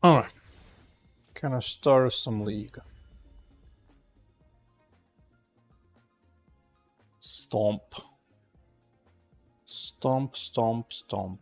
Alright. Can I start some league? Stomp. Stomp, stomp, stomp.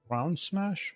Round smash?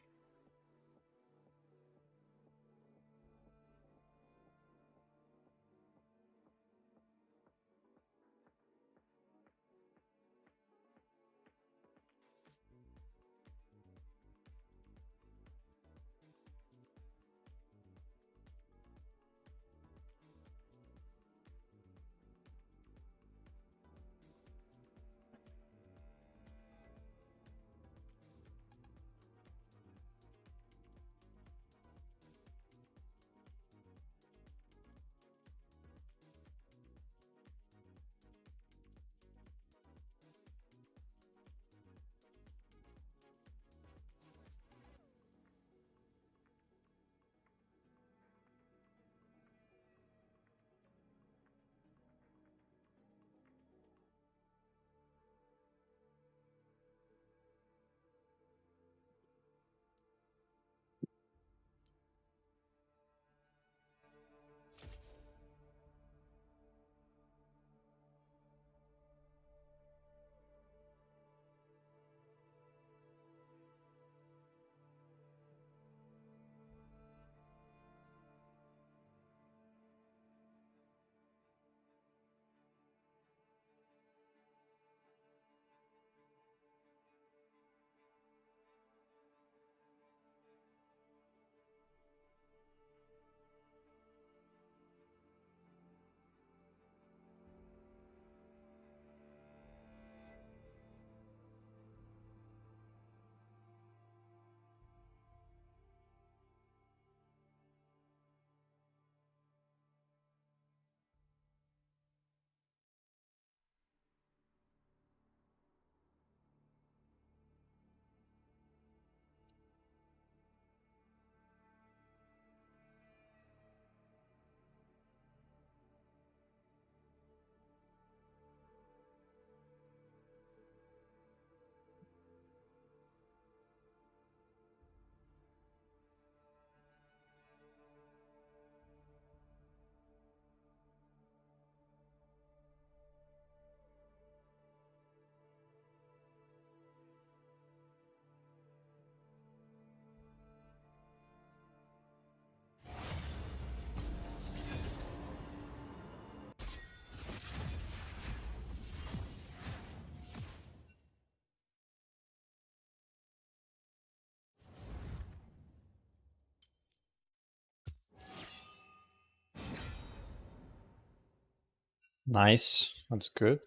Nice. That's good.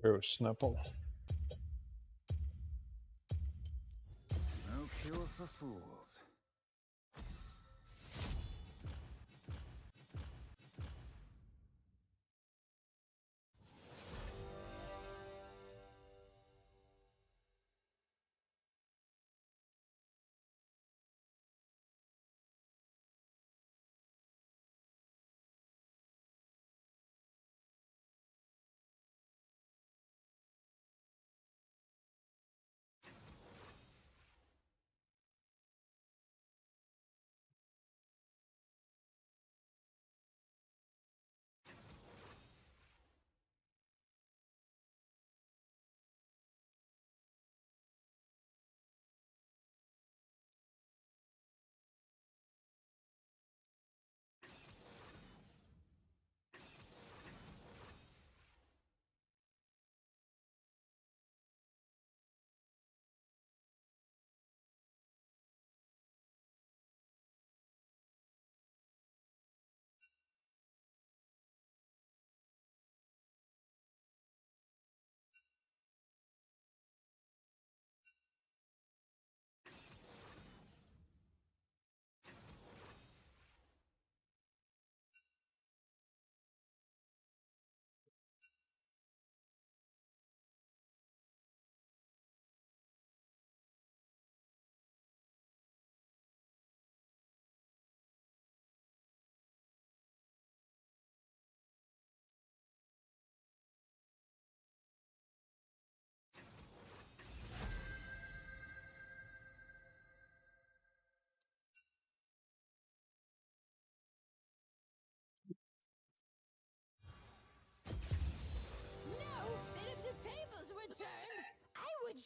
Oh, Snapple. No cure for fools.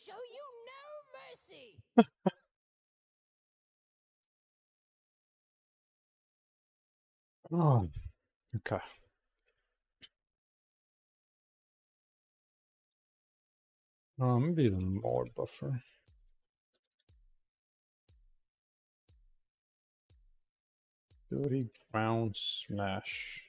show you no mercy. Oh, okay. Maybe even more buffer. Ability ground smash.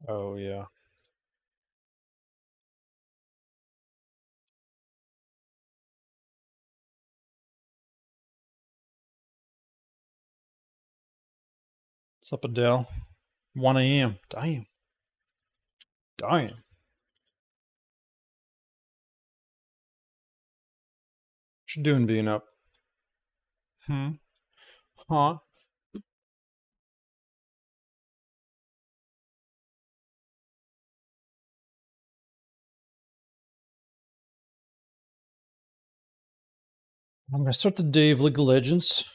Oh yeah. What's up, Adele? 1 a.m. Damn. Damn. What you doing being up? Hmm? Huh? I'm gonna start the day of League of Legends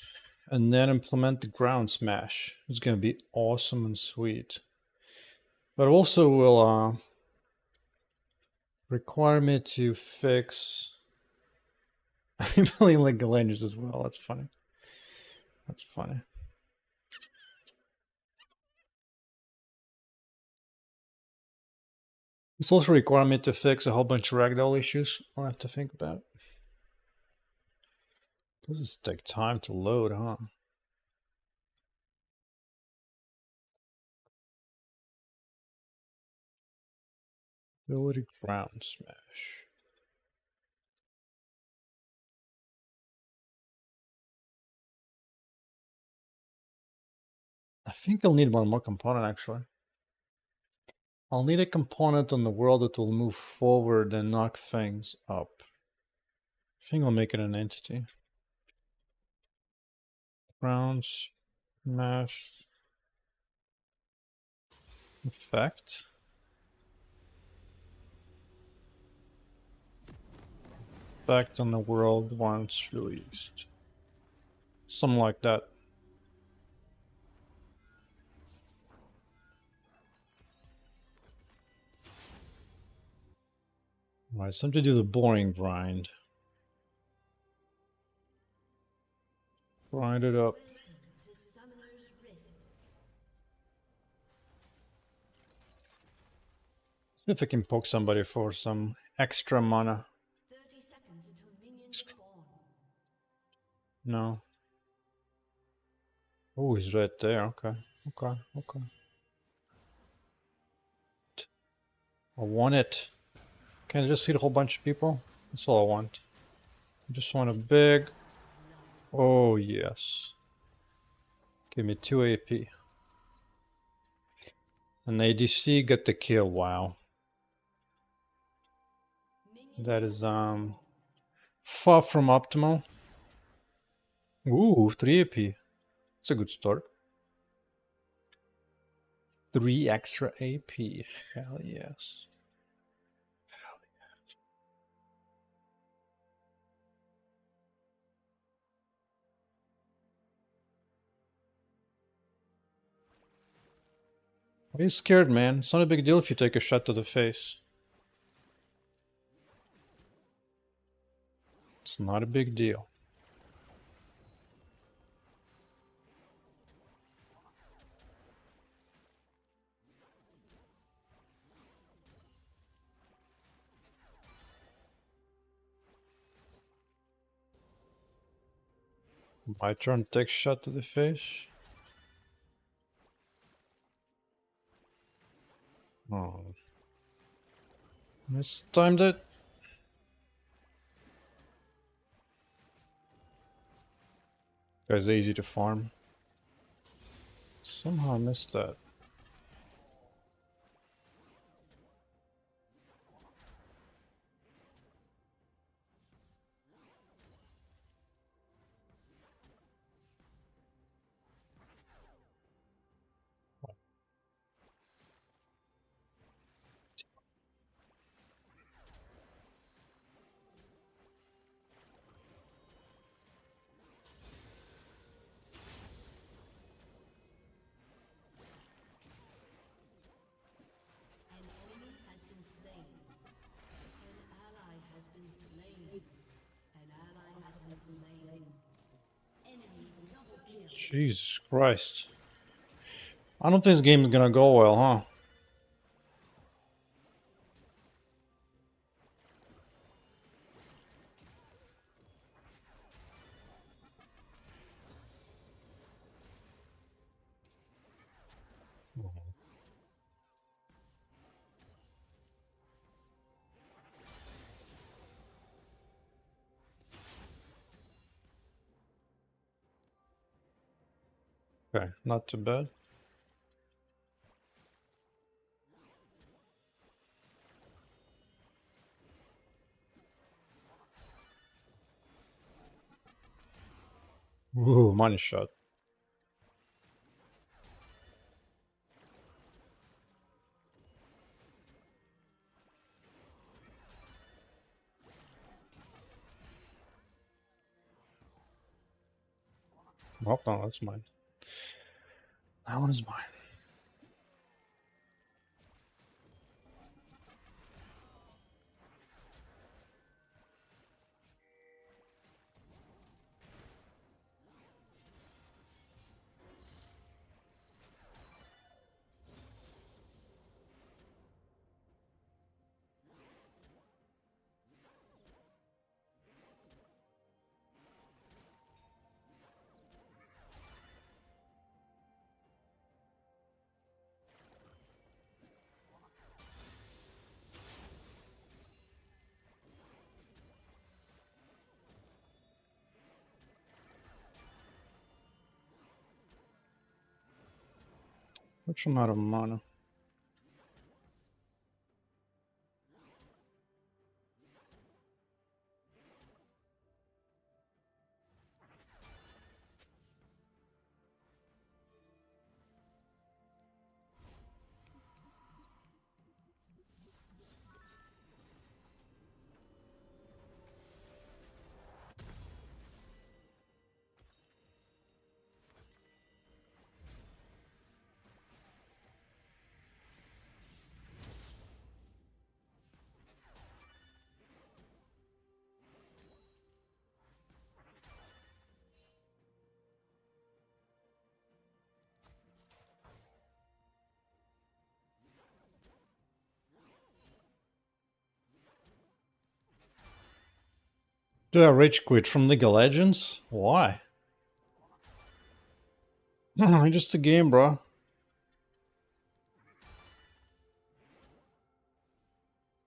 and then implement the ground smash. It's gonna be awesome and sweet. But also will require me to fix I'm playing League of Legends as well. That's funny. That's funny. It's also require me to fix a whole bunch of ragdoll issues I'll have to think about. Does take time to load, huh? Ability ground smash. I think I'll need one more component actually. I'll need a component on the world that will move forward and knock things up. I think I'll make it an entity. Ground smash effect. Effect on the world once released. Something like that. Alright, it's time to do the boring grind. Grind it up. See if I can poke somebody for some extra mana. 30 seconds until minions spawn. No. Oh, he's right there. Okay. Okay. Okay. I want it. Can I just hit a whole bunch of people? That's all I want. I just want a big... Oh, yes. Give me 2 AP. And ADC got the kill. Wow. That is, far from optimal. Ooh, 3 AP. It's a good start. 3 extra AP. Hell yes. Why are you scared, man? It's not a big deal if you take a shot to the face. It's not a big deal. My turn to take shot to the face. Oh. Mistimed it. Guy's easy to farm. Somehow I missed that. Jesus Christ. I don't think this game is gonna go well, huh? Okay, not too bad. Ooh, money shot. Oh, no, that's mine. That one is mine. Which one out of mana? Did I rage quit from League of Legends? Why? Just a game, bro. An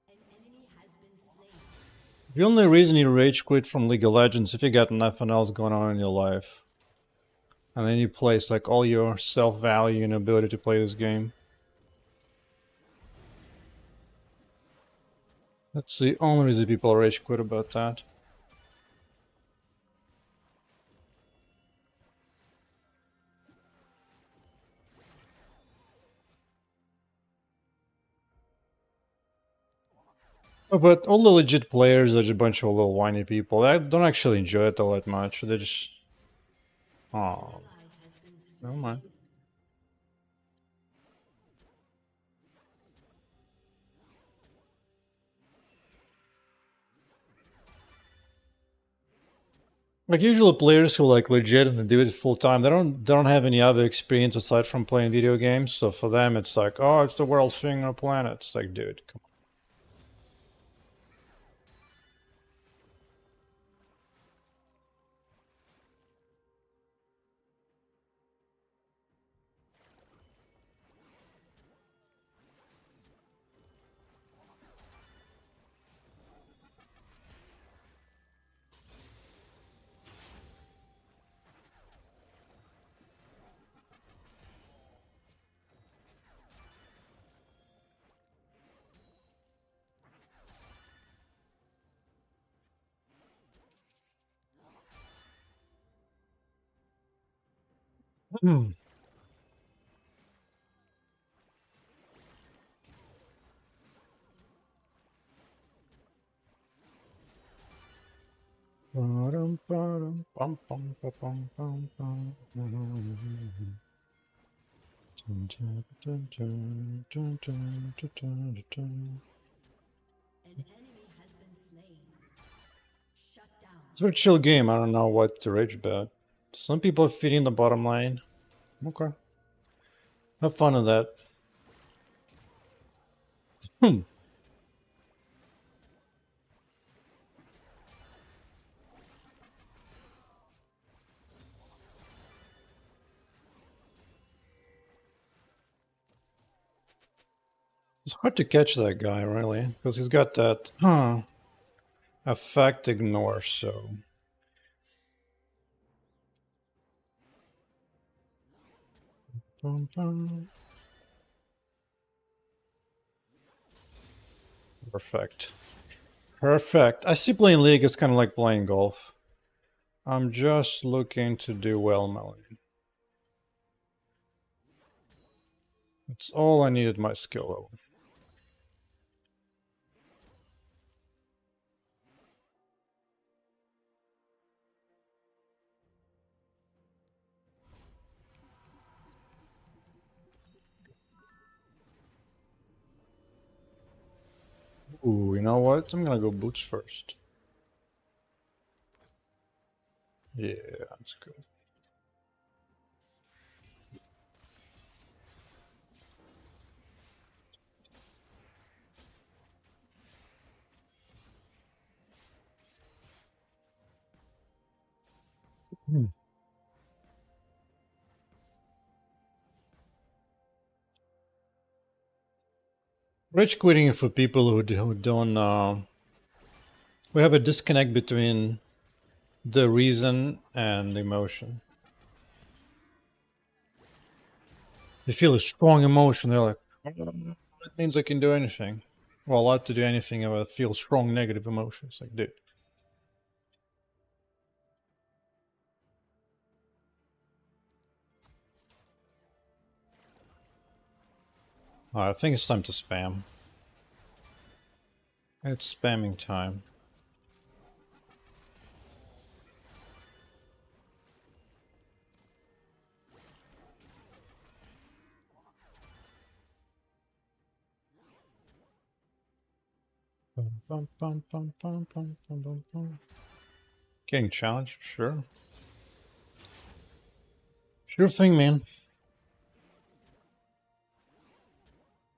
enemy has been slain. The only reason you rage quit from League of Legends if you got nothing else going on in your life. And then you place like all your self-value and ability to play this game. That's the only reason people rage quit about that. Oh, but all the legit players are just a bunch of little whiny people. I don't actually enjoy it all that much. They just... Oh, Ally has been never slain. mind. Like usually players who like legit and do it full time, they don't have any other experience aside from playing video games. So for them, it's like, oh, it's the world's thing on a planet. It's like, dude, come on. An enemy has been slain. Shut down. It's a very chill game. I don't know what to rage about. Some people are feeding the bottom line. Okay. Have fun with that. Hmm. It's hard to catch that guy, really, because he's got that effect ignore, so... Perfect. Perfect. I see playing League is kind of like playing golf. I'm just looking to do well, Melanie. That's all I needed my skill level. Ooh, you know what? I'm gonna go boots first. Yeah, that's good. Hmm. Rage quitting for people who don't. We have a disconnect between the reason and the emotion. They feel a strong emotion. They're like, "Oh, that means I can do anything." Well, allowed to do anything if I feel strong negative emotions. Like, dude. I think it's time to spam. It's spamming time. Bum, bum, bum, bum, bum, bum, bum, bum. Getting challenged? Sure. Sure thing, man.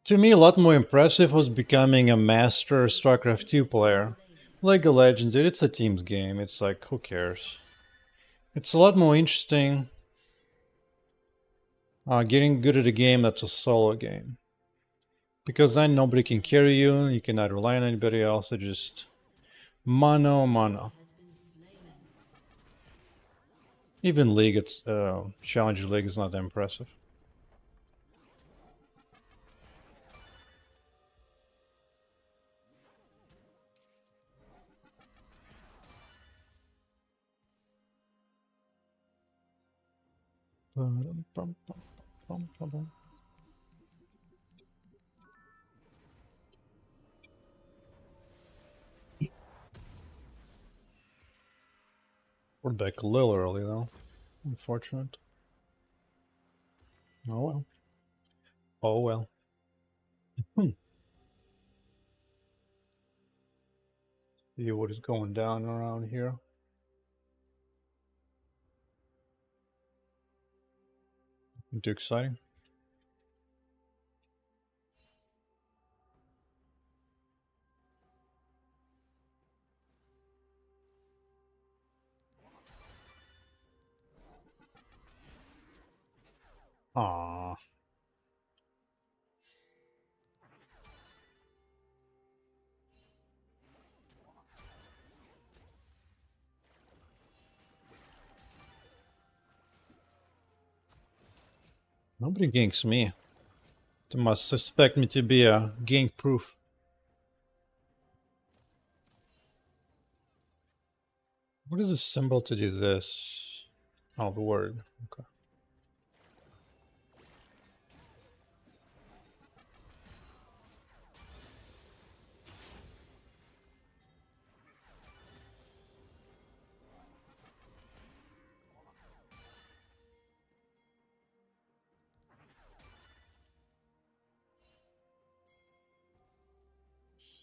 To me, a lot more impressive was becoming a master StarCraft 2 player. League of Legends, dude, it's a team's game. It's like, who cares? It's a lot more interesting getting good at a game that's a solo game. Because then nobody can carry you, you cannot rely on anybody else, it's just mano a mano. Even League, it's Challenger League is not that impressive. We're back a little early though. Unfortunate. Oh well. Oh well. See what is going down around here. Too exciting. Aww. Nobody ganks me. They must suspect me to be a gank proof. What is the symbol to do this? Oh, the word. Okay.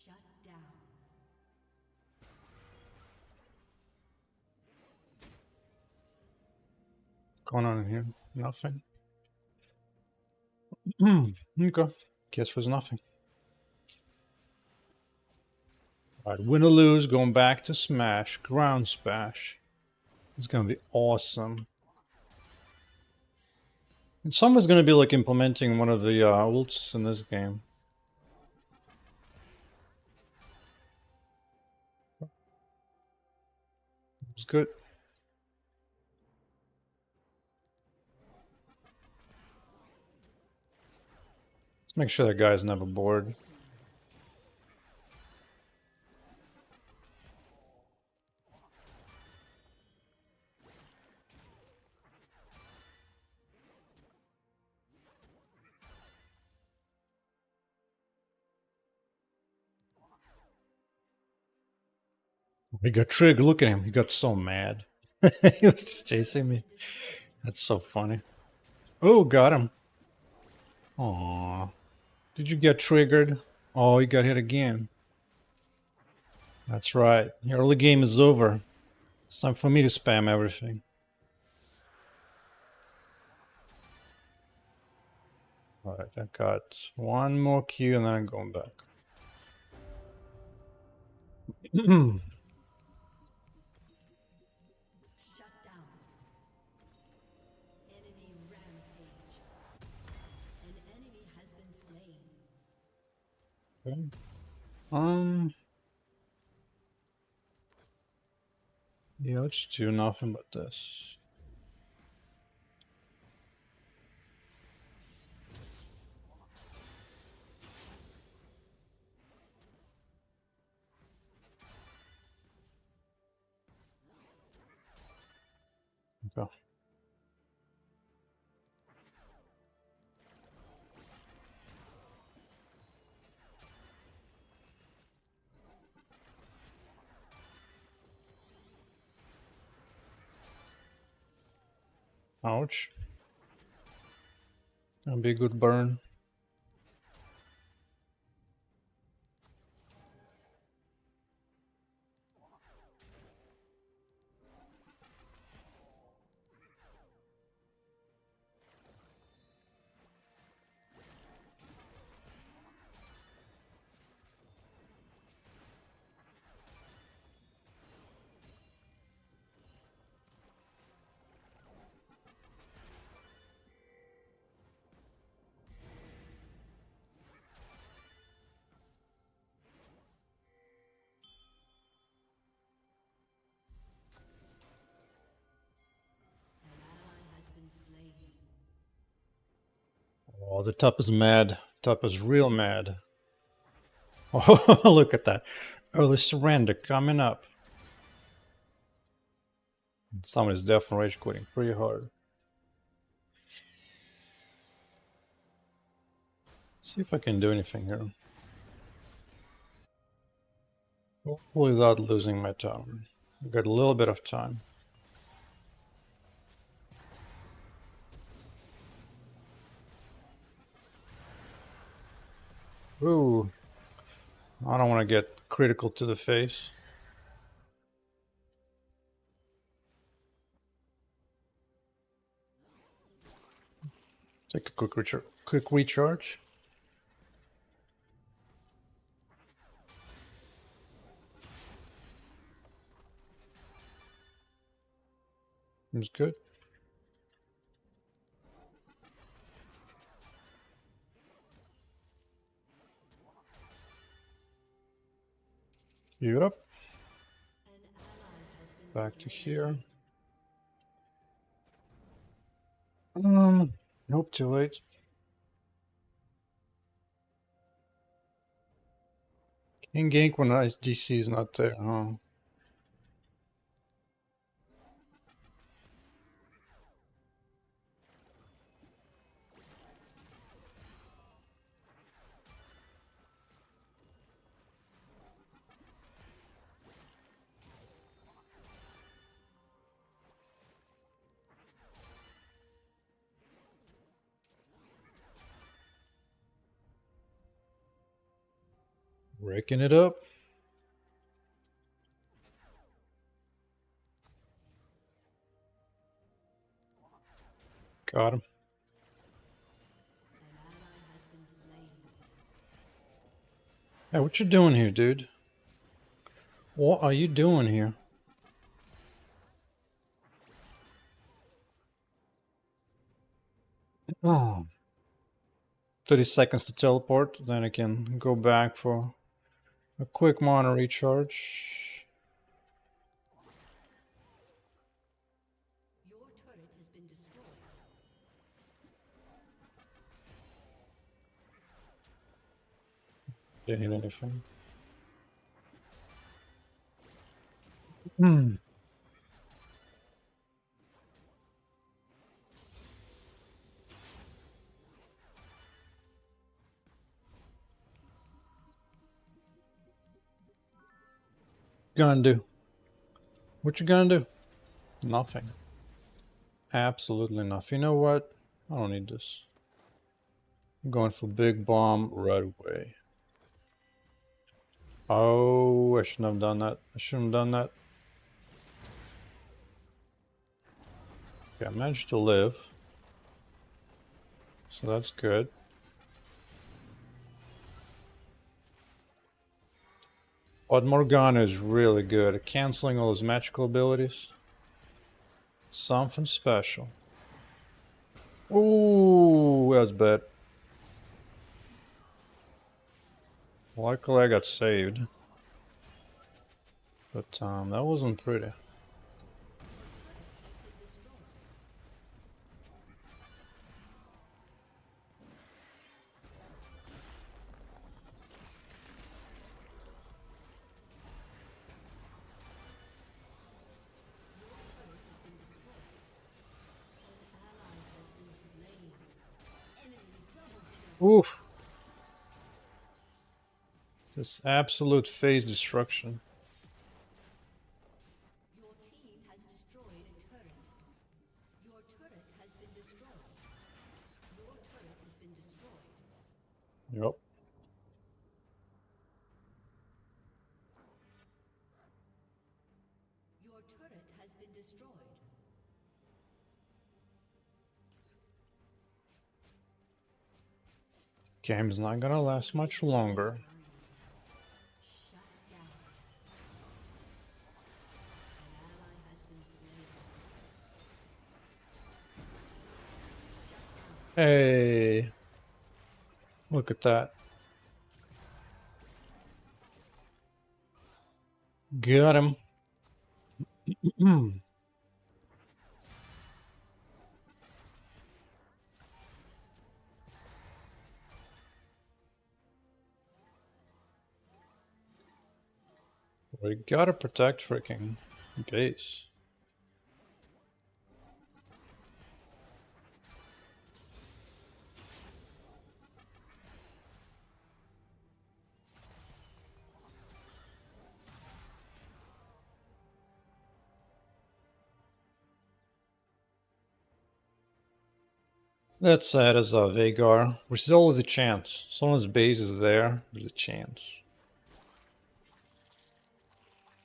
Shut down. going on in here? Nothing. Okay. Guess there's nothing. Alright, win or lose, going back to Smash. Ground Smash. It's gonna be awesome. And someone's gonna be like implementing one of the ults in this game. It's good. Let's make sure that guy's never bored. He got triggered. Look at him. He got so mad. He was just chasing me. That's so funny. Oh, got him. Aww. Did you get triggered? Oh, he got hit again. That's right. The early game is over. It's time for me to spam everything. Alright, I got one more Q and then I'm going back. Shut down. Enemy rampage. An enemy has been slain. Okay. Yeah, let's do nothing but this. Okay. Ouch. Gonna be a good burn. An ally has been slain. Oh, the top is mad. Top is real mad. Oh, look at that. Early surrender coming up. Somebody's definitely rage quitting pretty hard. See if I can do anything here. Hopefully without losing my time. I've got a little bit of time. Ooh. I don't want to get critical to the face. Take a quick recharge. Seems good. You up. An ally has been Back to slain. here. Nope, too late. Can gank when DC is not there, huh? Raking it up. Got him. An ally has been slain. Hey, what you doing here, dude? What are you doing here? Oh. 30 seconds to teleport, then I can go back for a quick mana recharge. Your turret has been destroyed. Didn't hit anything. Hmm. Gonna do? What you gonna do? Nothing. Absolutely nothing. You know what? I don't need this. I'm going for big bomb right away. Oh, I shouldn't have done that. I shouldn't have done that. Okay, I managed to live. So that's good. But Morgana is really good at canceling all his magical abilities. Something special. Ooh, that's bad. Luckily I got saved. But that wasn't pretty. Oof. This absolute phase destruction. Your team has destroyed a turret. Your turret has been destroyed. Your turret has been destroyed. Yep. Your turret has been destroyed. Game's not gonna last much longer. Shut down. An ally has been slain. Hey. Look at that. Got him. We gotta protect freaking base. That's sad as Vagar, which is always a chance. Someone's base is there, there's a chance.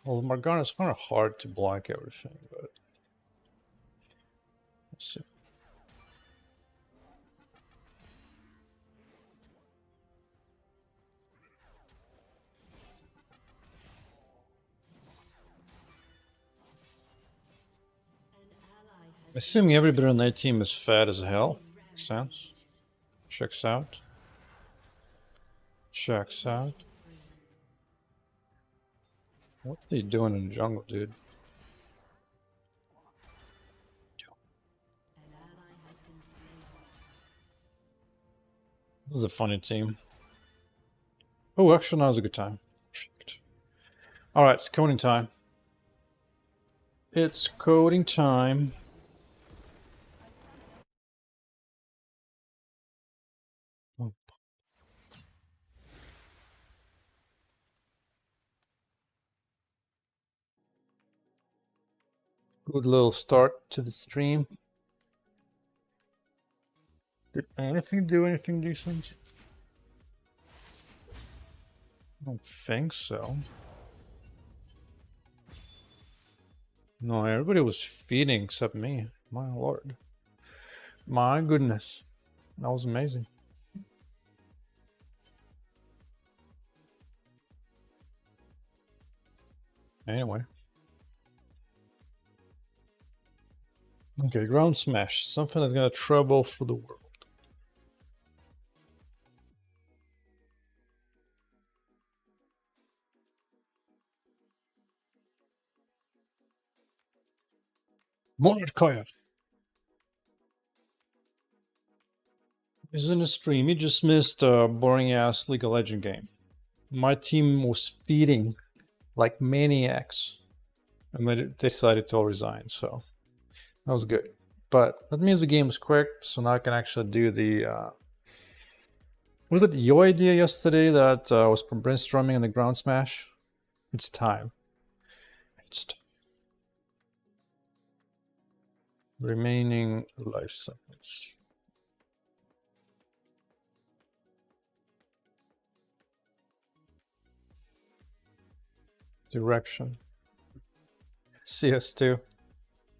Well, Morgana's kind of hard to block everything, but let's see. An ally has Assuming everybody on that team is fat as hell. Makes sense. Checks out. Checks out. What are they doing in the jungle, dude? an ally has been slain. This is a funny team. Oh, actually, now's a good time. Alright, it's coding time. It's coding time. Oh. Good little start to the stream. Did anything do anything decent? I don't think so. No, everybody was feeding except me. My lord. My goodness. That was amazing. Anyway. Okay, ground smash. Something that's gonna trouble for the world. Mordkaya is in a stream. He just missed a boring ass League of Legends game. My team was feeding like maniacs, and they decided to all resign. So that was good. But that means the game was quick, so now I can actually do the. Was it your idea yesterday that was brainstorming in the ground smash? It's time. It's time. Remaining life seconds. Direction. CS2.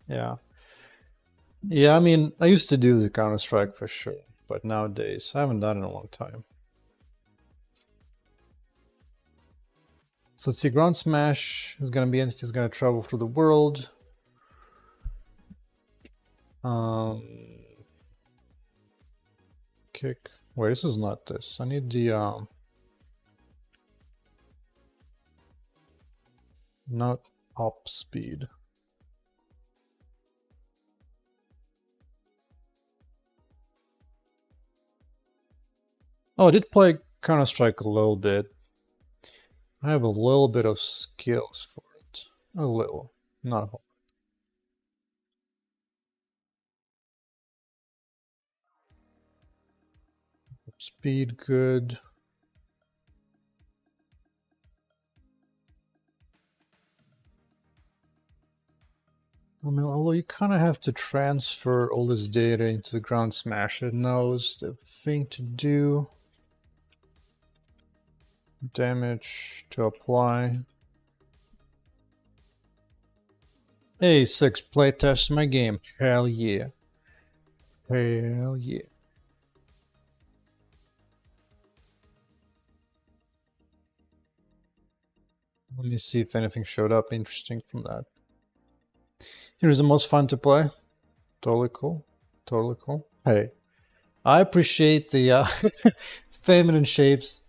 Yeah. Yeah, I mean, I used to do the Counter-Strike for sure, but nowadays I haven't done it in a long time. So let's see, Ground Smash is gonna be entities gonna travel through the world. Kick. Wait, this is not this. I need the not up speed. Oh, I did play Counter-Strike a little bit. I have a little bit of skills for it. A little, not a whole. Speed good. I mean, although you kind of have to transfer all this data into the Ground Smash. It knows the thing to do. Damage to apply. Hey, 6, playtest my game. Hell yeah. Hell yeah. Let me see if anything showed up interesting from that. Here's the most fun to play. Totally cool. Totally cool. Hey, I appreciate the feminine shapes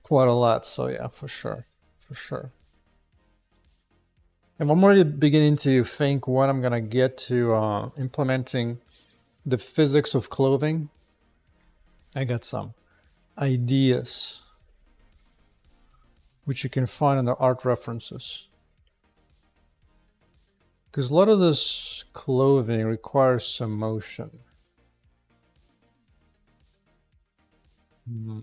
quite a lot. So yeah, for sure. For sure. And I'm already beginning to think what I'm gonna get to implementing the physics of clothing. I got some ideas which you can find in the art references. Because a lot of this clothing requires some motion. Hmm.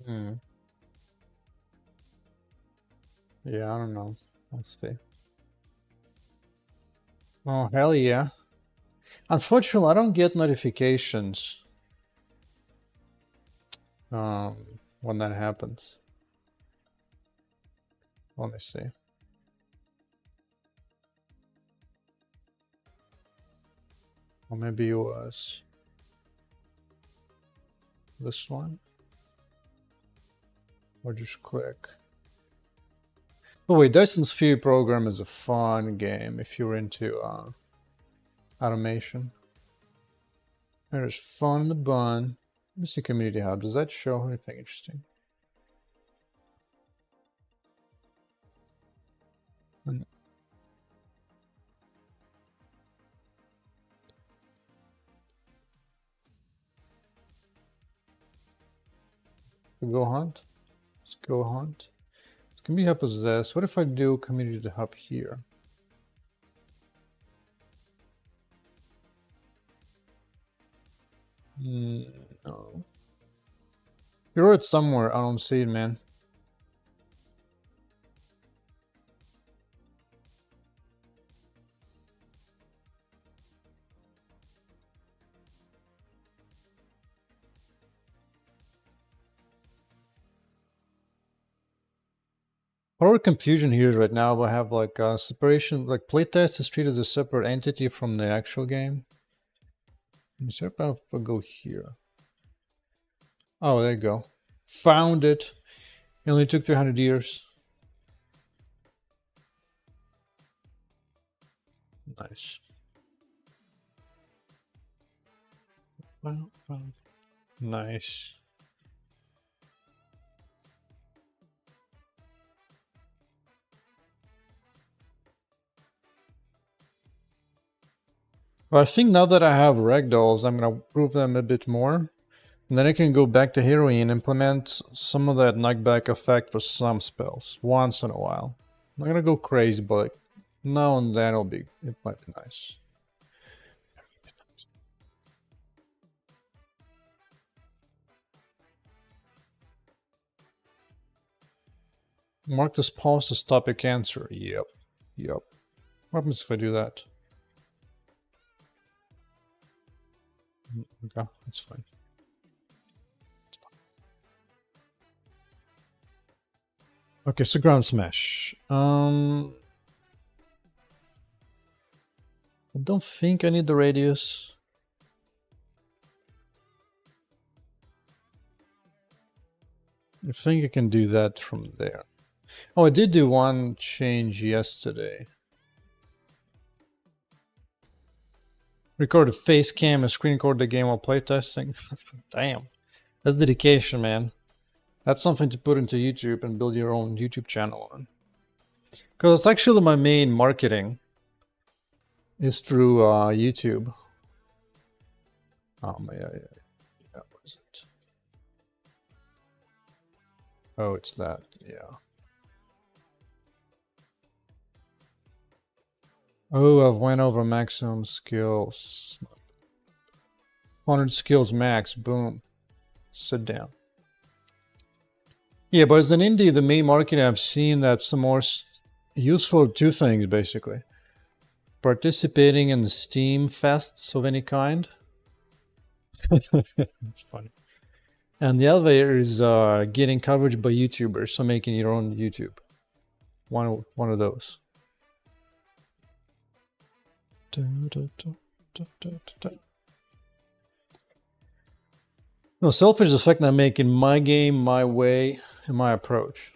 Hmm. Yeah, I don't know. Let's see. Oh, hell yeah. Unfortunately, I don't get notifications when that happens. Let me see. Or maybe it was this one. Or just click. Oh wait, Dyson Sphere program is a fun game if you're into automation. There's fun in the bun. Let me see Community Hub. Does that show anything interesting? Go hunt. Let's go hunt. Community Hub is this. What if I do Community Hub here? No. You wrote it somewhere. I don't see it, man. Our confusion here right now, we have like separation, like playtest is treated as a separate entity from the actual game. Is there if I go here? Oh, there you go. Found it. It only took 300 years. Nice. Nice. Well, I think now that I have ragdolls, I'm gonna prove them a bit more. And then I can go back to heroine and implement some of that knockback effect for some spells once in a while. I'm not gonna go crazy, but like now and then it might be nice. Mark this pause to stop a cancer. Yep. Yep. What happens if I do that? Okay, that's fine. Okay, so ground smash. I don't think I need the radius. I think I can do that from there. Oh, I did do one change yesterday. Record a face cam and screen record the game while playtesting. Damn. That's dedication, man. That's something to put into YouTube and build your own YouTube channel on. Because it's actually my main marketing is through YouTube. Yeah. What is it? Oh, it's that. Yeah. Oh, I've went over maximum skills. 100 skills max. Boom. Sit down. Yeah, but as an indie, the main marketing I've seen that's the most useful two things basically. Participating in the Steam fests of any kind. It's funny. And the other is getting coverage by YouTubers, so making your own YouTube. One of those. No, selfish is the fact that I'm making my game, my way, and my approach.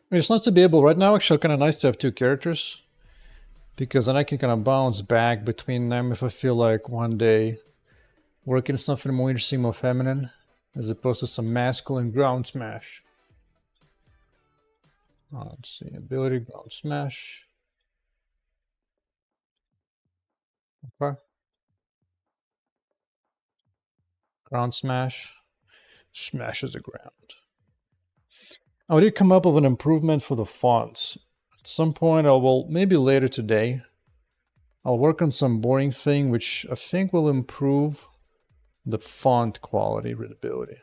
It's nice to be able, right now actually kind of nice to have two characters, because then I can kind of bounce back between them if I feel like one day working something more interesting, more feminine, as opposed to some masculine ground smash. Let's see, ability, ground smash. Okay. Ground smash. Smashes the ground. I did come up with an improvement for the fonts. At some point, I will, maybe later today, I'll work on some boring thing which I think will improve the font quality, readability.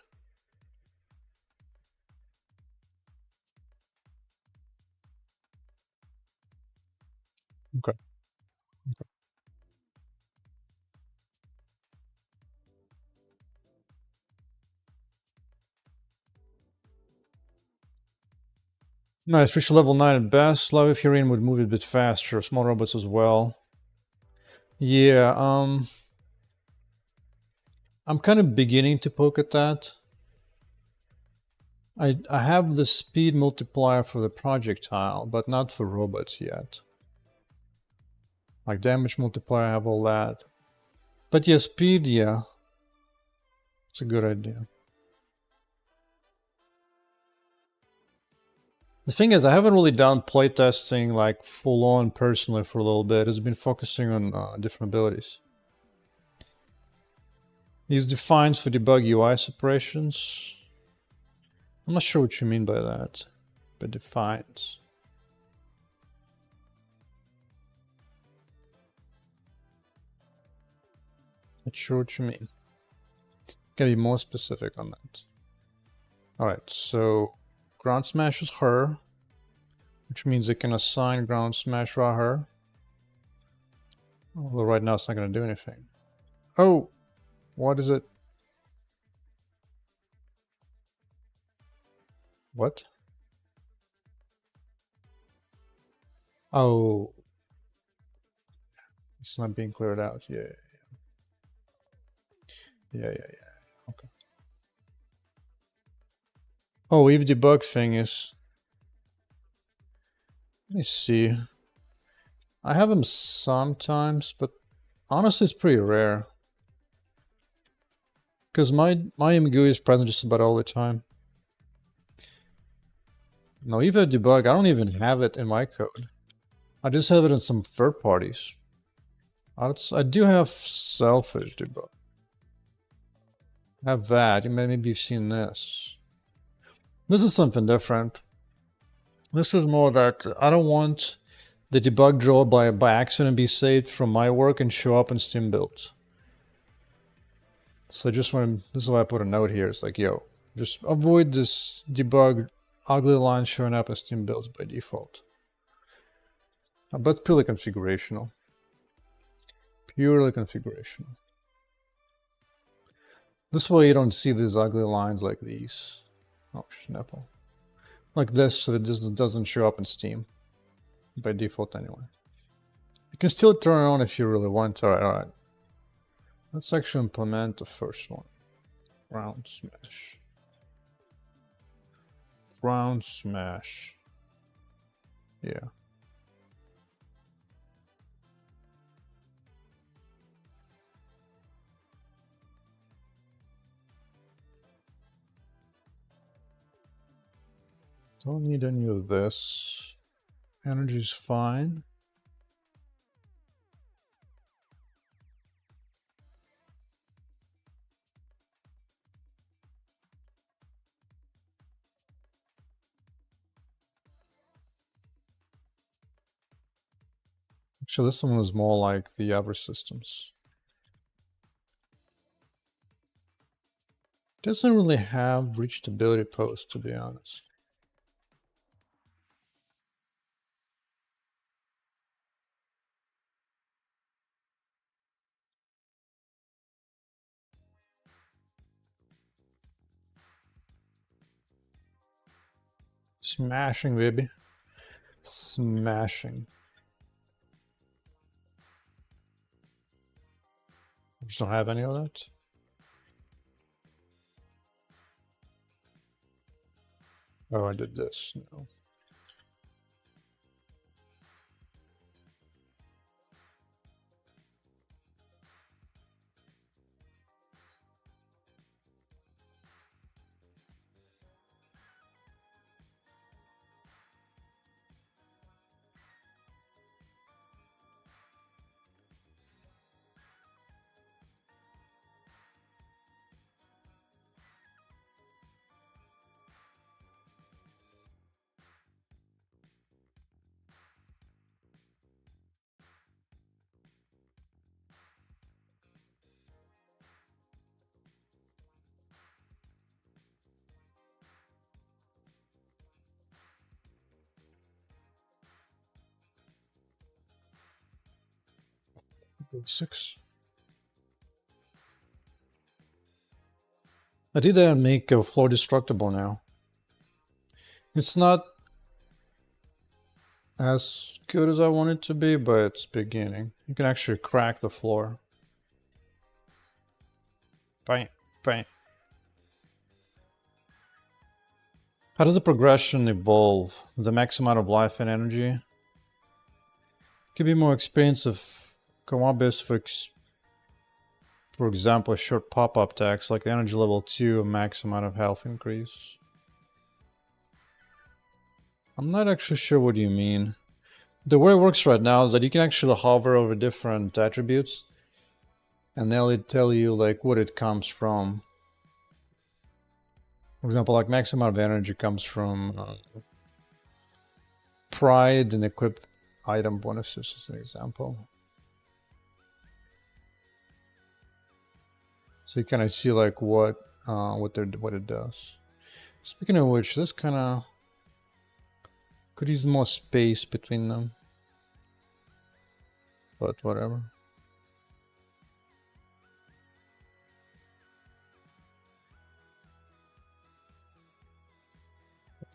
Okay. Nice, reach level 9 at best. Lava Furine would move it a bit faster. Small robots as well. Yeah, I'm kind of beginning to poke at that. I have the speed multiplier for the projectile, but not for robots yet. Like damage multiplier, I have all that. But yeah, speed, yeah. It's a good idea. The thing is, I haven't really done playtesting like full on personally for a little bit. It's been focusing on different abilities. Use defines for debug UI separations. I'm not sure what you mean by that, but defines. Not sure what you mean. Gotta be more specific on that. Alright, so ground smash is her, which means I can assign ground smash raw her. Although right now it's not gonna do anything. Oh! What is it? What? Oh, it's not being cleared out. Yeah, yeah. Okay. Oh, if debug thing is. Let me see. I have them sometimes, but honestly, it's pretty rare. Because my MGUI is present just about all the time. No, even debug, I don't even have it in my code. I just have it in some third parties. I do have selfish debug. I have that. Maybe you've seen this. This is something different. This is more that I don't want the debug draw by accident be saved from my work and show up in Steam builds. So this is why I put a note here. It's like, yo, just avoid this debug ugly line showing up in Steam builds by default. But it's purely configurational. Purely configurational. This way you don't see these ugly lines like these. Oh, Schnapple. Like this, so that this doesn't show up in Steam. By default anyway. You can still turn it on if you really want. Alright. Let's actually implement the first one. Round smash. Round smash. Yeah. Don't need any of this. Energy's fine. Actually, this one was more like the other systems. Doesn't really have reachability post, to be honest. Smashing, baby. Smashing. I just don't have any of that. Oh, I did this. No. Six. I did make a floor destructible now. It's not as good as I want it to be, but it's beginning. You can actually crack the floor. Bang, bang. How does the progression evolve? The max amount of life and energy? Could be more expensive. Commobis for example, a short pop-up text like the energy level 2, a max amount of health increase. I'm not actually sure what you mean. The way it works right now is that you can actually hover over different attributes and they'll tell you like what it comes from. For example, like max amount of energy comes from pride and equip item bonuses as an example. So you kind of see like what it does. Speaking of which, this kind of could use more space between them, but whatever.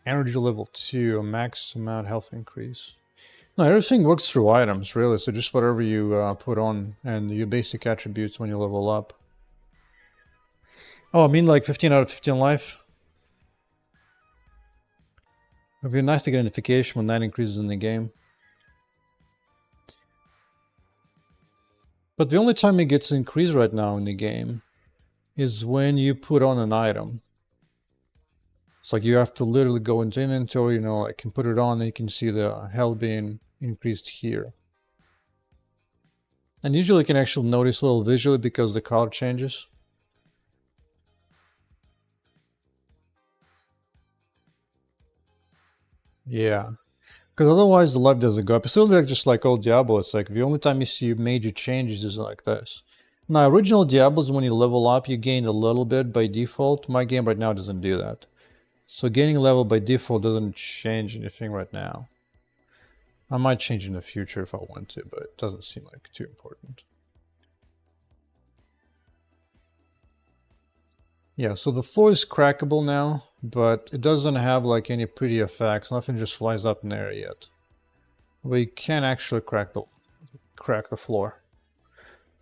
Energy level 2, a max amount health increase. No, everything works through items, really, so just whatever you put on and your basic attributes when you level up. Oh, I mean like 15 out of 15 life? It'd be nice to get a notification when that increases in the game. But the only time it gets increased right now in the game is when you put on an item. It's like you have to literally go into inventory, you know, like, and put it on, and you can see the health being increased here. And usually you can actually notice a little visually because the color changes. Yeah. Because otherwise the life doesn't go up. It's still like just like old Diablo. It's like the only time you see major changes is like this. Now, original Diablos, when you level up, you gain a little bit by default. My game right now doesn't do that. So gaining level by default doesn't change anything right now. I might change in the future if I want to, but it doesn't seem like too important. Yeah, so the floor is crackable now, but it doesn't have like any pretty effects. Nothing just flies up in the air yet. We can actually crack the floor.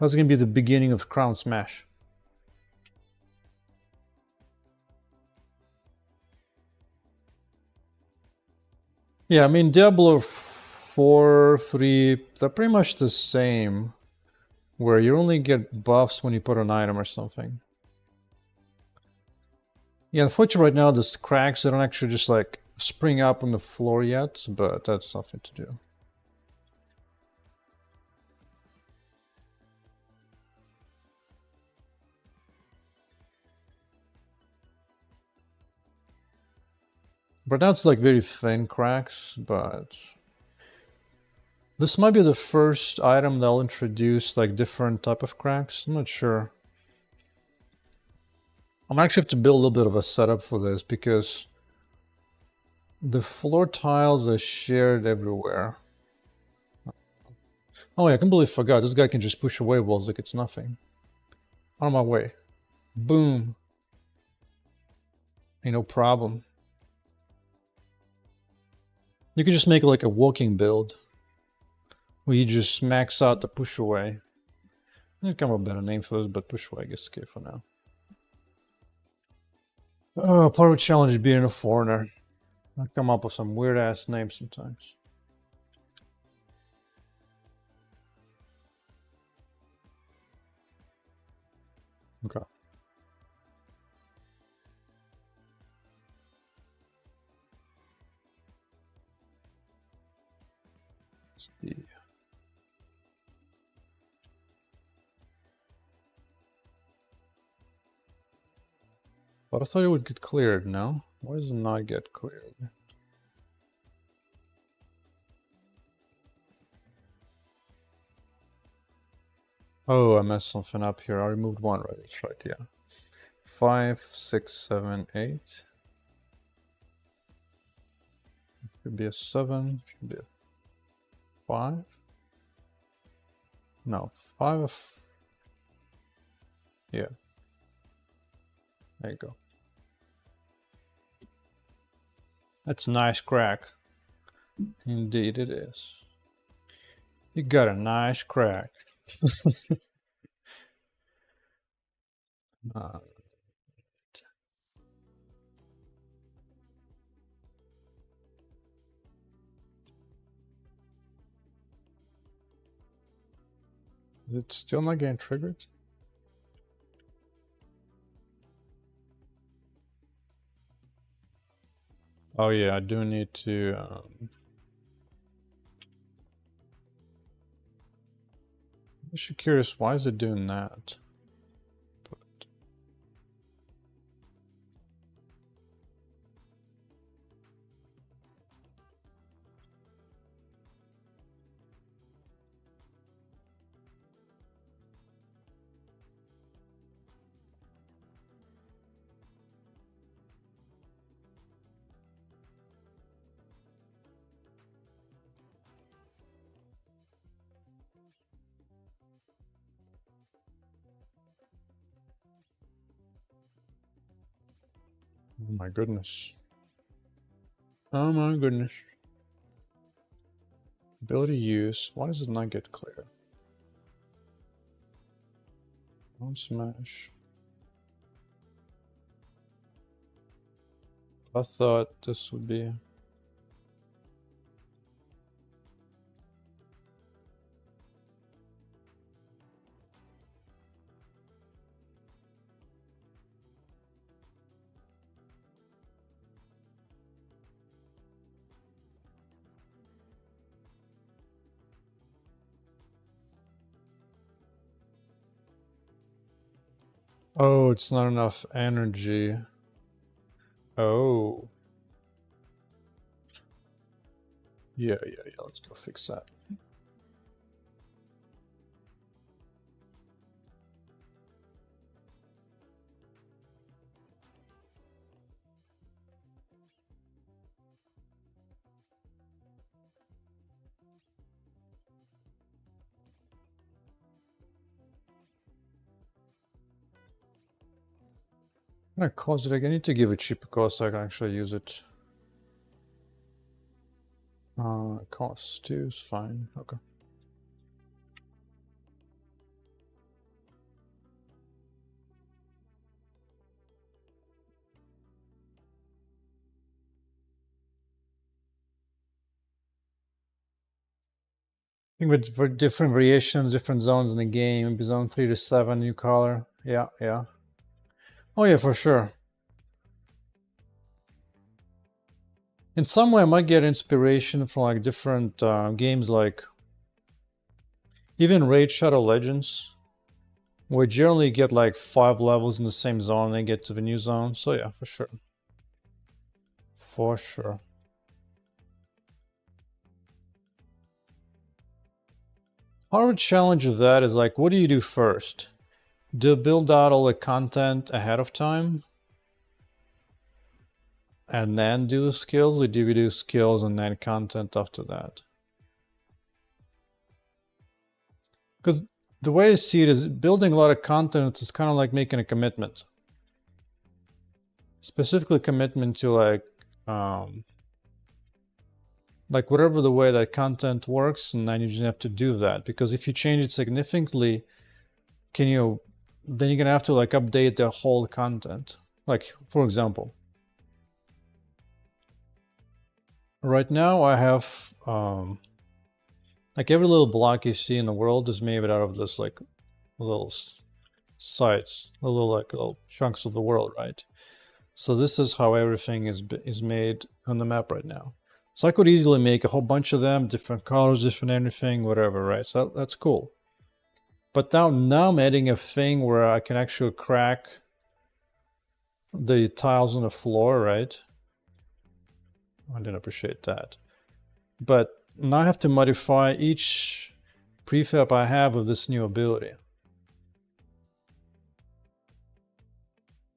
That's gonna be the beginning of Crown Smash. Yeah, I mean Diablo 4, 3, they're pretty much the same, where you only get buffs when you put an item or something. Yeah, unfortunately right now the cracks, they don't actually just like spring up on the floor yet, but that's something to do. But that's like very thin cracks, but this might be the first item that'll introduce like different type of cracks. I'm not sure. I'm actually have to build a little bit of a setup for this because the floor tiles are shared everywhere. Oh yeah, I completely forgot. This guy can just push away walls like it's nothing. On my way. Boom. Ain't no problem. You can just make like a walking build where you just max out the push away. There's come up with a better name for this, but push away I guess okay for now. Oh, part of the challenge is being a foreigner. I come up with some weird ass names sometimes. Okay. Let's see. But I thought it would get cleared, no? Why does it not get cleared? Oh, I messed something up here. I removed one, right? That's right, yeah. 5, 6, 7, 8. Should be a 7. Should be a 5. No, 5. Yeah. There you go. That's a nice crack. Indeed it is. You got a nice crack. uh, is it still not getting triggered? Oh yeah, I do need to I'm just curious, why is it doing that? But oh my goodness. Oh my goodness. Ability use. Why does it not get clear? Don't smash. I thought this would be. Oh, it's not enough energy. Oh. Yeah, let's go fix that. I'm gonna cost it again. I need to give it cheaper cost so I can actually use it. Cost 2 is fine. Okay. I think with for different variations, different zones in the game, maybe zone 3 to 7, new color. Yeah. Oh yeah, for sure. In some way, I might get inspiration from like different games, like even Raid Shadow Legends, where you generally get like 5 levels in the same zone and then get to the new zone. So yeah, for sure. For sure. Part of the challenge of that is like, what do you do first? Do you build out all the content ahead of time and then do the skills, or do you do skills and then content after that? Because the way I see it is building a lot of content is kind of like making a commitment. Specifically commitment to like whatever the way that content works, and then you just have to do that. Because if you change it significantly, then you're gonna have to like update the whole content. Like, for example, right now I have like every little block you see in the world is made out of this like little sites, little chunks of the world, right? So this is how everything is made on the map right now. So I could easily make a whole bunch of them, different colors, different anything, whatever, right? So that's cool. But now I'm adding a thing where I can actually crack the tiles on the floor, right? I didn't appreciate that. But now I have to modify each prefab I have of this new ability.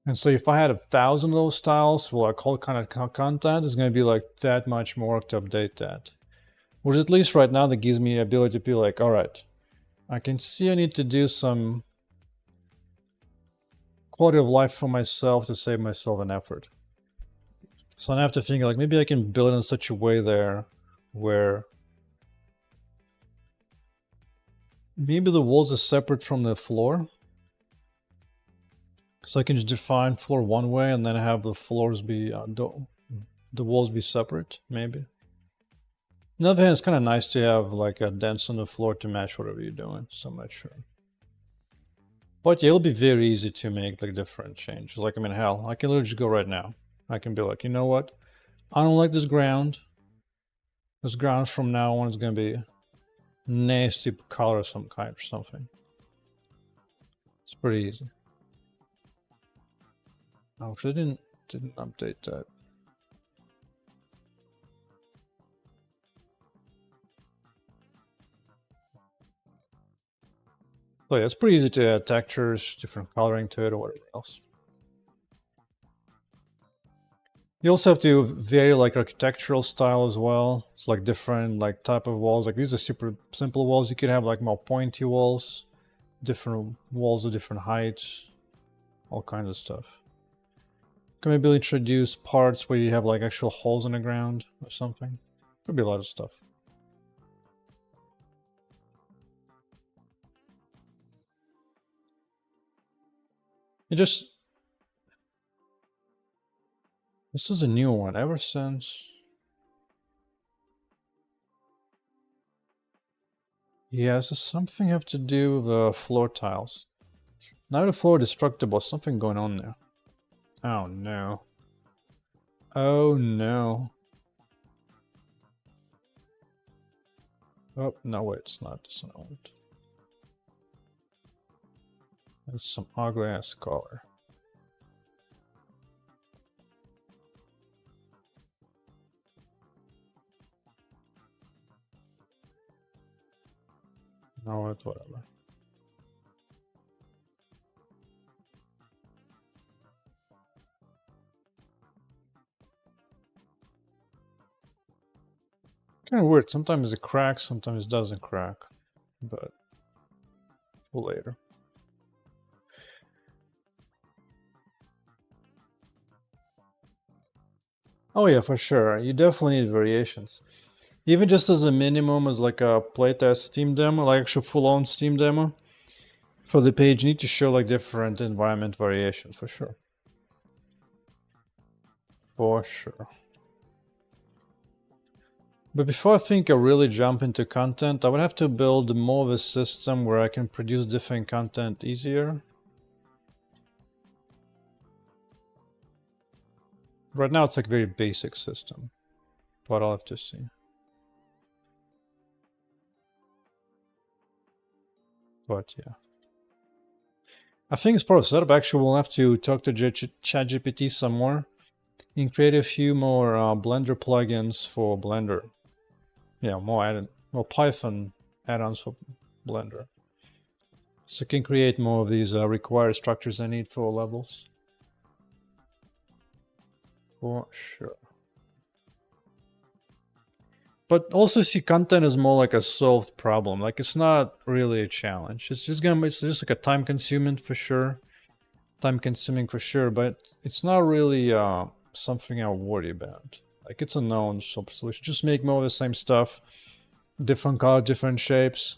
And so if I had 1,000 of those tiles for like all kind of content, it's going to be like that much more to update that. Which at least right now that gives me the ability to be like, all right, I can see I need to do some quality of life for myself to save myself an effort. So I have to think like maybe I can build it in such a way there where maybe the walls are separate from the floor. So I can just define floor one way and then have the floors be, the walls be separate, maybe. On the other hand, it's kind of nice to have like a dents on the floor to match whatever you're doing, so I'm not sure. But yeah, it'll be very easy to make like different changes. Like, I mean, hell, I can literally just go right now. I can be like, you know what? I don't like this ground. This ground from now on is going to be nasty color of some kind or something. It's pretty easy. Oh, actually, I didn't update that. So yeah, it's pretty easy to add textures, different coloring to it, or whatever else. You also have to vary like architectural style as well. It's like different like type of walls. Like these are super simple walls. You could have like more pointy walls, different walls of different heights, all kinds of stuff. Can maybe introduce parts where you have like actual holes in the ground or something. Could be a lot of stuff. It just... This is a new one ever since... Yeah, this is something have to do with the floor tiles. Now the floor destructible, something going on there. Oh no. Oh no. Oh, no wait, it's not this one. It's some ugly ass color. No, it's whatever. Kind of weird. Sometimes it cracks, sometimes it doesn't crack. But later. Oh yeah, for sure. You definitely need variations. Even just as a minimum, as like a playtest Steam demo, like actual full-on Steam demo, for the page, you need to show like different environment variations, for sure. For sure. But before I think I really jump into content, I would have to build more of a system where I can produce different content easier. Right now it's like a very basic system, but I'll have to see. But yeah. I think as part of setup, actually, we'll have to talk to ChatGPT some more and create a few more Blender plugins for Blender. Yeah, more Python add-ons for Blender. So you can create more of these required structures I need for levels. For sure. But also see content is more like a solved problem. Like it's not really a challenge. It's just like a time consuming for sure. But it's not really something I worry about. Like it's a known solution. Just make more of the same stuff. Different colors, different shapes.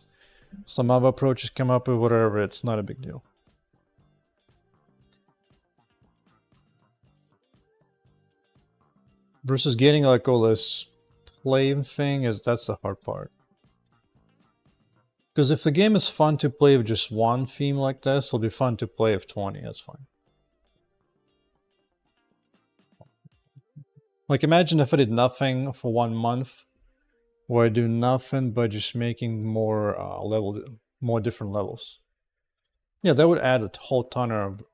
Some other approaches come up with whatever, it's not a big deal. Versus getting like all this play thing, that's the hard part. Because if the game is fun to play with just one theme like this, it'll be fun to play with 20, that's fine. Like imagine if I did nothing for 1 month, where I do nothing but just making more more different levels. Yeah, that would add a whole ton of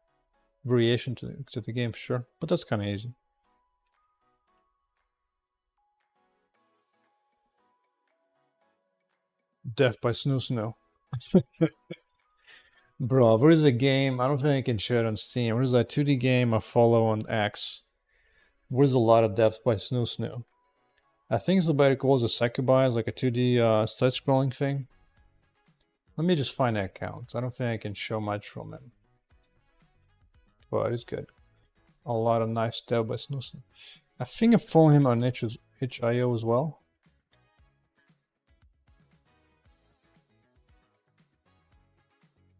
variation to the game for sure, but that's kind of easy. Death by Snow. Bro, where is a game? I don't think I can share it on Steam. Where's that 2D game I follow on X? Where's a lot of Death by Snow? I think it's about it was a Sakubai, it's like a 2D side-scrolling thing. Let me just find that account. I don't think I can show much from it. But it's good. A lot of nice Death by Snow. I think I follow him on itch.io as well.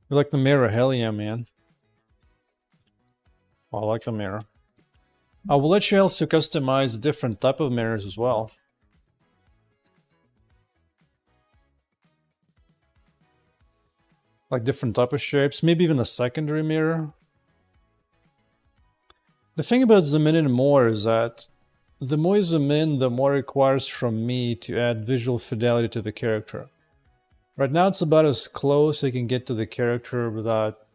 You like the mirror? Hell yeah, man. I like the mirror. I will let you also customize different type of mirrors as well. Like different type of shapes, maybe even a secondary mirror. The thing about zoom in and more is that the more you zoom in, the more it requires from me to add visual fidelity to the character. Right now it's about as close as I can get to the character without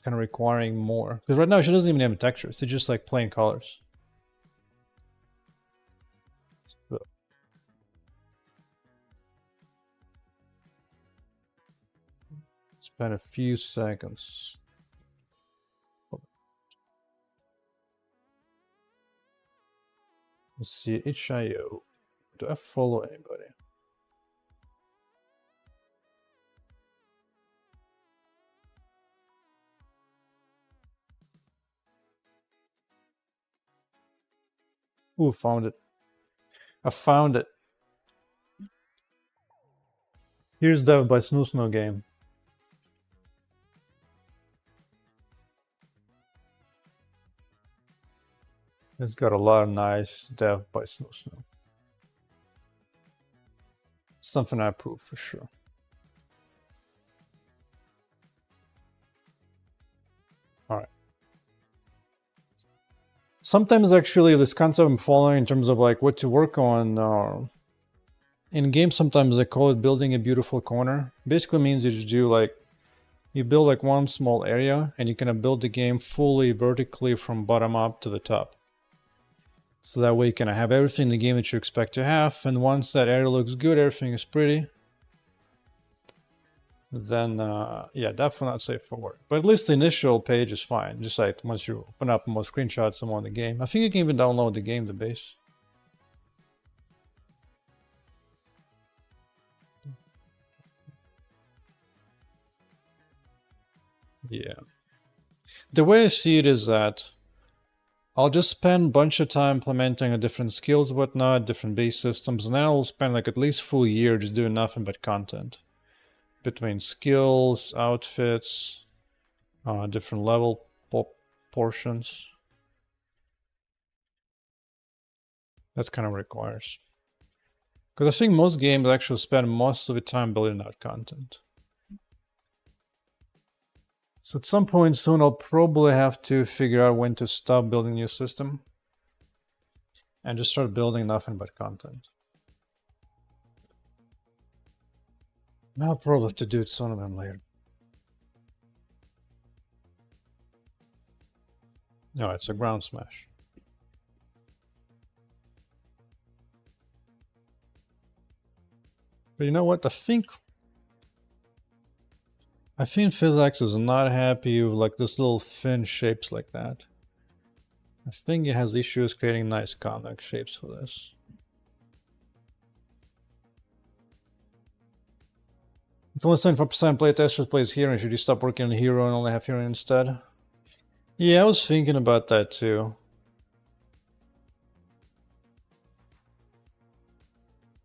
kind of requiring more. Because right now she doesn't even have textures, it's just like plain colors. So. Spend a few seconds. Let's see, itch.io. Do I follow anybody? Ooh, found it. I found it. Here's Dev by Snoo Snow Game. It's got a lot of nice Dev by Snoo Snow. Something I approve for sure. All right. Sometimes actually this concept I'm following in terms of like what to work on in games, sometimes they call it building a beautiful corner. Basically means you just do like, you build like one small area and you can build the game fully vertically from bottom up to the top. So that way you can have everything in the game that you expect to have, and once that area looks good, everything is pretty, then yeah, definitely not safe for work. But at least the initial page is fine, just like once you open up more screenshots of more in the game. I think you can even download the game, the base. Yeah. The way I see it is that I'll just spend a bunch of time implementing a different skills, whatnot, different base systems, and then I'll spend like at least full year just doing nothing but content. Between skills, outfits, different level portions. That's kind of requires. Because I think most games actually spend most of the time building out content. So at some point soon I'll probably have to figure out when to stop building a new system and just start building nothing but content. I'll probably have to do it sooner than later. No, it's a ground smash. But you know what? I think physics is not happy with like this little thin shapes like that. I think it has issues creating nice convex shapes for this. If only 74% playtesters plays hero, should you stop working on hero and only have hero instead? Yeah, I was thinking about that too.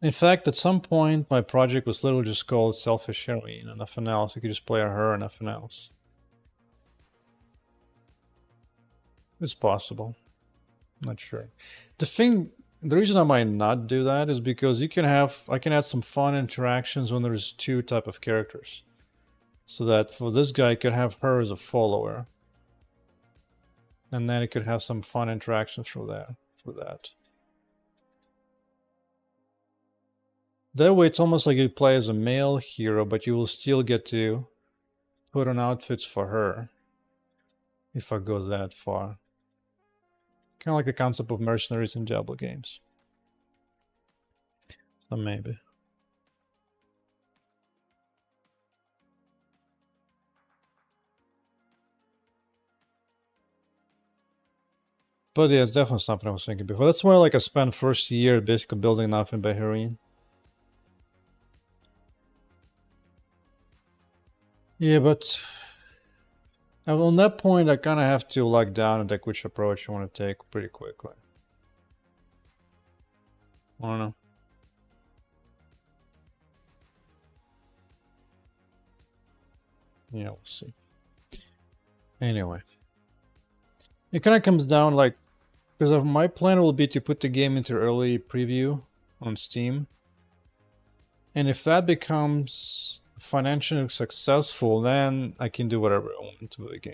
In fact, at some point, my project was literally just called Selfish Heroine and nothing else. You could just play her and nothing else. It's possible. Not sure. The reason I might not do that is because I can add some fun interactions when there's two type of characters. So that for this guy, I could have her as a follower. And then it could have some fun interactions for that. That way, it's almost like you play as a male hero, but you will still get to put on outfits for her. If I go that far. Kind of like the concept of mercenaries in Diablo games. So maybe. But yeah, it's definitely something I was thinking before. That's why like I spent first year basically building nothing but heroine. Yeah, but on that point, I kind of have to lock down and take which approach you want to take pretty quickly. I don't know. Yeah, we'll see. Anyway. It kind of comes down like, because my plan will be to put the game into early preview on Steam. And if that becomes financially successful, then I can do whatever I want to the game.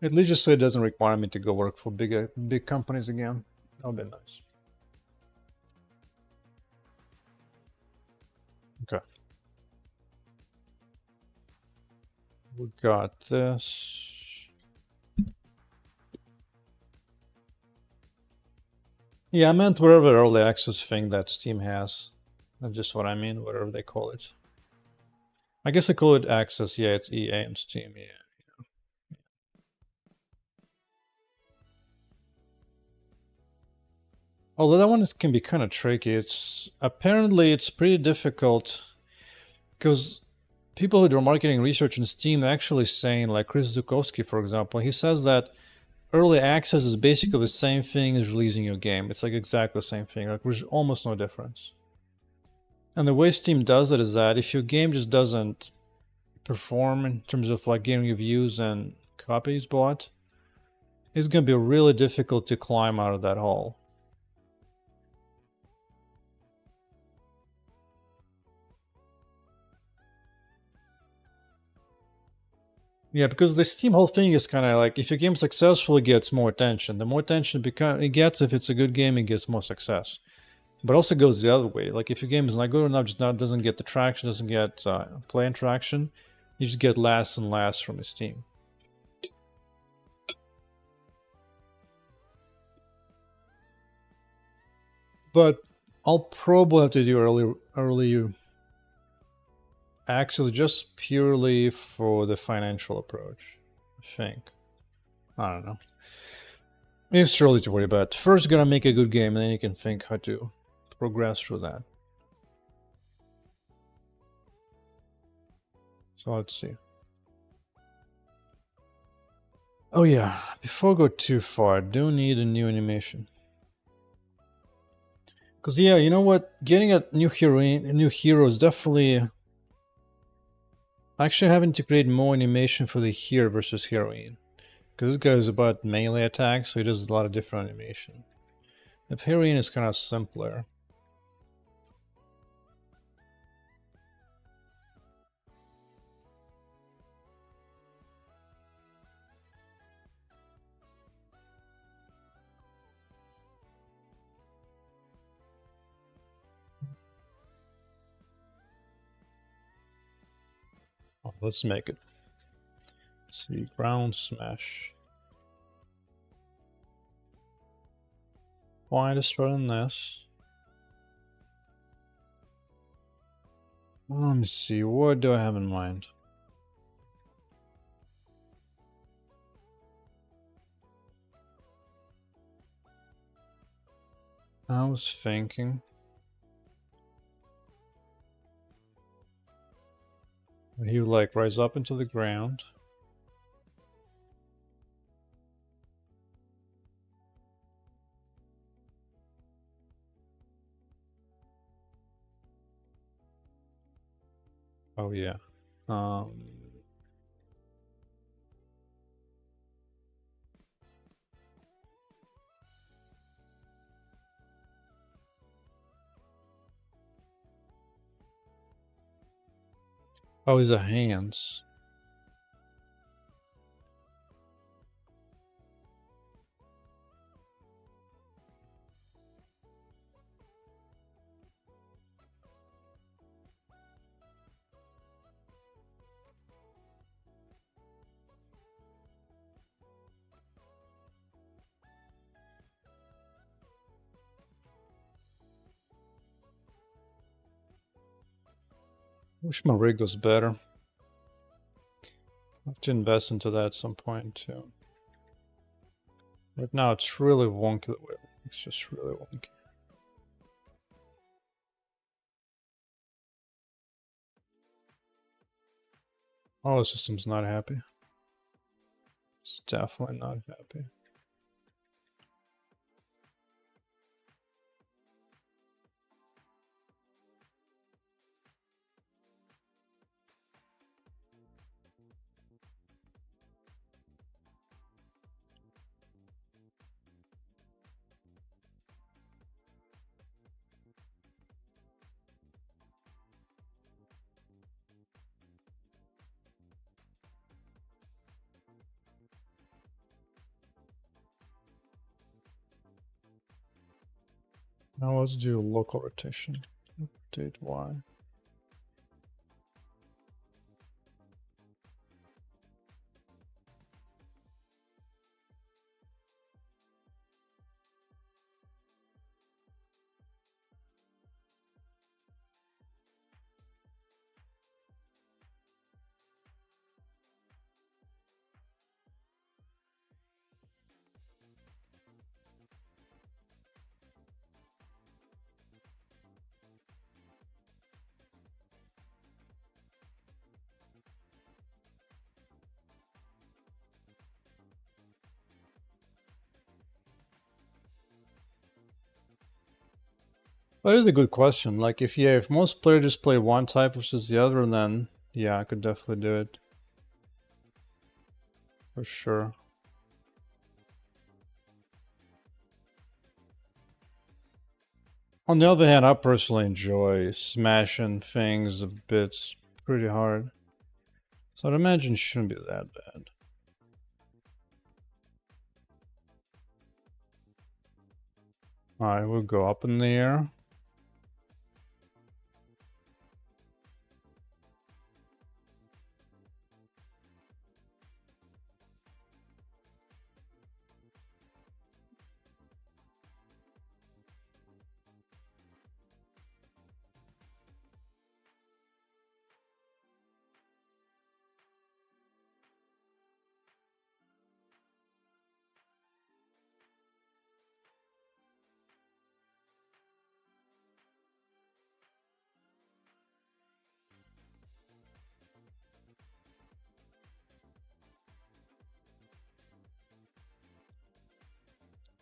At least just so it doesn't require me to go work for big companies again. That would be nice. Okay. We got this. Yeah, I meant whatever early access thing that Steam has. That's just what I mean, whatever they call it. I guess I call it access. Yeah, it's EA and Steam. Yeah. Although that one can be kind of tricky. Apparently it's pretty difficult because people who do marketing research in Steam actually saying, like Chris Zukowski, for example, he says that early access is basically the same thing as releasing your game. It's like exactly the same thing. Like there's almost no difference. And the way Steam does it is that if your game just doesn't perform in terms of like getting reviews and copies bought, it's gonna be really difficult to climb out of that hole. Yeah, because the Steam whole thing is kind of like if your game successfully gets more attention, the more attention it gets, if it's a good game, it gets more success. But also goes the other way. Like if your game is not good enough, just not doesn't get the traction, doesn't get play interaction, you just get less and less from Steam. But I'll probably have to do early actually just purely for the financial approach, I think. I don't know. It's too early to worry about. First, you gotta make a good game, and then you can think how to progress through that. So let's see. Oh yeah, before I go too far, I do need a new animation. Cause yeah, you know what? Getting a new hero is definitely actually having to create more animation for the hero versus heroine. Because this guy is about melee attacks, so he does a lot of different animation. The heroine is kind of simpler. Oh, let's make it. Let's see, ground smash. Why just run this? Let me see, what do I have in mind? I was thinking he would like rise up into the ground. Oh yeah. Oh, his hands. Wish my rig was better. I have to invest into that at some point too. Right now it's really wonky the way it's just really wonky. Oh, the system's not happy. It's definitely not happy. Now let's do local rotation. Update Y. That is a good question. Like, if most players just play one type versus the other, then yeah, I could definitely do it for sure. On the other hand, I personally enjoy smashing things of bits pretty hard, so I'd imagine it shouldn't be that bad. All right, we'll go up in the air.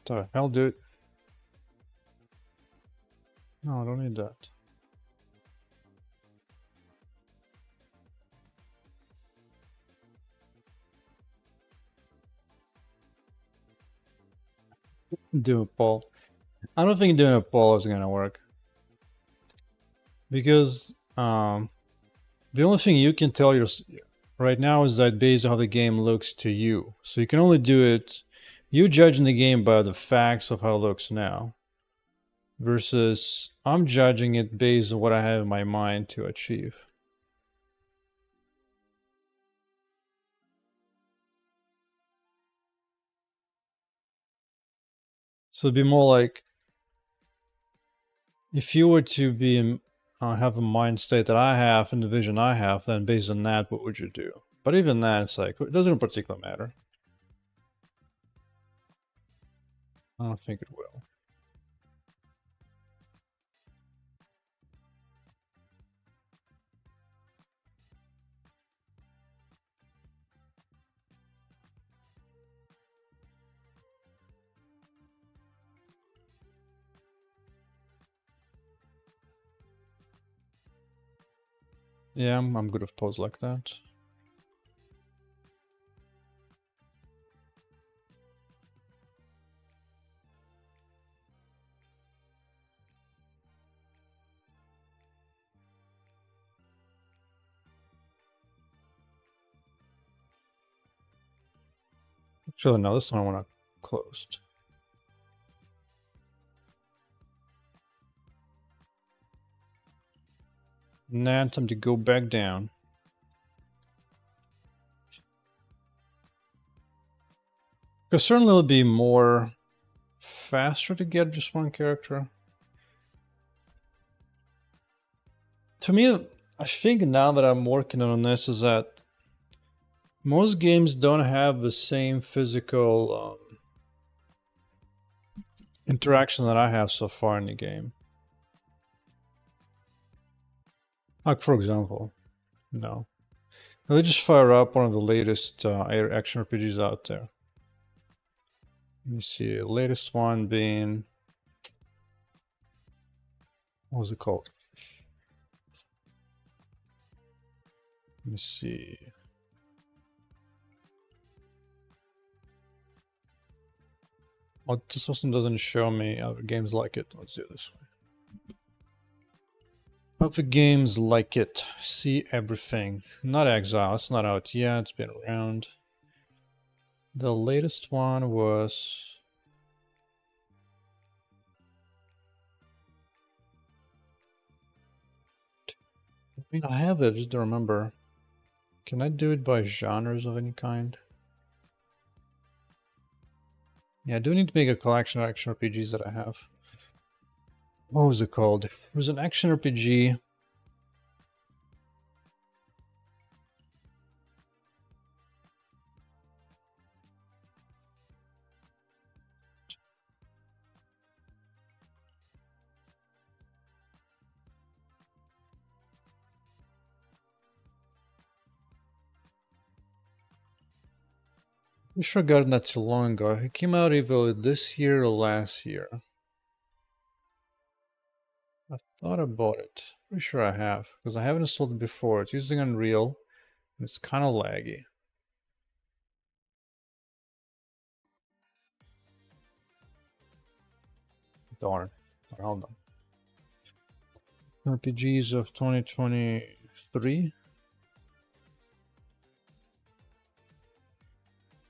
The hell, dude? No, I don't need that. Do a poll. I don't think doing a poll is gonna work because the only thing you can tell your right now is that based on how the game looks to you. So you can only do it. You judging the game by the facts of how it looks now, versus I'm judging it based on what I have in my mind to achieve. So it'd be more like if you were to be in, have a mind state that I have and the vision I have, then based on that, what would you do? But even that, it's like it doesn't particularly matter. I don't think it will. Yeah, I'm good with pose like that. Actually, no, this one I want to closed. Nah, time to go back down. Because certainly it'll be more faster to get just one character. To me, I think now that I'm working on this is that most games don't have the same physical interaction that I have so far in the game. Like, for example, no. They just fire up one of the latest action RPGs out there. Let me see, the latest one being, what was it called? Let me see. Well, this also doesn't show me other games like it. Let's do it this way. Other games like it. See everything. Not Exile. It's not out yet. It's been around. The latest one was... I mean, I have it. I just don't remember. Can I do it by genres of any kind? Yeah, I do need to make a collection of action RPGs that I have. What was it called? It was an action RPG. I sure got it not too long ago. It came out either this year or last year. I thought I bought it. Pretty sure I have, because I haven't installed it before. It's using Unreal, and it's kind of laggy. Darn. Hold on. RPGs of 2023.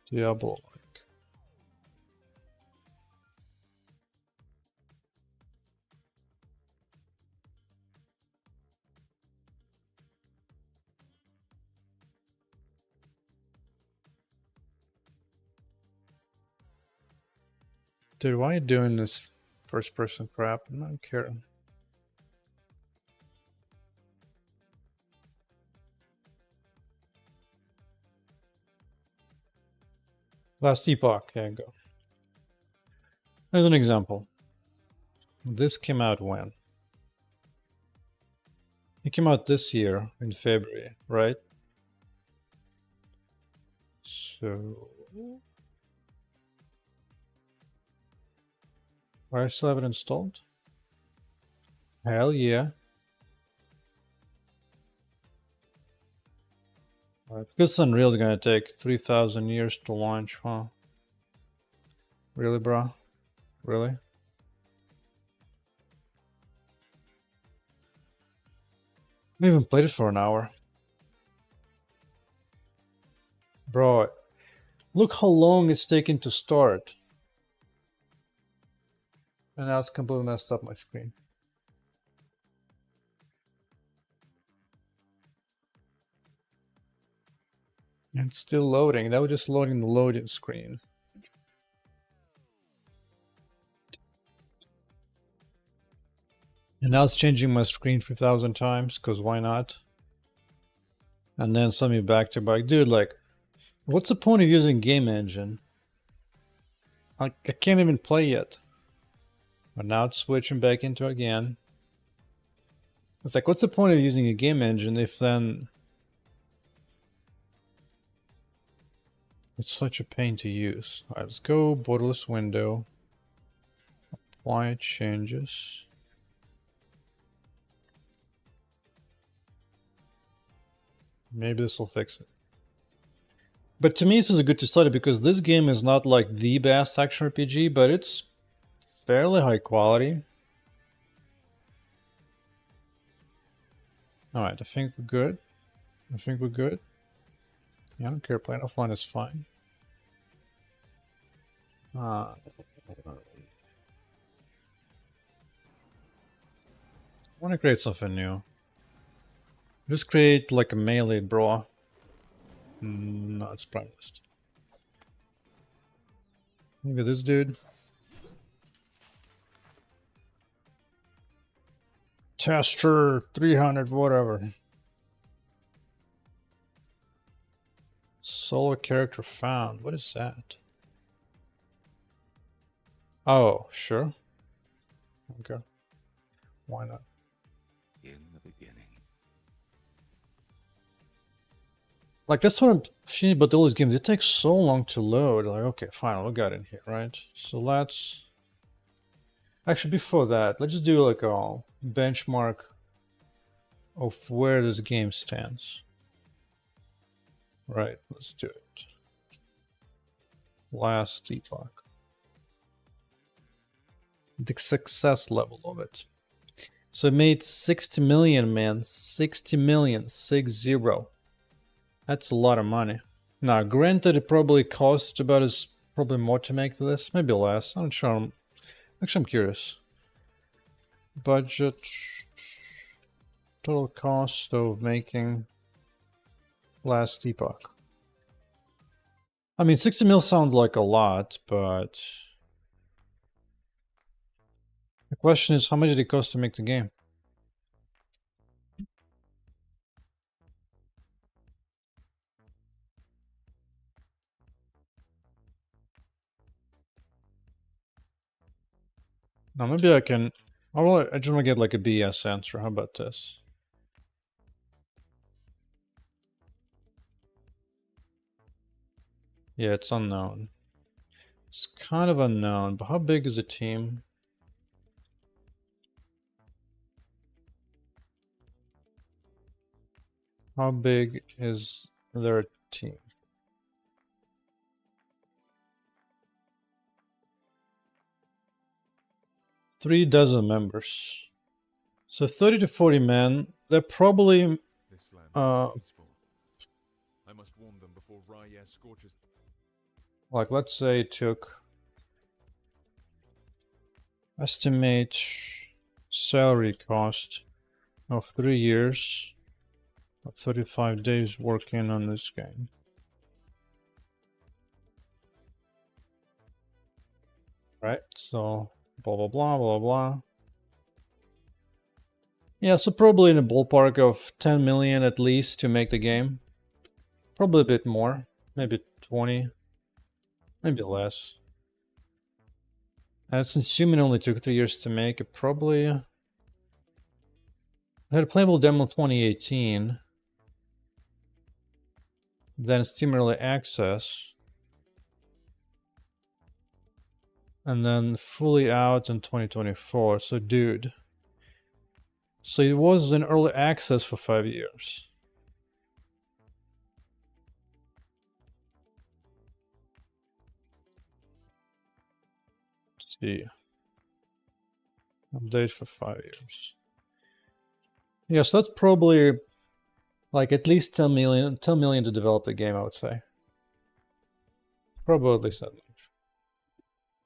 Diablo. Dude, why are you doing this first person crap? I don't care. Last Epoch, there you go. As an example, this came out when? It came out this year in February, right? So I still have it installed? Hell yeah. Because Unreal is gonna take 3,000 years to launch, huh? Really, bro? Really? I even played it for an hour. Bro, look how long it's taking to start. And now it's completely messed up my screen. And it's still loading. That was just loading the loading screen. And now it's changing my screen 3,000 times, because why not? And then send me back to back. Dude, like, what's the point of using game engine? I can't even play yet. But now it's switching back into it again. It's like, what's the point of using a game engine if then it's such a pain to use? Alright, let's go borderless window. Apply changes. Maybe this will fix it. But to me, this is a good to study because this game is not like the best action RPG, but it's fairly high quality. Alright, I think we're good. I think we're good. Yeah, I don't care. Playing offline is fine. I want to create something new. Just create like a melee bro. No, it's promised. Maybe this dude. Tester 300, whatever. Solo character found. What is that? Oh, sure. Okay. Why not? In the beginning. Like, that's what I'm feeling about all these games. It takes so long to load. Like, okay, fine, we got in here, right? So let's... Actually, before that, let's just do like a benchmark of where this game stands. Right, let's do it. Last Epoch. The success level of it. So it made 60 million, man. 60 million. 60. That's a lot of money. Now, granted, it probably cost about as probably more to make this. Maybe less. I'm not sure. Actually, I'm curious. Budget. Total cost of making Last Epoch. I mean, 60 mil sounds like a lot, but the question is, how much did it cost to make the game? Now, maybe I can... I just want to get like a BS answer. How about this? Yeah, it's unknown. It's kind of unknown, but how big is the team? How big is their team? Three dozen members. So 30 to 40 men. They're probably This land uh is peaceful. I must warn them before Raya scorches. like, let's say it took, estimate salary cost of 3 years, 35 days working on this game. Right, so blah blah blah blah blah. Yeah, so probably in a ballpark of 10 million at least to make the game. Probably a bit more, maybe 20, maybe less. And since Human only took 3 years to make, it probably had a playable demo in 2018. Then Steam Early Access. And then fully out in 2024. So dude. So it was in early access for 5 years. Let's see. Update for 5 years. Yes, that's probably like at least 10 million to develop the game, I would say. Probably at least that much.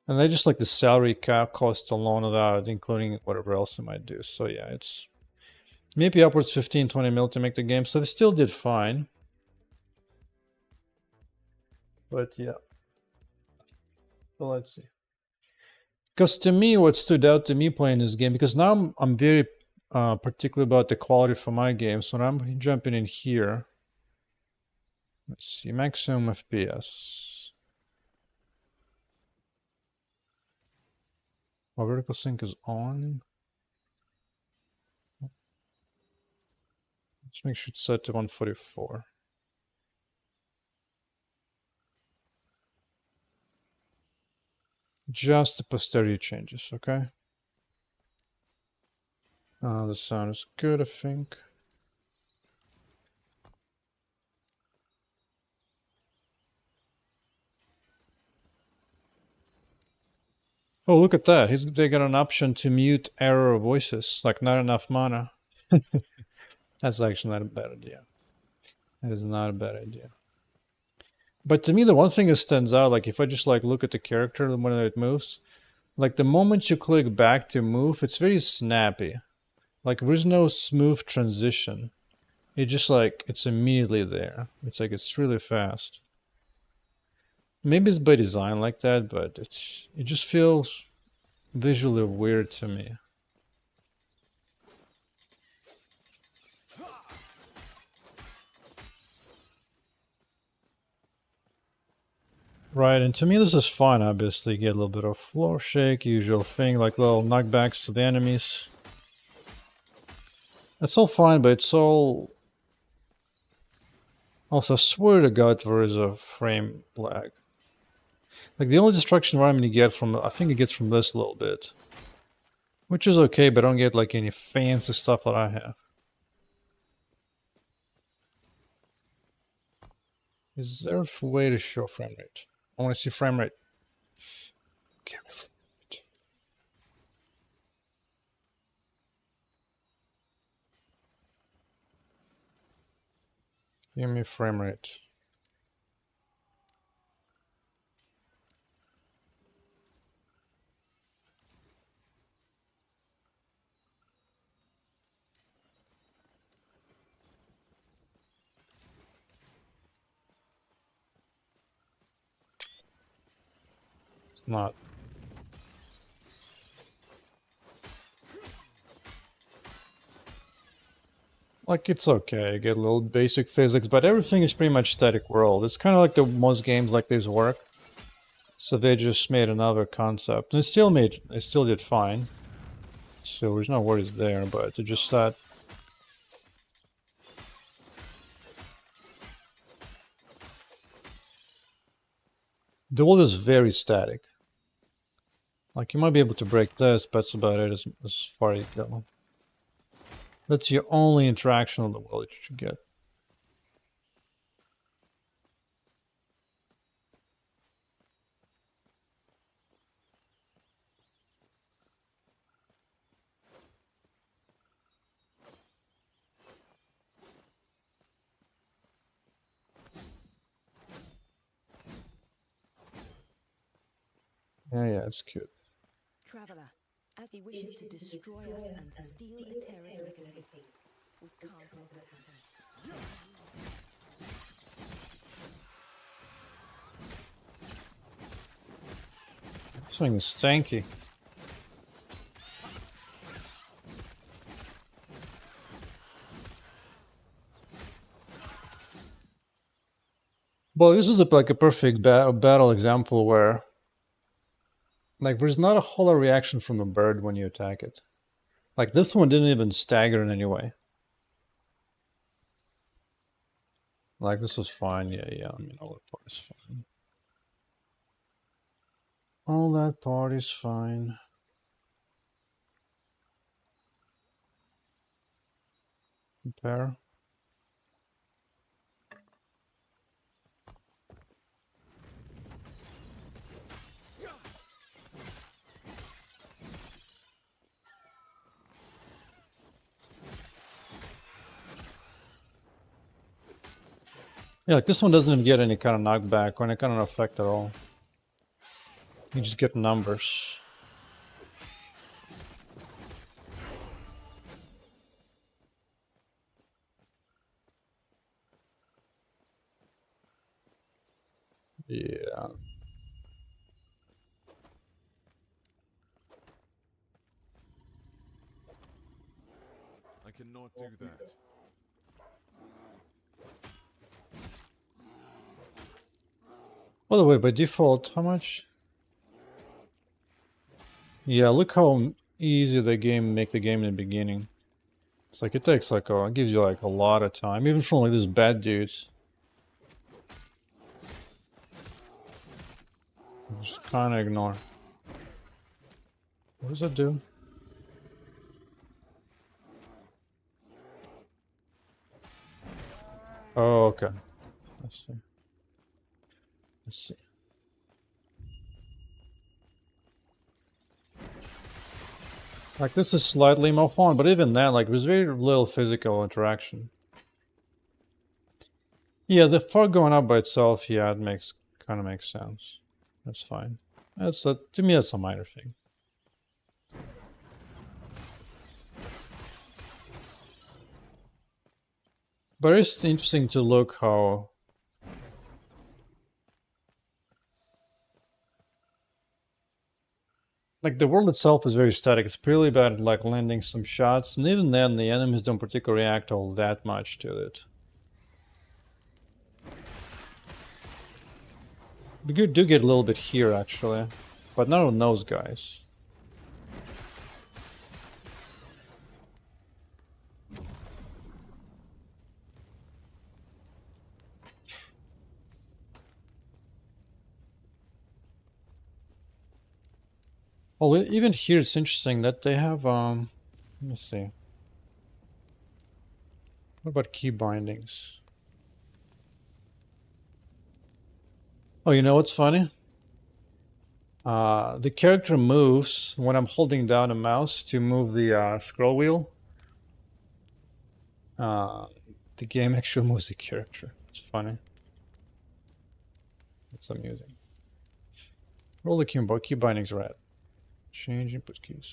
And they just like the salary cap cost alone without including whatever else they might do. So yeah, it's maybe upwards 15-20 mil to make the game. So they still did fine. But yeah. So let's see. Because to me, what stood out to me playing this game, because now I'm very particular about the quality for my games. So when I'm jumping in here, let's see, maximum FPS. Oh, vertical sync is on. Let's make sure it's set to 144. Just the posterity changes, okay? The sound is good, I think. Oh, look at that. They got an option to mute error voices, like not enough mana. That's actually not a bad idea. That is not a bad idea. But to me, the one thing that stands out, like if I just like look at the character when it moves, like the moment you click back to move, it's very snappy. Like there's no smooth transition. It just like, it's immediately there. It's like, it's really fast. Maybe it's by design like that, but it just feels visually weird to me. Right, and to me this is fun, obviously. You get a little bit of floor shake, usual thing, like little knockbacks to the enemies. It's all fine, but it's all... Also, I swear to God there is a frame lag. Like the only destruction environment you get from, I think it gets from this a little bit. Which is okay, but I don't get like any fancy stuff that I have. Is there a way to show frame rate? I want to see frame rate. Give me frame rate. Give me frame rate. It's not. Like, it's okay, you get a little basic physics, but everything is pretty much static world. It's kind of like the most games like this work. So they just made another concept. And it still did fine. So there's no worries there, but it just that... The world is very static. Like, you might be able to break this, but that's about it as far as you go. That's your only interaction on the world that you should get. Yeah, it's cute. Traveler, as he wishes to destroy us and steal Eterra's legacy. We can't let that happen. This thing is stanky. Well, this is like a perfect battle example where, like, there's not a whole lot of reaction from the bird when you attack it. Like, this one didn't even stagger in any way. Like, this was fine. Yeah. I mean, all that part is fine. All that part is fine. Compare. Yeah, like this one doesn't even get any kind of knockback or any kind of effect at all. You just get numbers. Yeah. I cannot do that. By the way, by default, how much? Yeah, look how easy the game make the game in the beginning. It's like it takes like it gives you like a lot of time, even from like these bad dudes. Just kind of ignore. What does that do? Oh, okay. Let's see. Let's see. Like this is slightly more fun, but even then, like there's very little physical interaction. Yeah, the fog going up by itself, yeah, it kind of makes sense. That's fine. To me, that's a minor thing. But it's interesting to look how like the world itself is very static. It's purely about like landing some shots, and even then, the enemies don't particularly react all that much to it. We do get a little bit here actually, but not on those guys. Well, even here it's interesting that they have let me see. What about key bindings? Oh, you know what's funny? The character moves when I'm holding down a mouse to move the scroll wheel. The game actually moves the character. It's funny. It's amusing. Roll the key bindings red. Change input keys.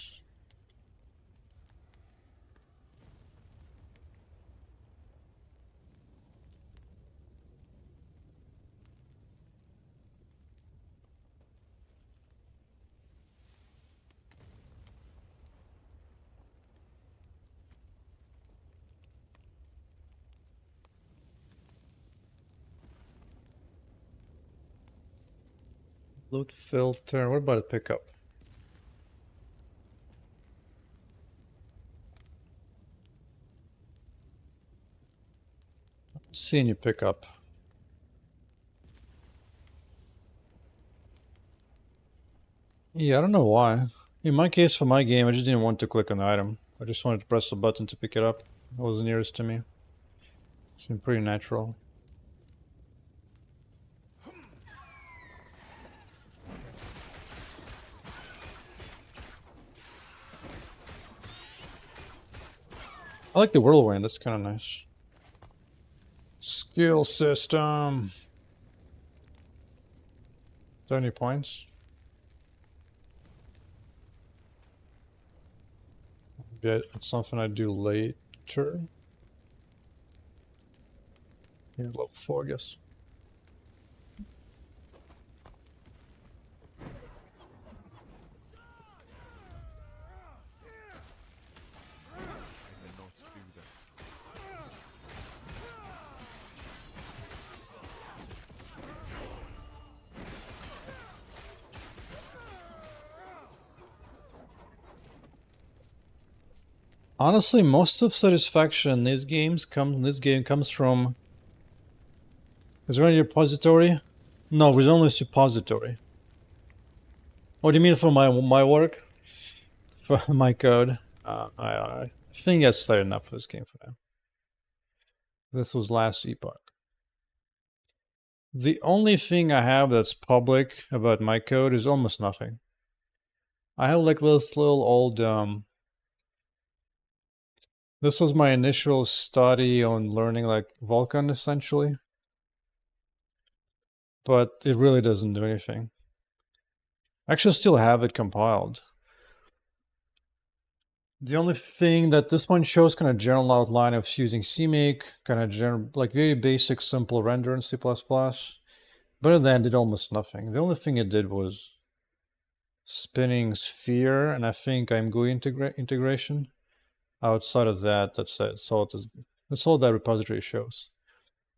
Loot filter. What about a pickup? Seeing you pick up. Yeah, I don't know why. In my case, for my game, I just didn't want to click on the item. I just wanted to press the button to pick it up. It was the nearest to me. Seemed pretty natural. I like the whirlwind. That's kind of nice. Skill system. Is there any points? Maybe it's something I do later. Yeah, level 4, I guess. I cannot do that. Honestly, most of satisfaction in these games comes from. Is there any repository? No, there's only suppository. What do you mean for my work? For my code? I think that's fair enough for this game for now. This was last epoch. The only thing I have that's public about my code is almost nothing. I have like this little old this was my initial study on learning like Vulkan essentially. But it really doesn't do anything. I actually still have it compiled. The only thing that this one shows kind of general outline of using CMake, kind of general, like very basic, simple render in C++. But other than that, did almost nothing. The only thing it did was spinning sphere, and I think I'm GUI integration. Outside of that, that's it. That's all that repository shows.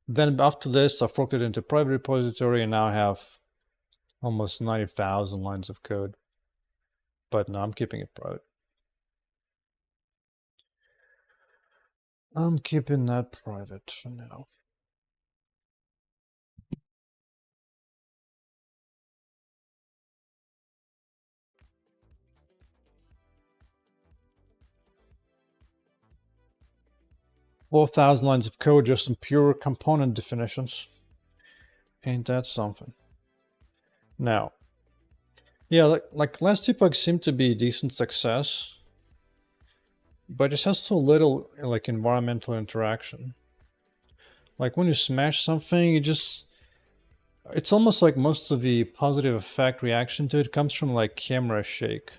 Then after this, I forked it into private repository, and now I have almost 90,000 lines of code. But no, I'm keeping it private. I'm keeping that private for now. Well, 1,000 lines of code, just some pure component definitions. Ain't that something? Now, yeah, like last epoch seemed to be a decent success, but it has so little like environmental interaction. Like when you smash something, it's almost like most of the positive effect reaction to it comes from like camera shake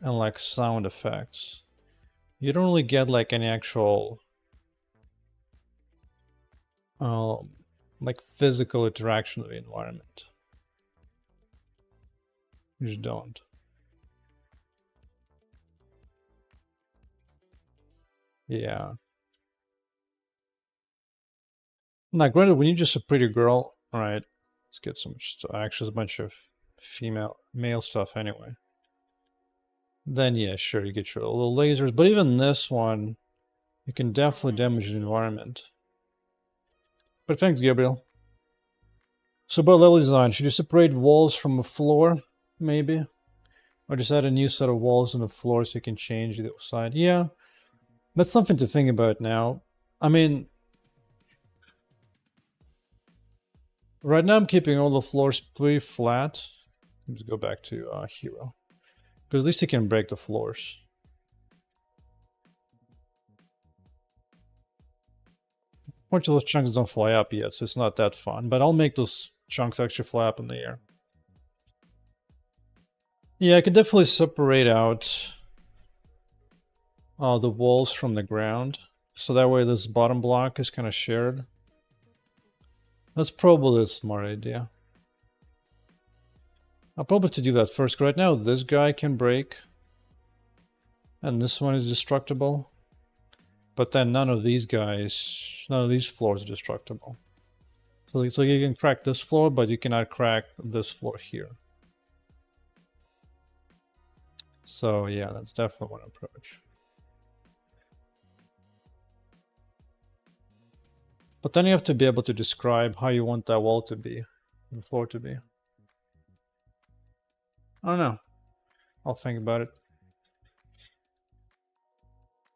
and like sound effects. You don't really get like any actual like physical interaction with the environment. You just don't. Yeah. Now, granted, when you're just a pretty girl, all right, let's get some actually a bunch of male stuff anyway. Then yeah, sure, you get your little lasers, but even this one, you can definitely damage the environment. But thanks, Gabriel. So about level design, should you separate walls from the floor, maybe? Or just add a new set of walls on the floor so you can change the side? Yeah, that's something to think about now. I mean, right now I'm keeping all the floors pretty flat. Let's go back to hero. Because at least you can break the floors. Bunch of those chunks don't fly up yet, so it's not that fun. But I'll make those chunks actually fly up in the air. Yeah, I could definitely separate out the walls from the ground. So that way this bottom block is kind of shared. That's probably a smart idea. I'll probably have to do that first. Right now this guy can break. And this one is destructible. But then none of these floors are destructible. So you can crack this floor, but you cannot crack this floor here. So yeah, that's definitely one approach. But then you have to be able to describe how you want that wall to be, the floor to be. I don't know. I'll think about it.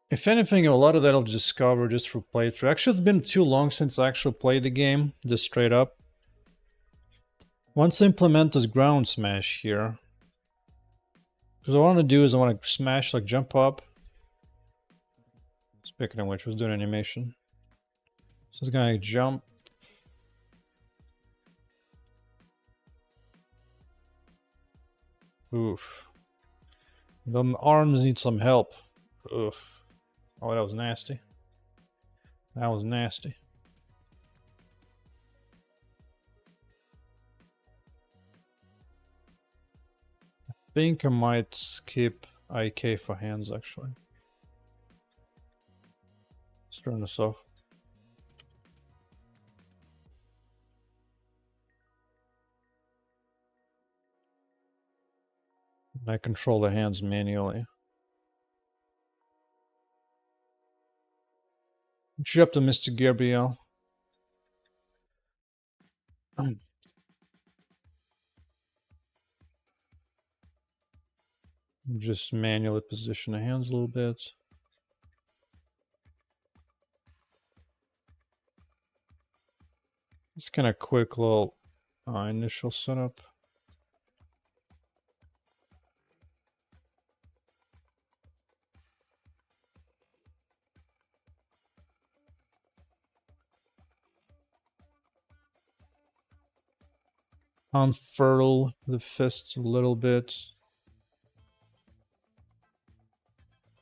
If anything, a lot of that I'll discover just through playthrough. Actually, it's been too long since I actually played the game, just straight up. Once I implement this ground smash here, because what I want to do is I want to smash, like jump up. Speaking of which, let's do an animation. So it's gonna jump. Oof. The arms need some help. Oof. Oh, that was nasty. That was nasty. I think I might skip IK for hands, actually. Let's turn this off. And I control the hands manually. What you up to, Mr. Gabriel? Just manually position the hands a little bit. It's kind of quick little initial setup. Unfurl the fists a little bit.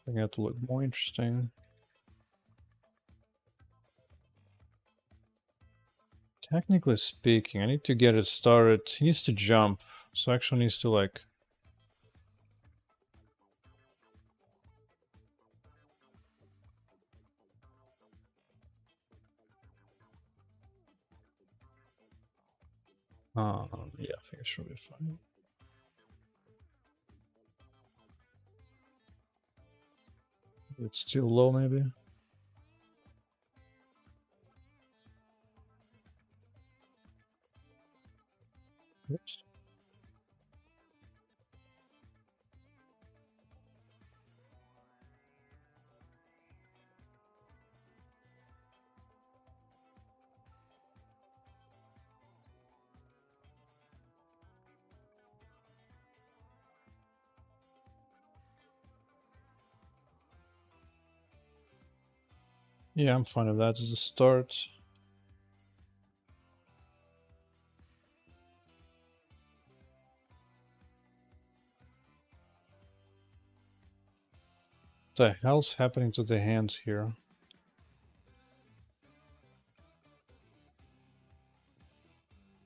I think it to look more interesting. Technically speaking, I need to get it started. He needs to jump, so actually needs to like... yeah, I think it should be fine. It's too low, maybe. Oops. Yeah, I'm fine with that as a start. What the hell's happening to the hands here?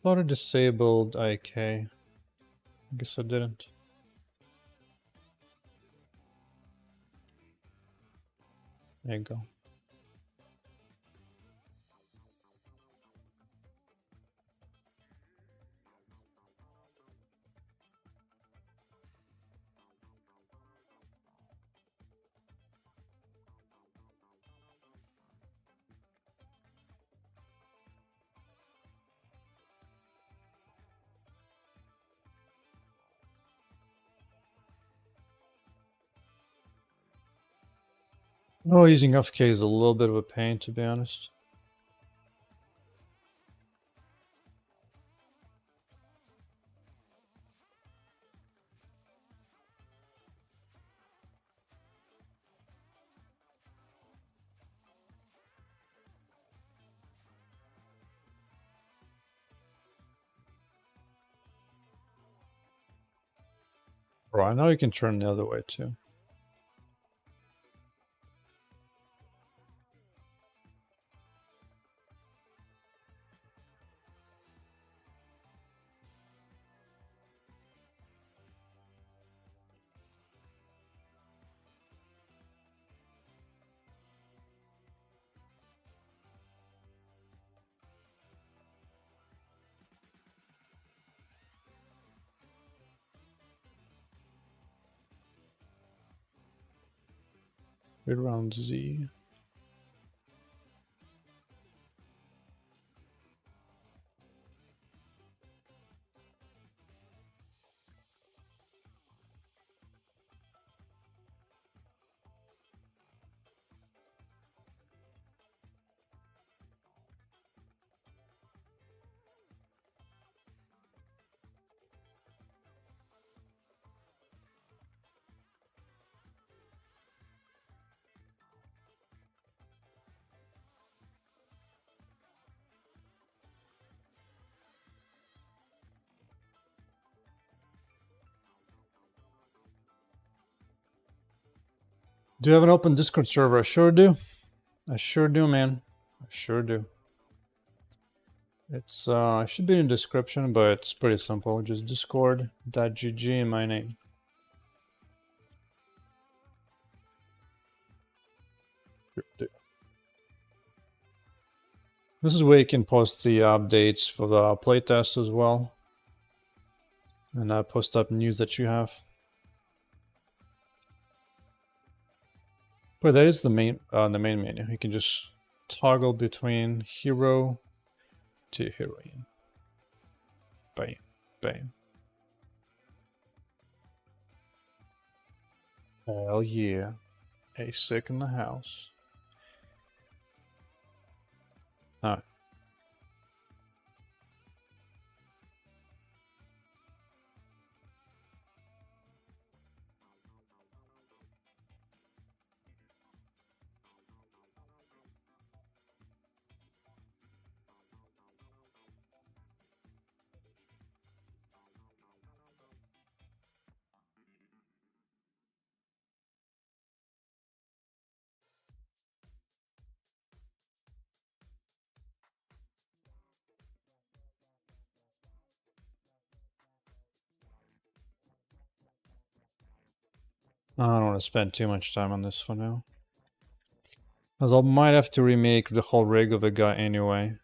Thought I disabled IK. I guess I didn't. There you go. Oh, using FK is a little bit of a pain, to be honest. Right, now you can turn the other way too. Right around Z. Do you have an open Discord server? I sure do. I sure do, man. I sure do. It's it should be in the description, but it's pretty simple. Just discord.gg in my name. This is where you can post the updates for the playtest as well. And post up news that you have. But that is the main menu. You can just toggle between hero to heroine. Bam, bam. Hell yeah. A sick in the house. Alright. I don't want to spend too much time on this for now. As I might have to remake the whole rig of the guy anyway.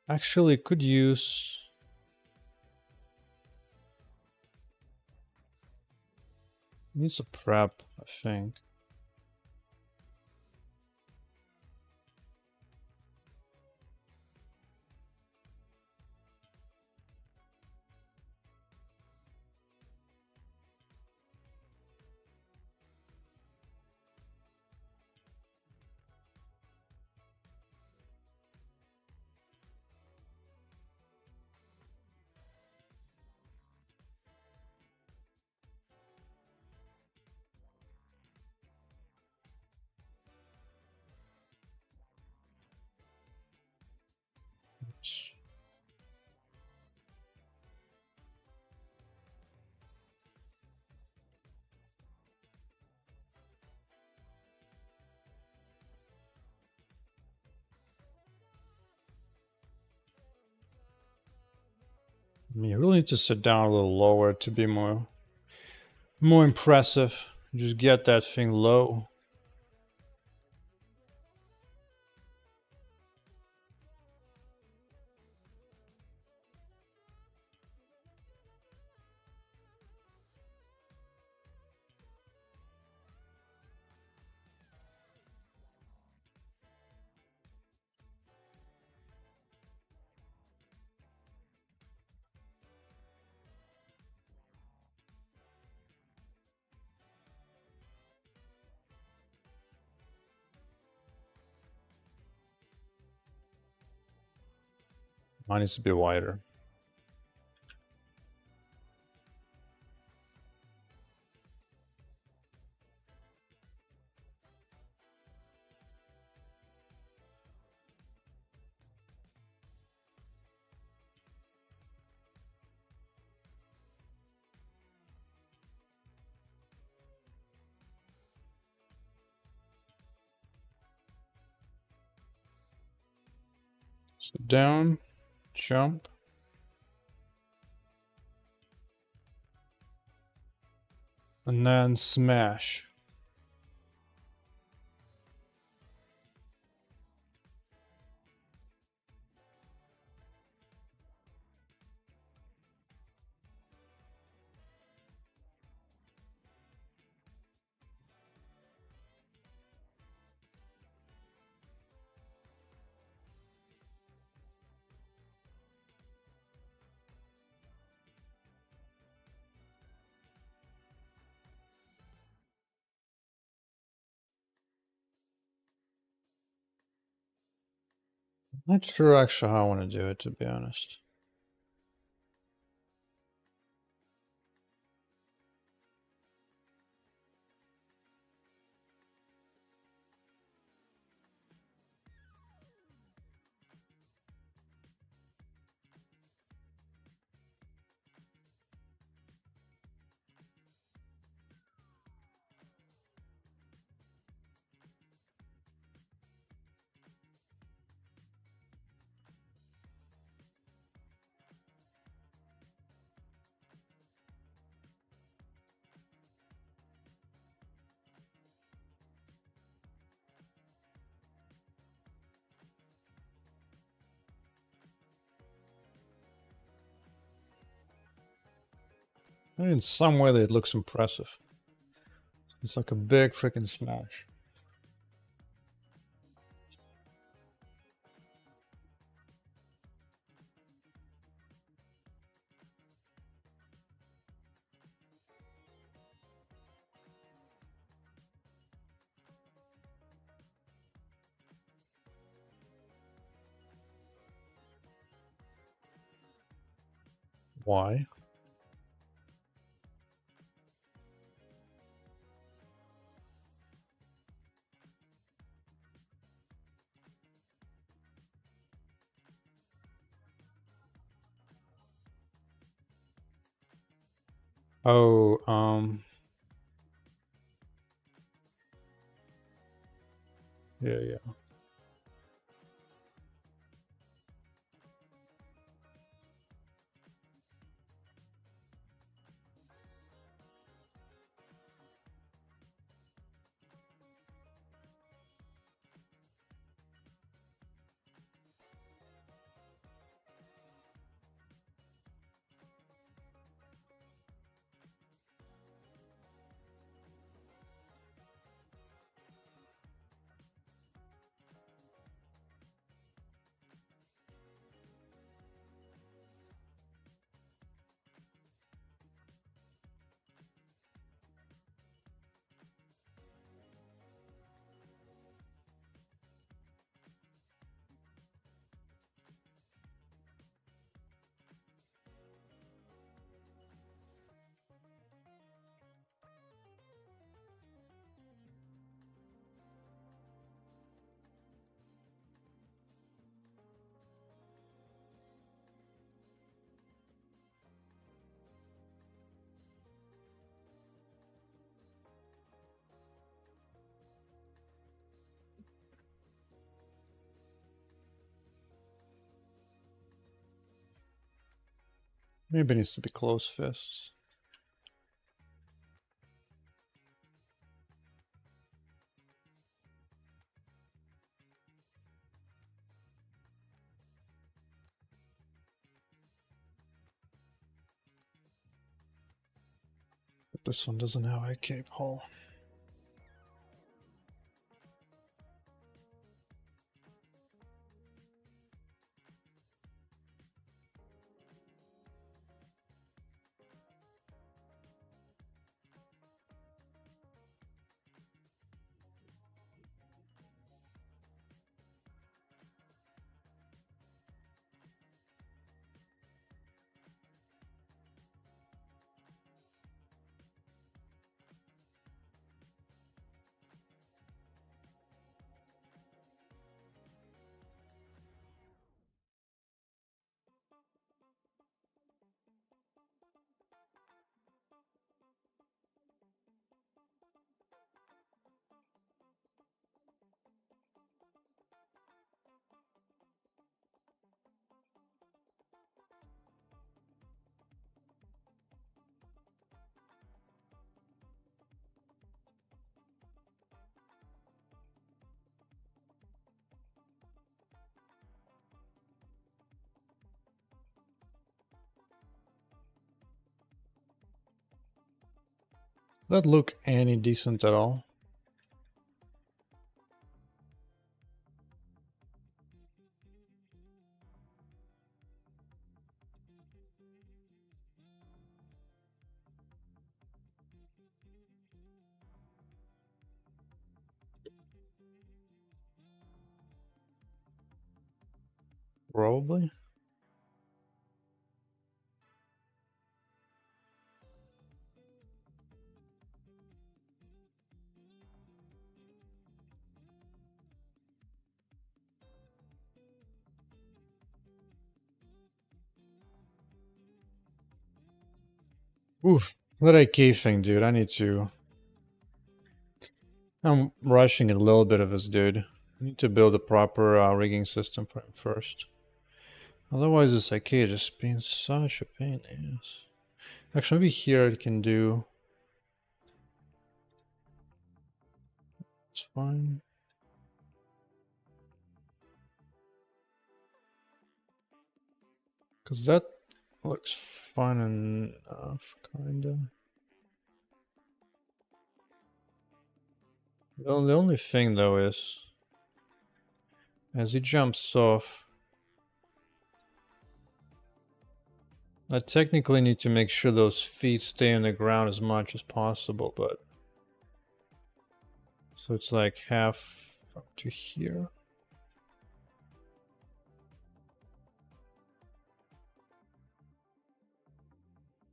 Actually, could use... Needs a prep, I think. You really need to sit down a little lower to be more impressive. Just get that thing low. Mine needs to be wider. So down, jump. And then smash. Not sure actually how I want to do it, to be honest. In some way, it looks impressive. It's like a big freaking smash. Why? Oh, yeah. Maybe it needs to be closed fists. But this one doesn't have a cape hole. Does that look any decent at all? Probably. Oof. That AK thing, dude. I need to... I'm rushing a little bit of this, dude. I need to build a proper rigging system for him first. Otherwise, this AK is just being such a pain in the ass. Actually, maybe here it can do... It's fine. Because that Looks fun enough, kinda. Well, the only thing though is, as he jumps off, I technically need to make sure those feet stay on the ground as much as possible, but so it's like half up to here.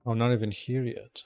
Oh, not even here yet.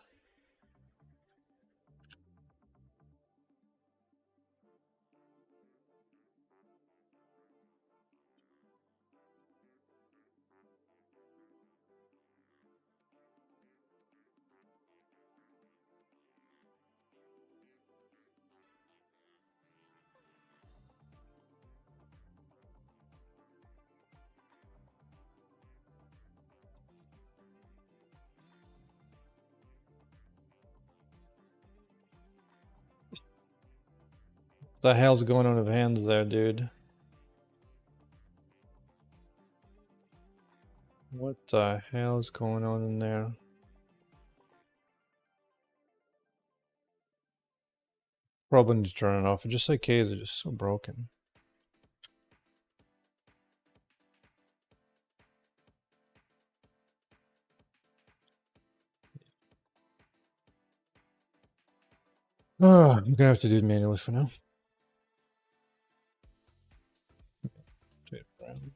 The hell's going on with hands there, dude? What the hell's going on in there? Probably need to turn it off. It just like K's are just so broken. I'm gonna have to do it manually for now. Do it around.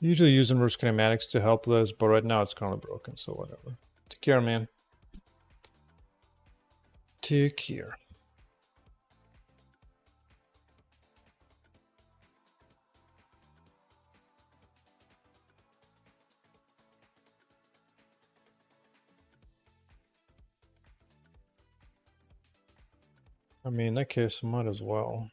Usually use inverse kinematics to help this, but right now it's kind of broken, so whatever. Take care, man. Take care. I mean, in that case, I might as well.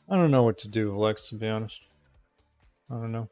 I don't know what to do with Lex, to be honest. I don't know.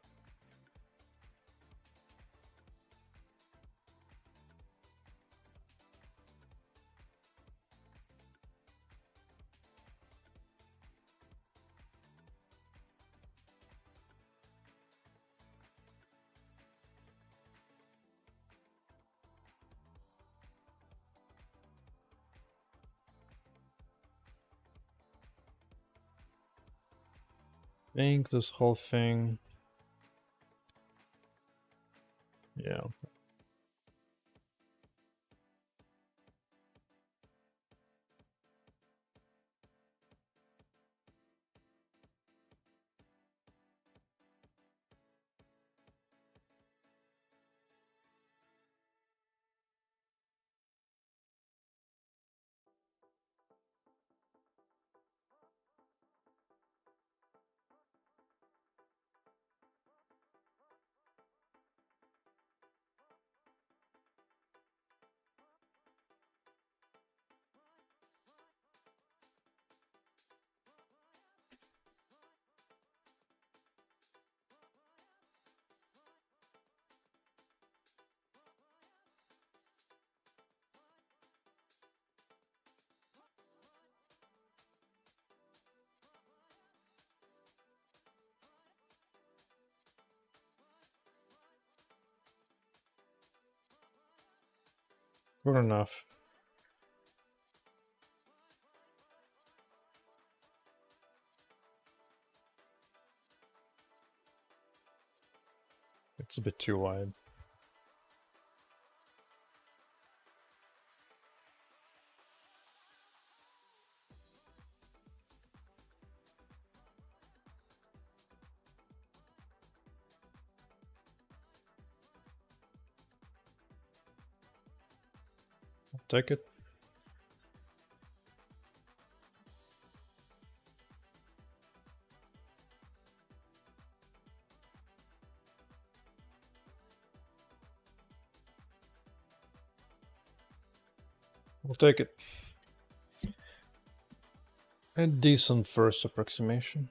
I think this whole thing... Yeah. Good enough. It's a bit too wide. I'll take it. We'll take it. A decent first approximation.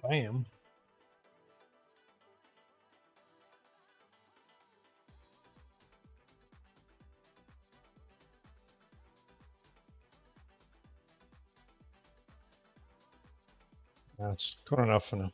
Damn. That's good enough for now.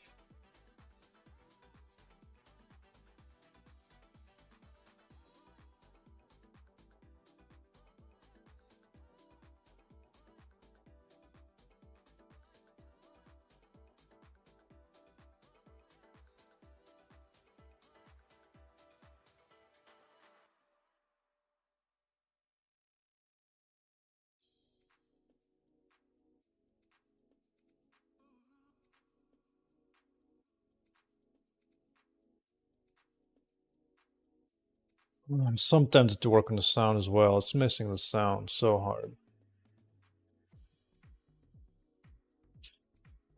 I'm so tempted to work on the sound as well. It's missing the sound so hard.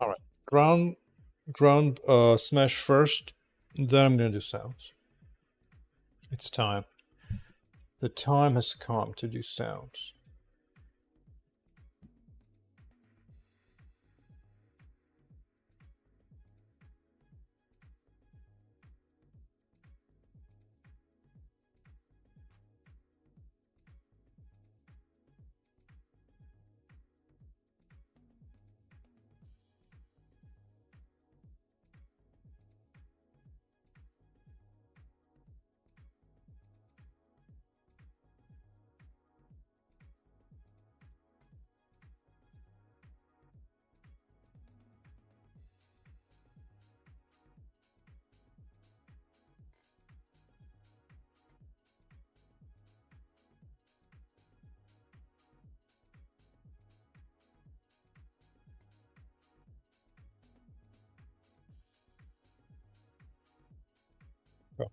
Alright. Ground smash first, then I'm gonna do sounds. It's time. The time has come to do sounds. Go.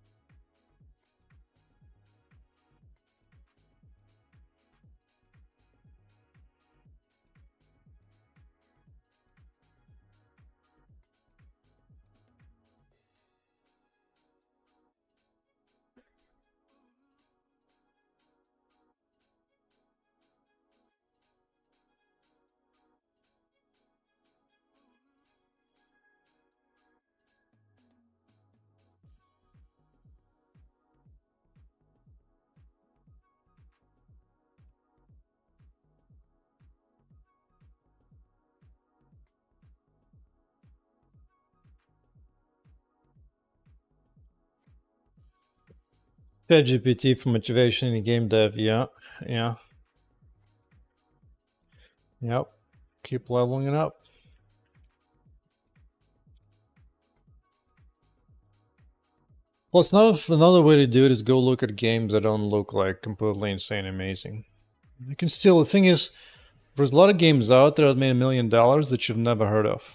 ChatGPT for motivation in game dev, yeah. Yep. Keep leveling it up. Plus, another way to do it is go look at games that don't look like completely insane amazing. You can still, the thing is, there's a lot of games out there that made $1 million that you've never heard of.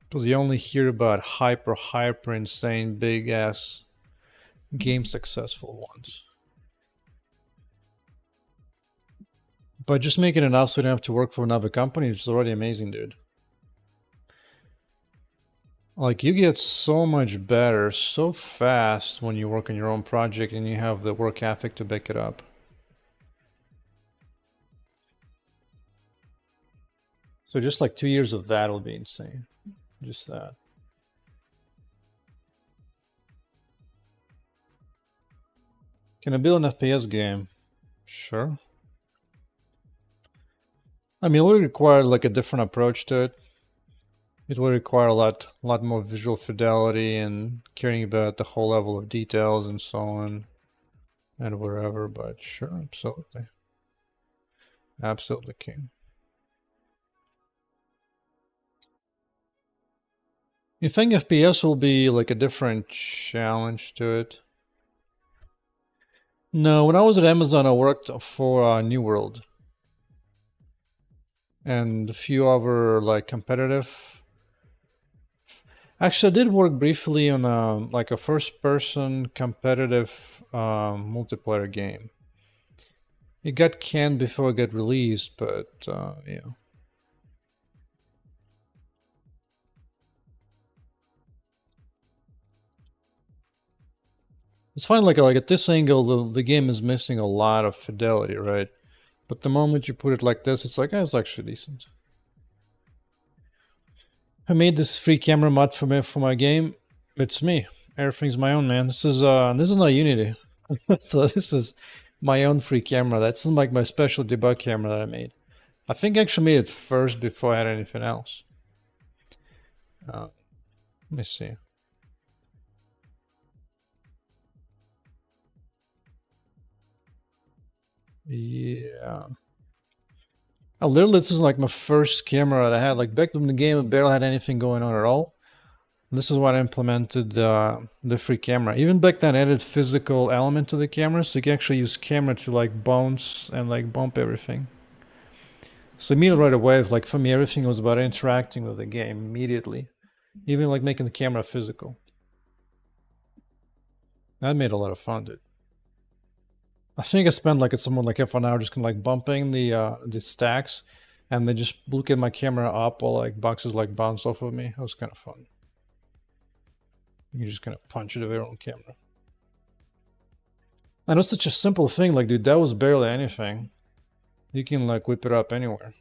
Because you only hear about hyper insane, big ass game successful ones. But just making enough so you don't have to work for another company is already amazing, dude. Like, you get so much better so fast when you work on your own project and you have the work ethic to back it up. So just like 2 years of that will be insane. Just that. Can I build an FPS game? Sure. I mean, it will require like a different approach to it. It will require a lot more visual fidelity and caring about the whole level of details and so on and wherever, but sure, absolutely. Absolutely can. You think FPS will be like a different challenge to it? No, when I was at Amazon, I worked for New World and a few other like competitive. Actually, I did work briefly on like a first-person competitive multiplayer game. It got canned before it got released, but yeah. It's fine, like at this angle, the game is missing a lot of fidelity, right? But the moment you put it like this, it's like, it's actually decent. I made this free camera mod for my game. It's me. Everything's my own, man. This is not Unity. So this is my own free camera. That's like my special debug camera that I made. I think I actually made it first before I had anything else. Let me see. Yeah. Literally, this is like my first camera that I had. Like back in the game, I barely had anything going on at all. This is what I implemented the free camera. Even back then, I added physical element to the camera, so you can actually use camera to like bounce and like bump everything. So immediately right away, like for me, everything was about interacting with the game immediately. Even like making the camera physical. That made a lot of fun, dude. I think I spent like somewhere like half an hour just kind of like bumping the stacks, and then just look at my camera up while like boxes like bounce off of me. It was kind of fun. You just kind of punch it with your own camera. And it's such a simple thing, like dude, that was barely anything. You can like whip it up anywhere.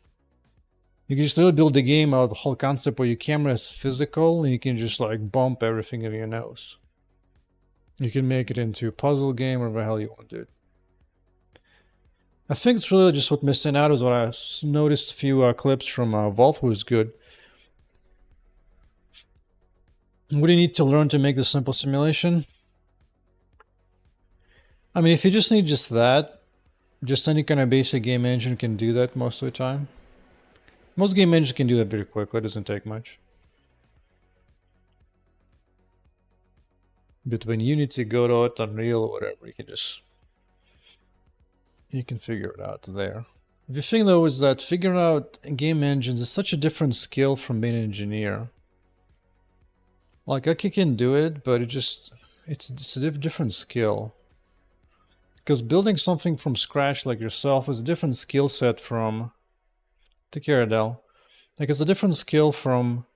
You can just really build the game out of the whole concept where your camera is physical and you can just like bump everything in your nose. You can make it into a puzzle game or whatever the hell you want, dude. I think it's really just what missing out is what I noticed a few clips from Vault was good. What do you need to learn to make this simple simulation? I mean, if you just need just that, just any kind of basic game engine can do that most of the time. Most game engines can do that very quickly, it doesn't take much. Between Unity, Godot, Unreal, or whatever, you can figure it out there. The thing though is that figuring out game engines is such a different skill from being an engineer. Like I can do it, but it's a different skill. Because building something from scratch like yourself is a different skill set from... Take care, Adele. Like it's a different skill from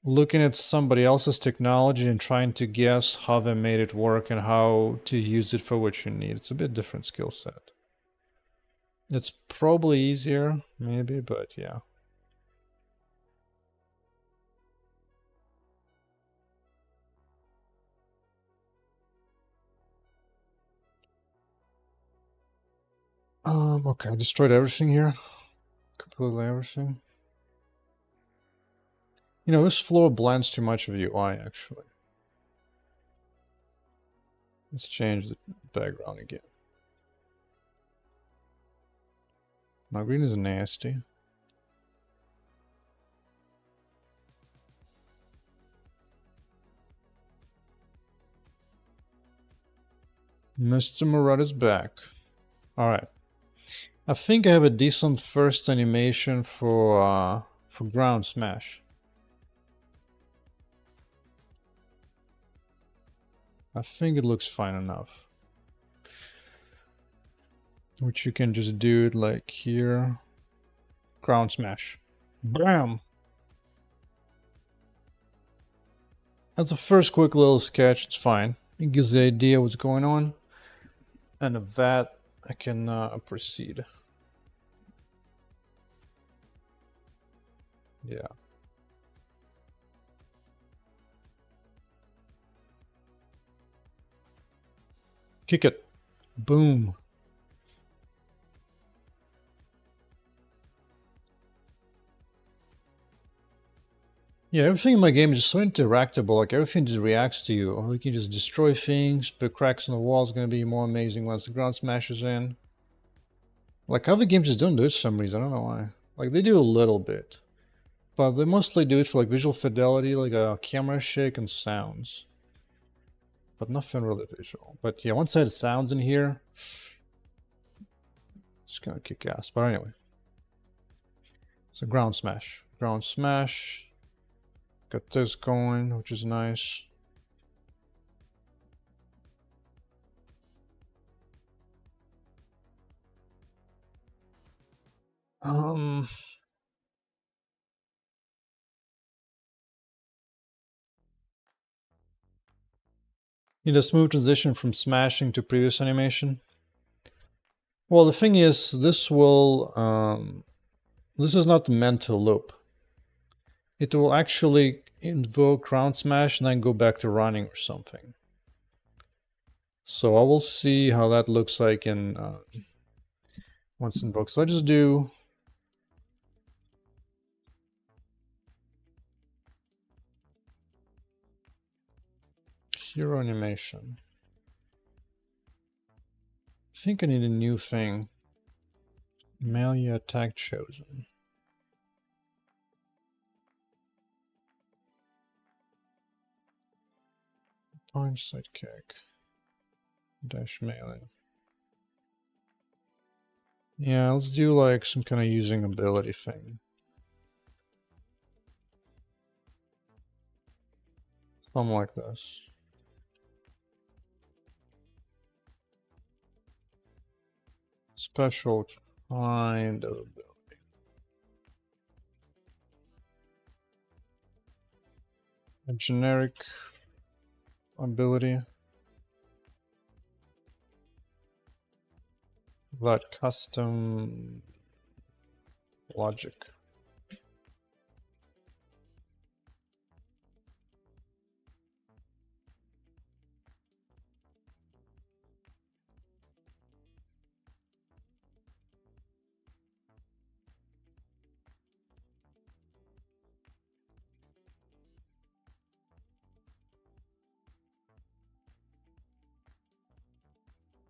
looking at somebody else's technology and trying to guess how they made it work and how to use it for what you need. It's a bit different skill set. It's probably easier, maybe, but yeah. Okay, I destroyed everything here. Completely everything. You know, this floor blends too much of UI, actually. Let's change the background again. My green is nasty. Mr. Murata's back. Alright. I think I have a decent first animation for ground smash. I think it looks fine enough. Which you can just do it like here. Ground smash. Bam! As a first quick little sketch, it's fine. It gives the idea what's going on. And of that, I can proceed. Yeah. Kick it. Boom. Yeah, everything in my game is just so interactable. Like everything just reacts to you. You can just destroy things. Put cracks in the wall is going to be more amazing once the ground smashes in. Like other games just don't do it for some reason. I don't know why. Like they do a little bit, but they mostly do it for like visual fidelity, like a camera shake and sounds. But nothing really visual. But yeah, once I had sounds in here, it's gonna kick ass. But anyway, so ground smash, ground smash. Got this going, which is nice. Need a smooth transition from smashing to previous animation. Well, the thing is, this will, this is not meant to loop. It will actually invoke ground smash and then go back to running or something. So I will see how that looks like in once invoked. So I just do hero animation. I think I need a new thing. Melee attack chosen. Punch sidekick. Dash melee. Yeah, let's do like some kind of using ability thing. Something like this. Special kind of ability. A generic ability. That custom logic.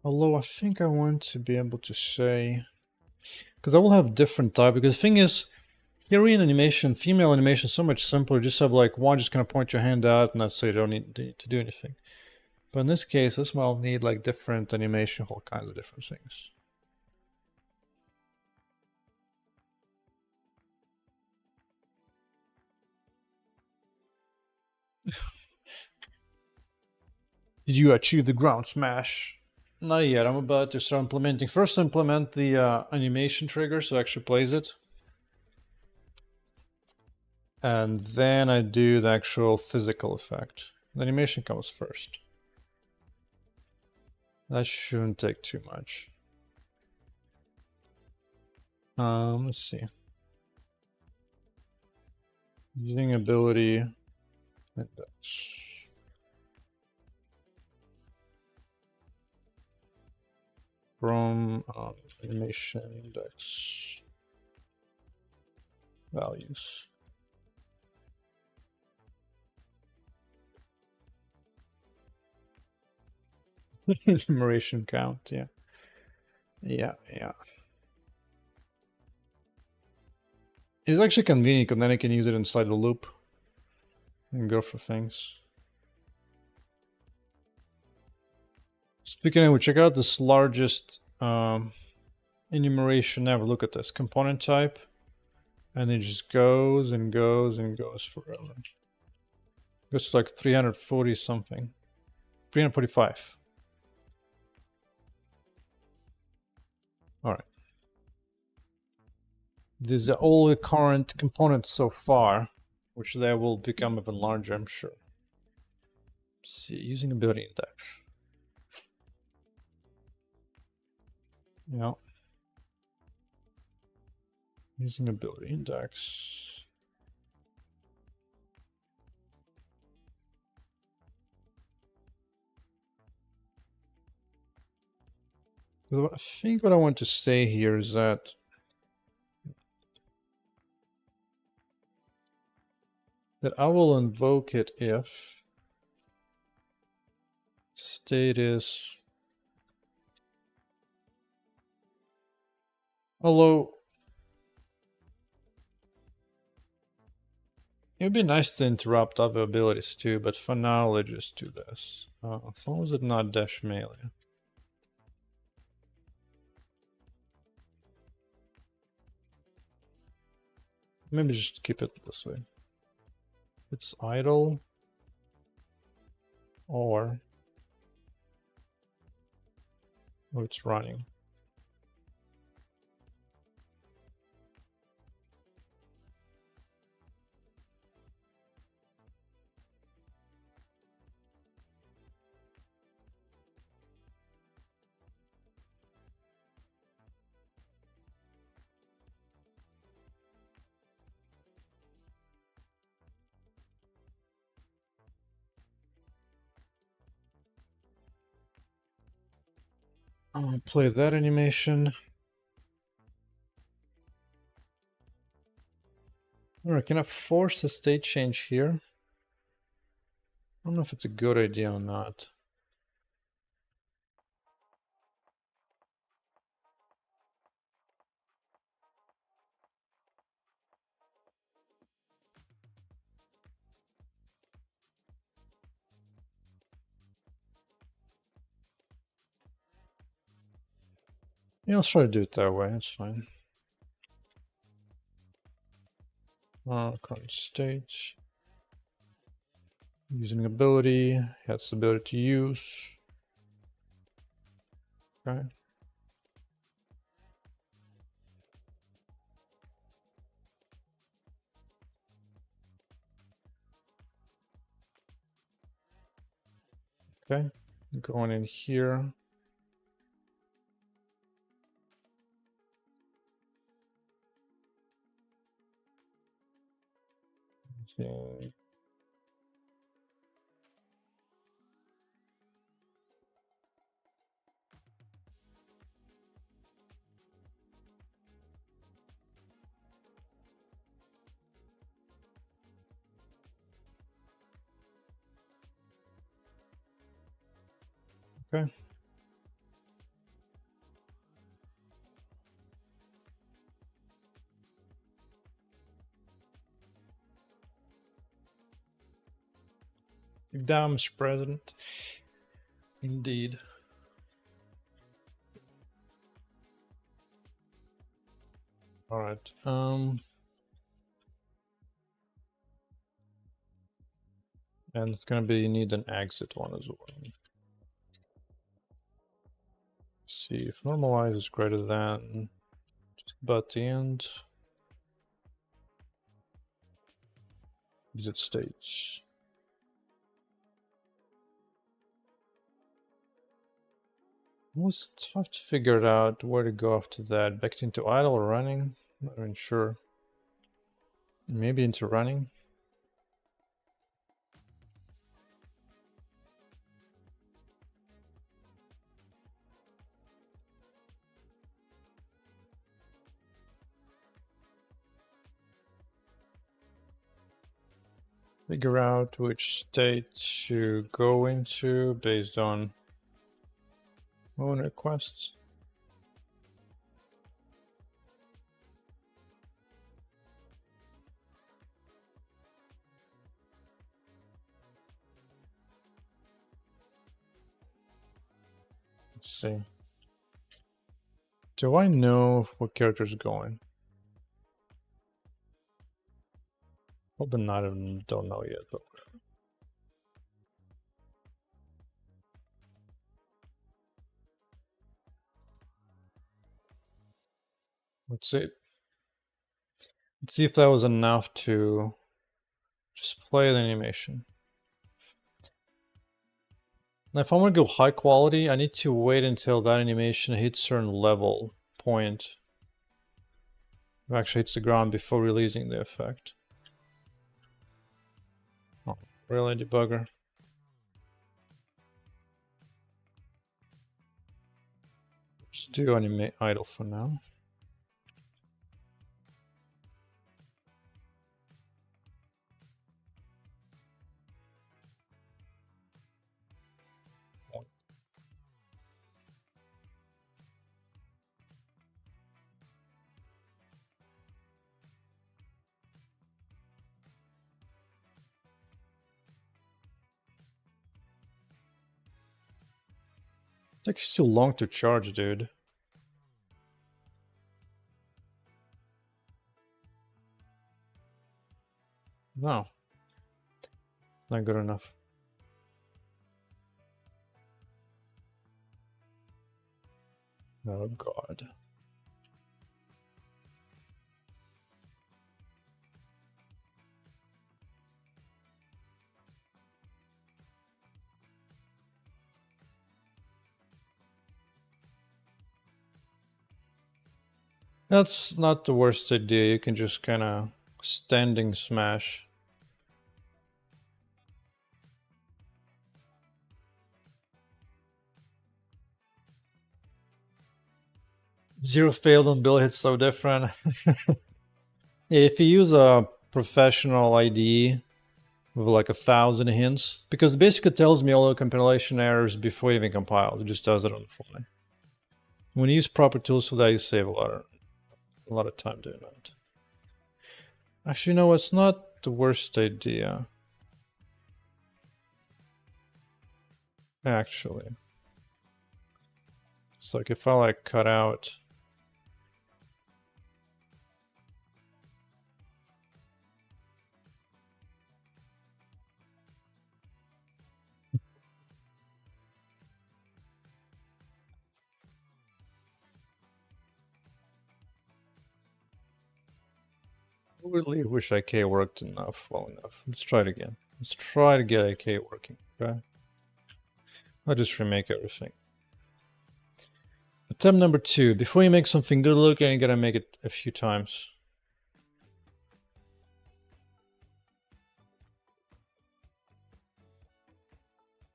Although I think I want to be able to say, because I will have different type. Because the thing is, Korean animation, female animation is so much simpler. Just have like one, just kind of point your hand out, and that's so you don't need to do anything. But in this case, this will need like different animation, all kinds of different things. Did you achieve the ground smash? Not yet. I'm about to start implementing. First, implement the animation trigger so it actually plays it. And then I do the actual physical effect. The animation comes first. That shouldn't take too much. Let's see. Using ability index. From animation index values. Enumeration count, yeah. Yeah. It's actually convenient because then I can use it inside the loop and go for things. Speaking of which, check out this largest enumeration ever. Look at this component type, and it just goes and goes and goes forever. Goes to like 340 something, 345. All right. These are all the current components so far, which they will become even larger, I'm sure. Let's see, using ability index. Yeah. Using ability index. I think what I want to say here is that I will invoke it if state is, although it would be nice to interrupt other abilities too, but for now let's just do this. As long as it's not dash melee. Maybe just keep it this way. It's idle or it's running. I'll play that animation. Alright, can I force a state change here? I don't know if it's a good idea or not. Yeah, let's try to do it that way, it's fine. Current state. Using ability, has the ability to use. Okay. Okay, going in here. Okay. Okay. Damage present. Indeed. Alright. And it's gonna be, you need an exit one as well. Let's see if normalize is greater than, but the end. Exit stage. It was tough to figure out where to go after that. Back into idle or running? Not even sure. Maybe into running. Figure out which state to go into based on Owner quests. Let's see. Do I know what character's going? Probably not. I don't know yet, but let's see. Let's see if that was enough to just play the animation. Now, if I want to go high quality, I need to wait until that animation hits certain level point. It actually hits the ground before releasing the effect. Oh, really, debugger? Just do animate idle for now. It takes too long to charge, dude. No. Not good enough. Oh god. That's not the worst idea. You can just kind of standing smash. Zero failed on build hits so different. If you use a professional IDE with like 1,000 hints, because it basically tells me all the compilation errors before it even compiles. It just does it on the fly. When you use proper tools for that, you save a lot of time doing that. Actually, no, it's not the worst idea. Actually, it's like if I like cut out. I really wish IK worked well enough. Let's try it again. Let's try to get IK working, okay? I'll just remake everything. Attempt number 2. Before you make something good looking, you gotta make it a few times.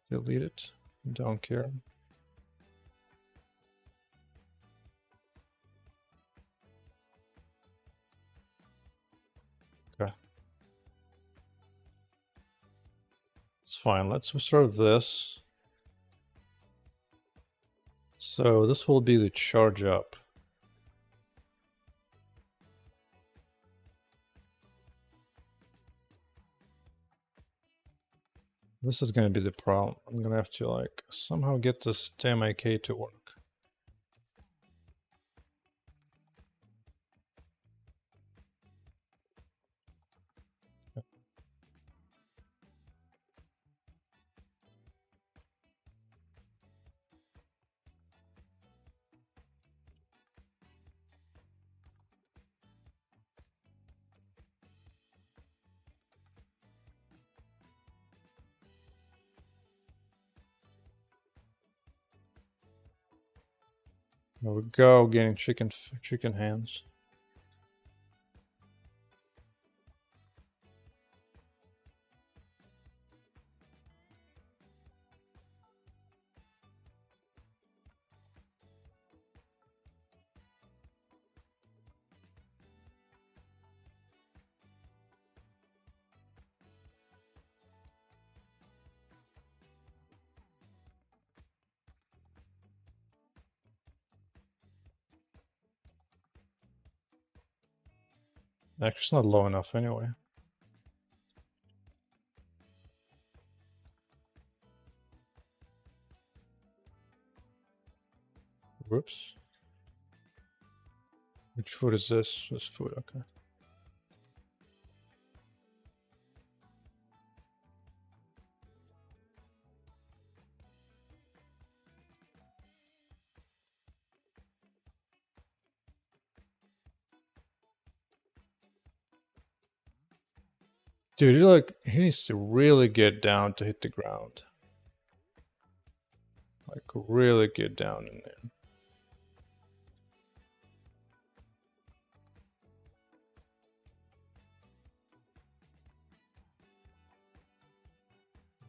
Delete it. Don't care. Okay. It's fine. Let's start with this. So this will be the charge up. This is going to be the problem. I'm going to have to like somehow get this damn IK to work. There we go, getting chicken hands. Actually, it's not low enough anyway. Whoops. Which food is this? This food, okay. Dude, he needs to really get down to hit the ground. Like, really get down in there.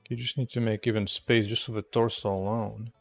You just need to make even space just for the torso alone.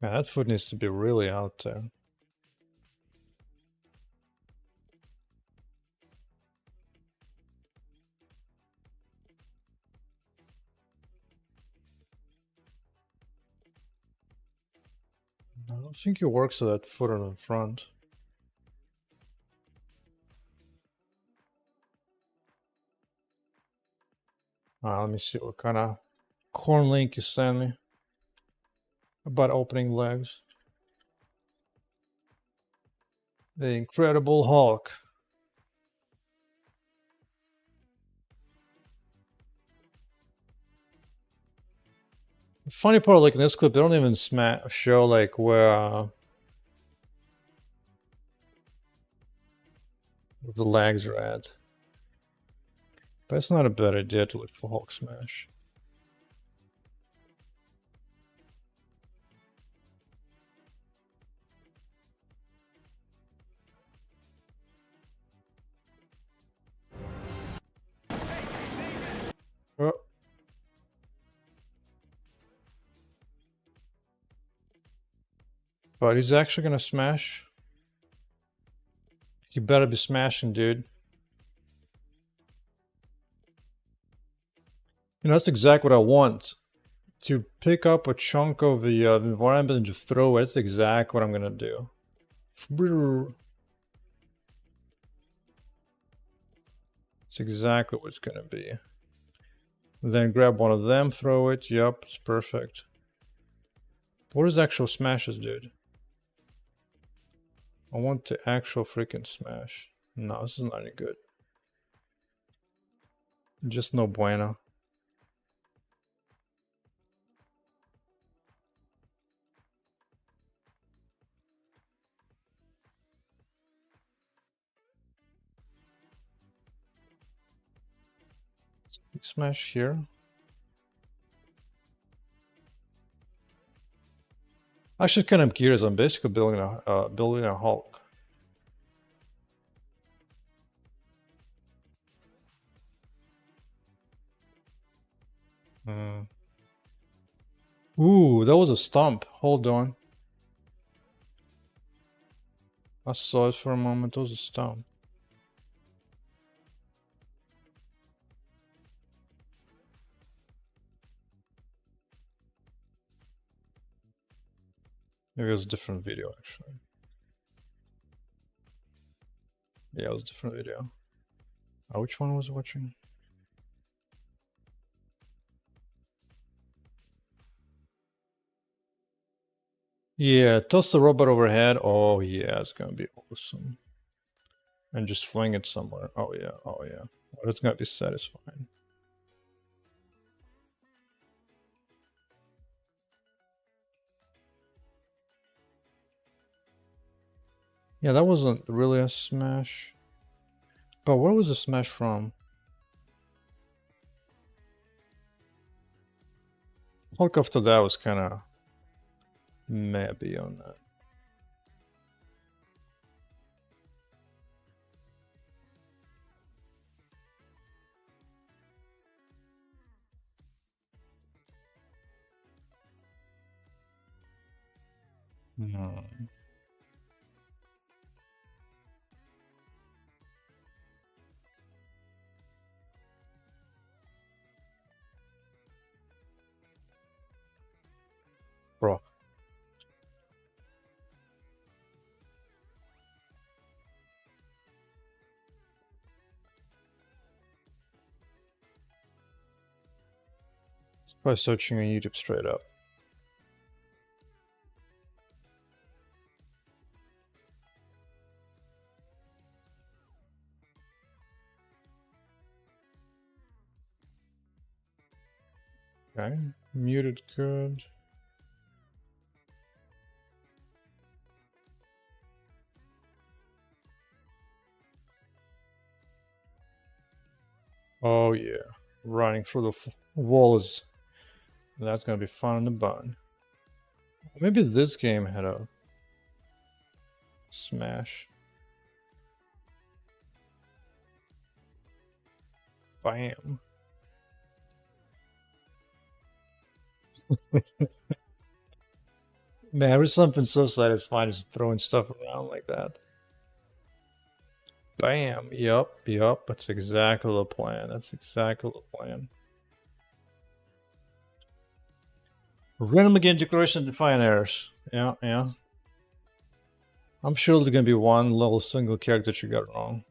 Yeah, that foot needs to be really out there. I don't think it works with that foot on the front. Let me see what kind of corn link you send me about opening legs. The Incredible Hulk. The funny part, like in this clip, they don't even show like where the legs are at. But it's not a bad idea to look for Hulk smash. Oh. But he's actually gonna smash. You better be smashing, dude. You know, that's exactly what I want. To pick up a chunk of the environment and just throw it. That's exactly what I'm gonna do. It's exactly what it's gonna be. Then grab one of them, throw it. Yup, it's perfect. What is actual smashes, dude? I want the actual freaking smash. No, this is not any good. Just no bueno. Smash here. Actually, kind of curious. I'm basically building a Hulk. Ooh, that was a stump. Hold on. I saw it for a moment. It was a stump. Maybe it was a different video, actually. Yeah, it was a different video. Which one was I watching? Yeah, toss the robot overhead. Oh yeah, it's gonna be awesome. And just fling it somewhere. Oh yeah, oh yeah. Well, that's gonna be satisfying. Yeah, that wasn't really a smash. But where was the smash from? Hulk after that was kind of maybe on that. Hmm. Bro. It's by searching on YouTube straight up. Okay, muted good. Oh yeah, running through the walls. That's gonna be fun in the bun. Maybe this game had a smash. Bam. Man, there's something so satisfying just throwing stuff around like that. Bam. Yup. That's exactly the plan. That's exactly the plan. Random again declaration define errors. Yeah. I'm sure there's gonna be one little single character that you got wrong.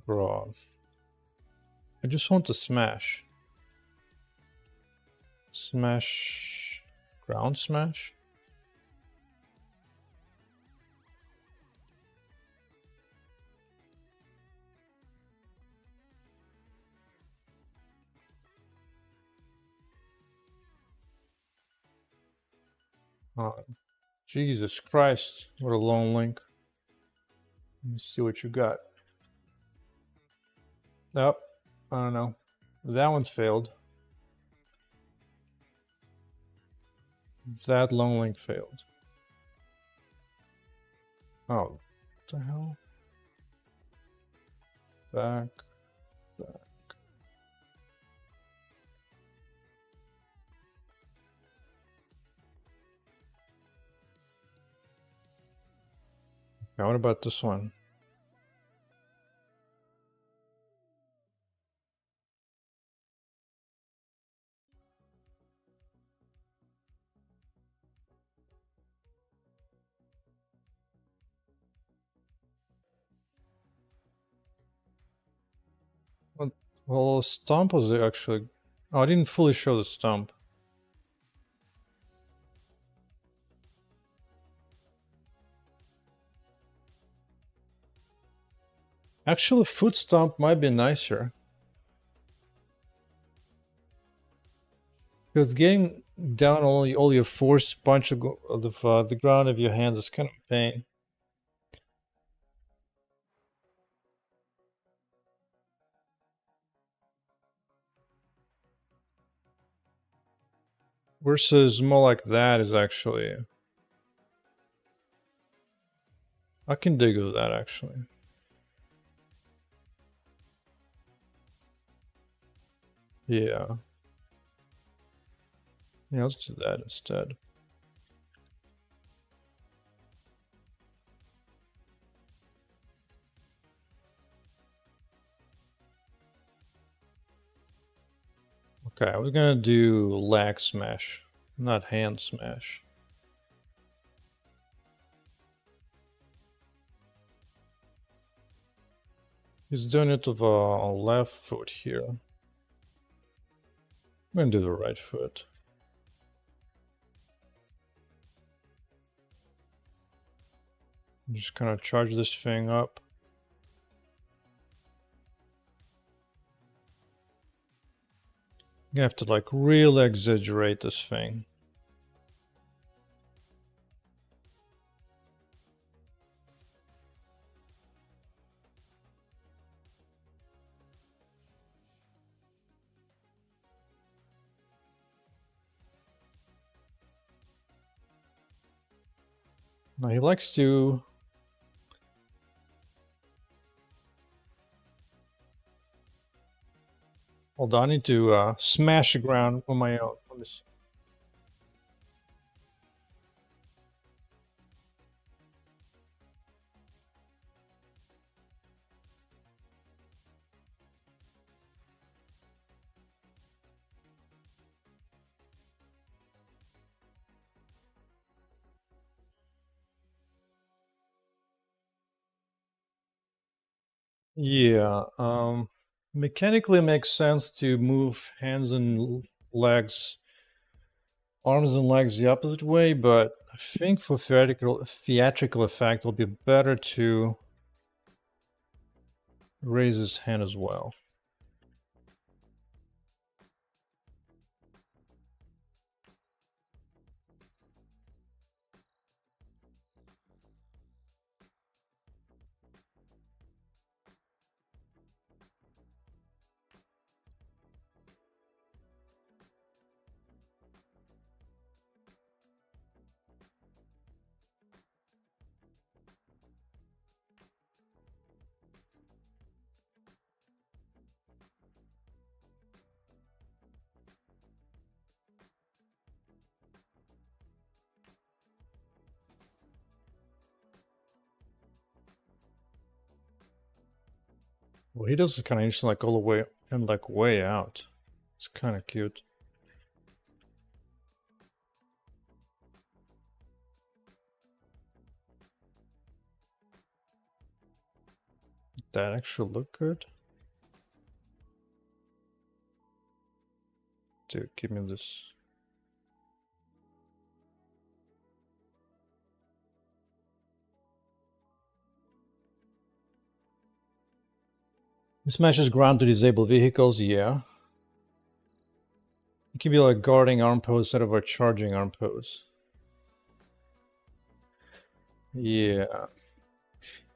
Bro. I just want to smash. Smash. Ground smash? Oh, Jesus Christ. What a lone link. Let me see what you got. Nope. I don't know. That one's failed. That lone link failed. Oh. What the hell? Back. Now what about this one? Well, stomp was actually... Oh, I didn't fully show the stomp. Actually, foot stomp might be nicer. Because getting down all your force punch of the ground of your hands is kind of a pain. Versus more like that is actually... I can dig with that actually. Yeah. Yeah, let's do that instead. Okay, we're gonna do lag smash, not hand smash. He's doing it with a left foot here. I'm gonna do the right foot. I'm just gonna charge this thing up. You have to like really exaggerate this thing. Now he likes to hold on, I need to smash the ground on my own. Let me see. Yeah, mechanically it makes sense to move hands and legs, arms and legs the opposite way, but I think for theatrical effect it'll be better to raise his hand as well. Well, he does this kind of interesting, like all the way and like way out. It's kind of cute. That actually look good. Dude, give me this. He smashes ground to disable vehicles, yeah. It can be like guarding arm pose instead of a charging arm pose. Yeah.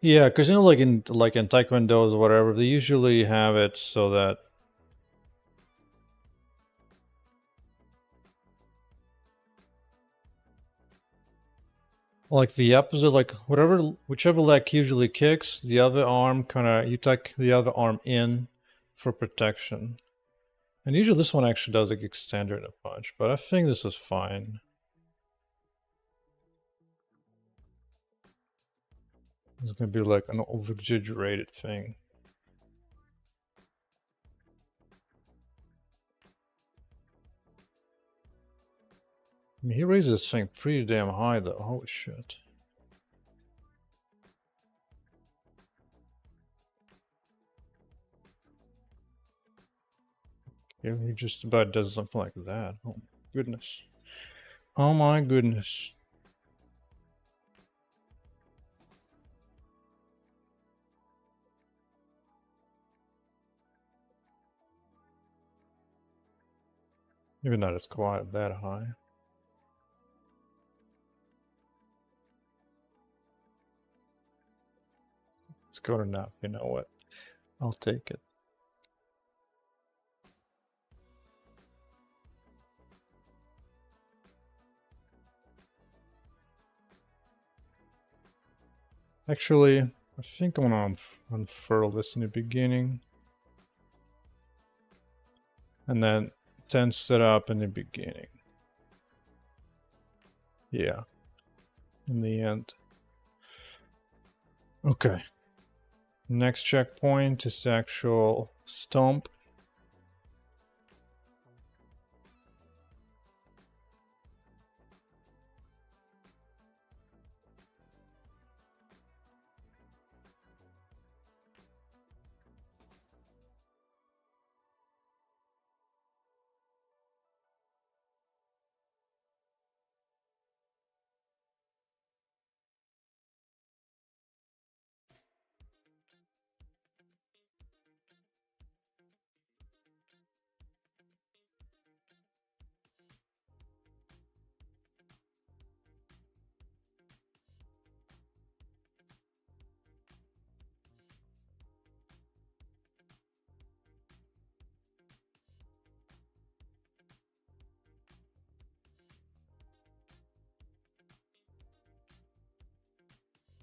Yeah, because you know, like in taekwondos or whatever, they usually have it so that like the opposite, like whichever leg usually kicks, the other arm kind of you tuck the other arm in for protection. And usually this one actually does like extender in a punch, but I think this is fine. It's gonna be like an over-exaggerated thing. I mean, he raises this thing pretty damn high though, holy shit. Yeah, he just about does something like that. Oh my goodness. Oh my goodness. Maybe not as quite that high. It's good enough, you know what? I'll take it. Actually, I think I'm gonna unfurl this in the beginning. And then tense it up in the beginning. Yeah. In the end. Okay. Next checkpoint is actual stomp.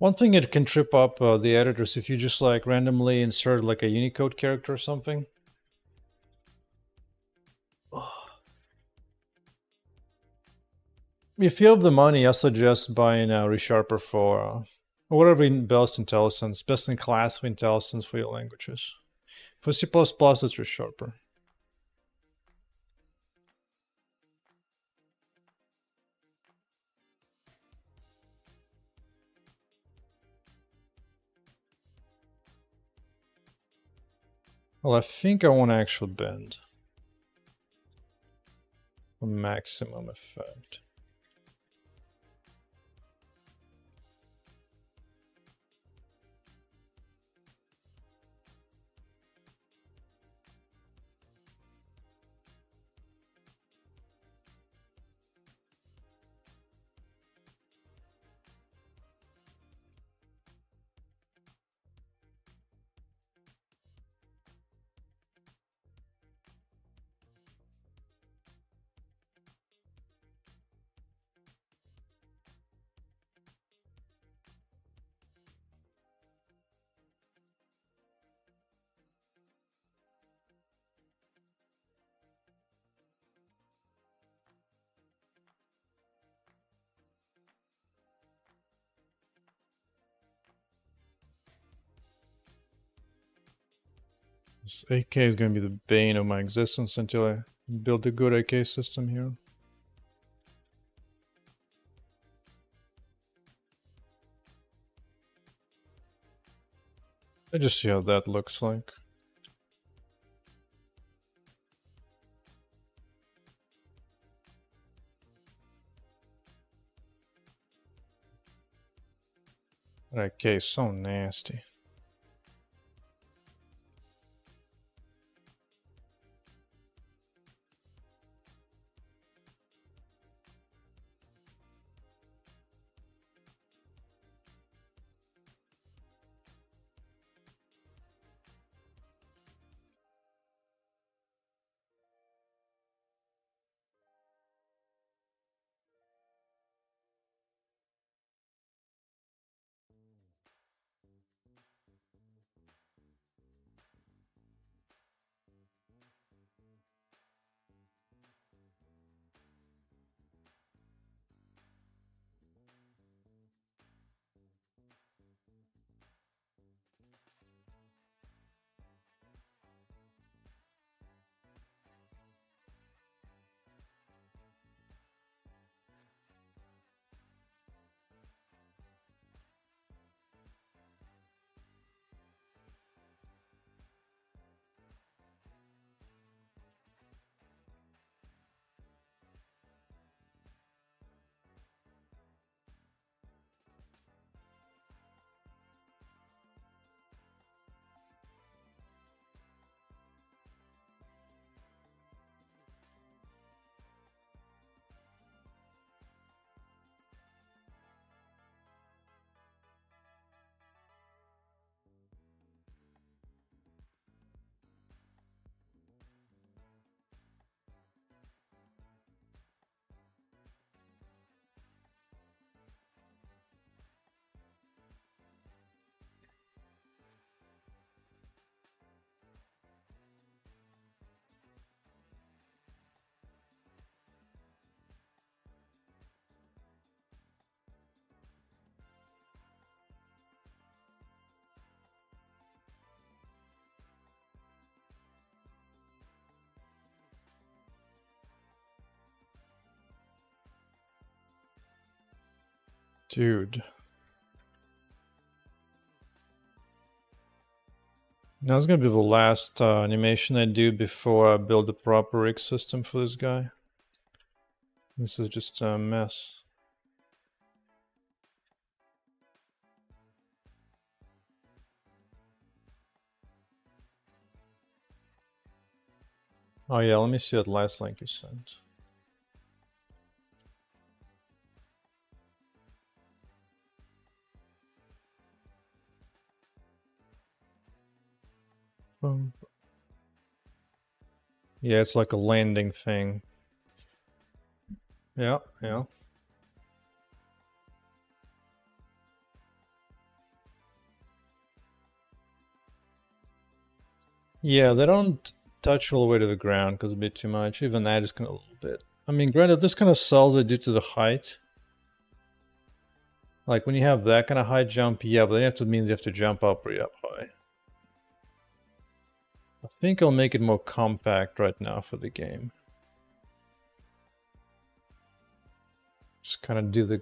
One thing it can trip up the editors if you just like randomly insert like a Unicode character or something. If you have the money, I suggest buying a ReSharper for whatever best IntelliSense, best in class for IntelliSense for your languages. For C++, it's ReSharper. Well, I think I want actual bend. For maximum effect. This AK is going to be the bane of my existence until I build a good AK system here. Let's just see how that looks like. That AK is so nasty. Dude. Now it's gonna be the last animation I do before I build a proper rig system for this guy. This is just a mess. Oh yeah, let me see that last link you sent. Yeah, it's like a landing thing. Yeah, yeah. Yeah, they don't touch all the way to the ground because it'd be too much. Even that is kind of a little bit. I mean, granted, this kind of sells it due to the height. Like when you have that kind of high jump, yeah, but then it means you have to jump up pretty up high. I think I'll make it more compact right now for the game. Just kind of do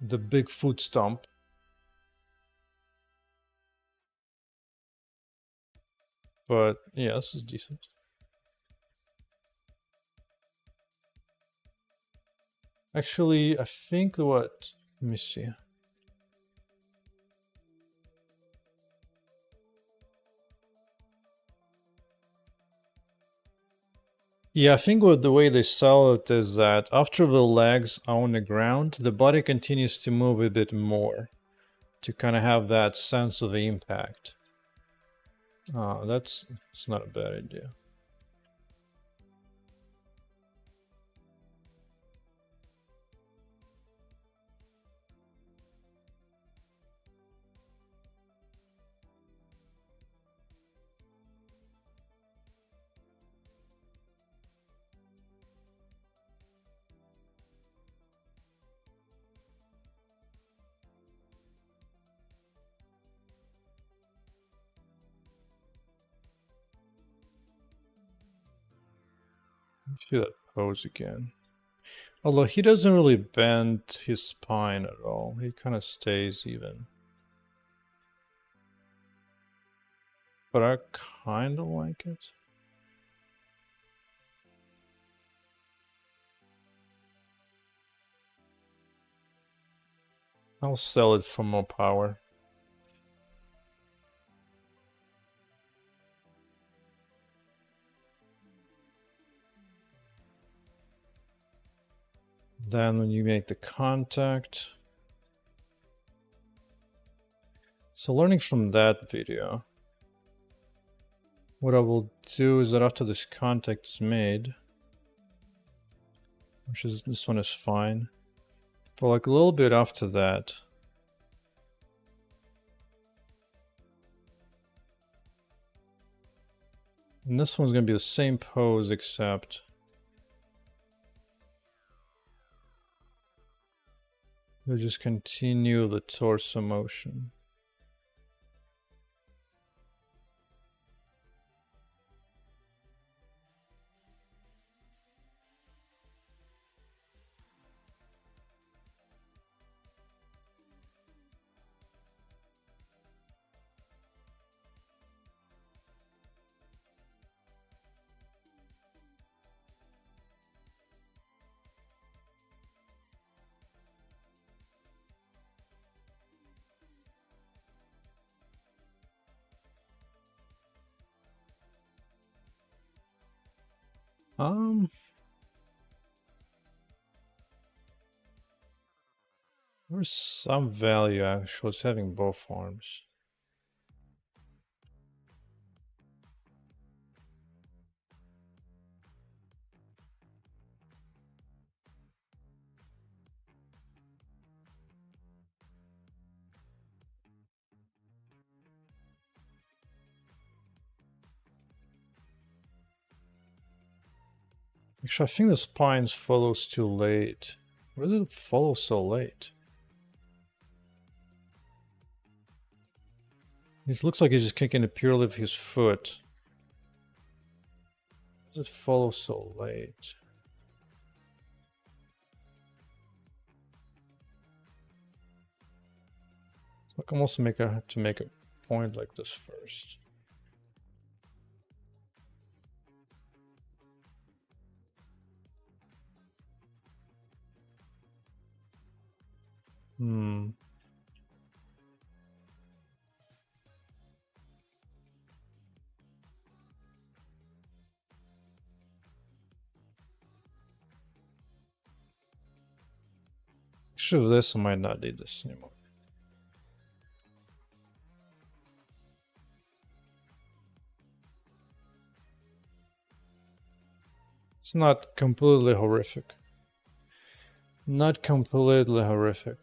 the big foot stomp. But yeah, this is decent. Actually, I think what... Let me see. Yeah, I think what the way they sell it is that after the legs are on the ground, the body continues to move a bit more to kind of have that sense of impact. It's not a bad idea. Let's see that pose again. Although he doesn't really bend his spine at all. He kind of stays even. But I kind of like it. I'll sell it for more power. Then when you make the contact. So learning from that video, what I will do is that after this contact is made, which is, this one is fine, for like a little bit after that, and this one's going to be the same pose except you'll just continue the torso motion. There's some value actually it's having both arms. Actually, I think the spines follows too late. Why does it follow so late? It looks like he's just kicking it purely with his foot. Why does it follow so late? Like I'm also have to make a point like this first. Actually, with this, I might not need this anymore. It's not completely horrific. Not completely horrific.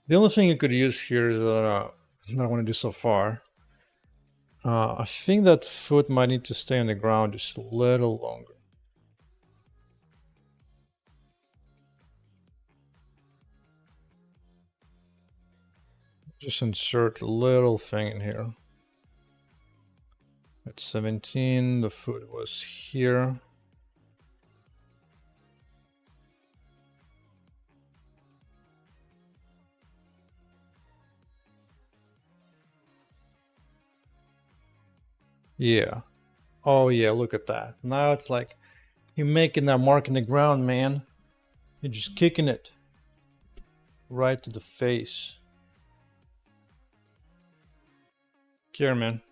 The only thing you could use here is that I want to do so far. I think that foot might need to stay on the ground just a little longer. Just insert a little thing in here. At 17, the foot was here. Yeah. Oh yeah, look at that. Now it's like you're making that mark in the ground, man. You're just kicking it right to the face. Care, man.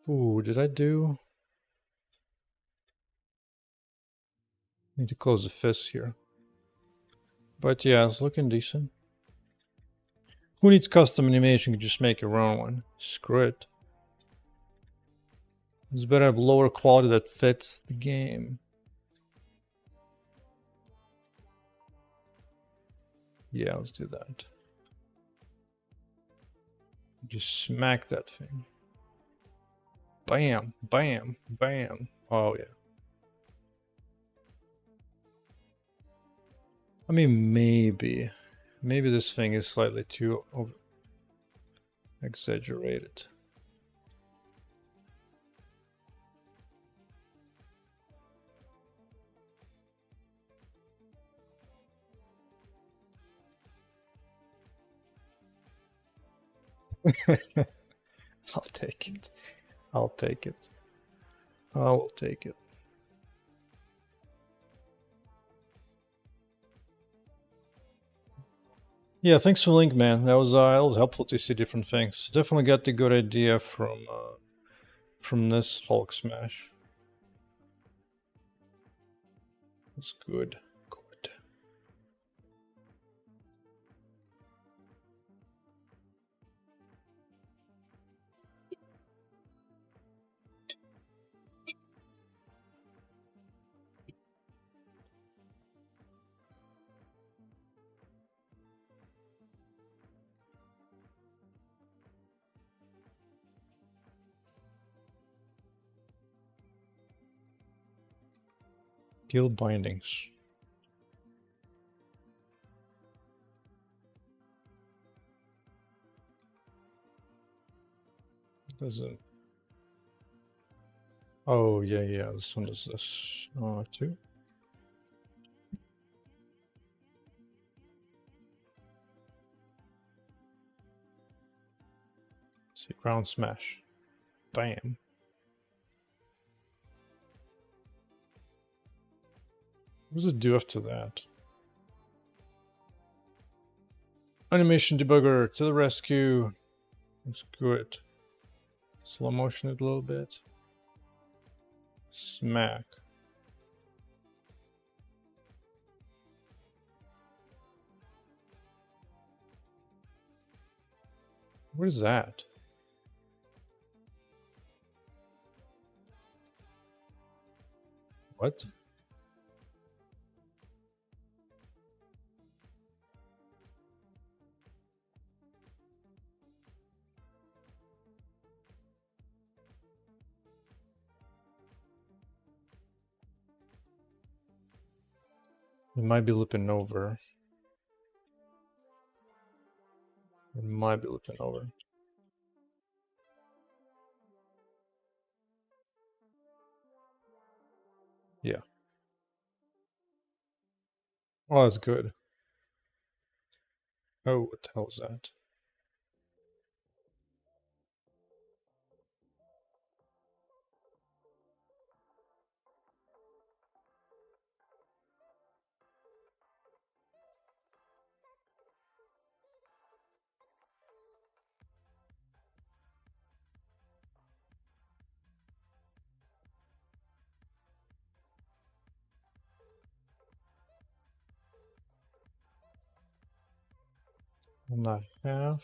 Ooh, did I do? Need to close the fist here. But yeah, it's looking decent. Who needs custom animation? You can just make your own one. Screw it. It's better to have lower quality that fits the game. Yeah, let's do that. Just smack that thing. Bam, bam, bam. Oh yeah. I mean, maybe this thing is slightly too exaggerated. I'll take it. I'll take it. I will take it. Yeah, thanks for the link, man. That was helpful to see different things. Definitely got the good idea from this Hulk smash. It's good. Good. Guild bindings. Doesn't. Oh yeah, yeah. This one does this. Too. Let's see, ground smash. Bam. What does it do after that? Animation debugger to the rescue. Looks good. Slow motion it a little bit. Smack. What is that? What? It might be lipping over. It might be lipping over. Yeah. Oh, that's good. Oh, what the hell is that? And I have.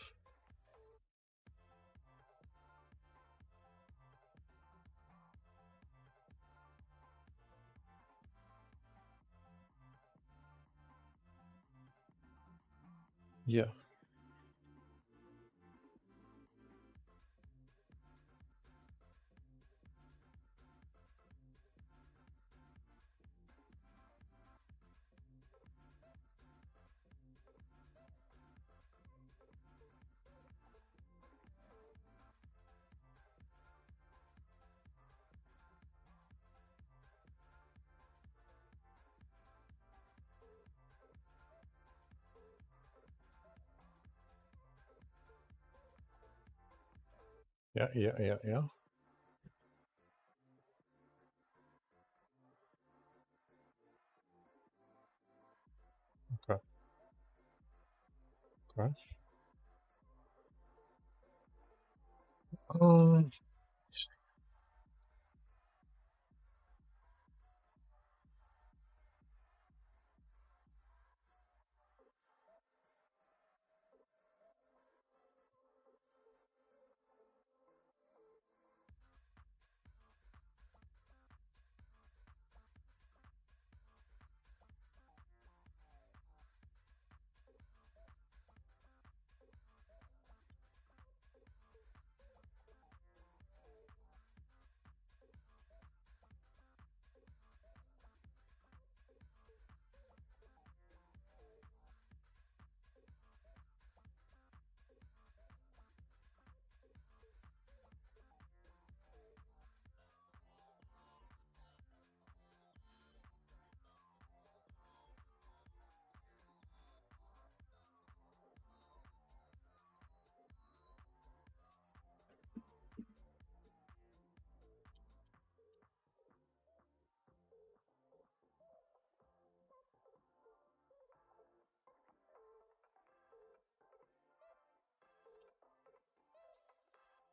Yeah. Yeah. Okay. Okay. Um,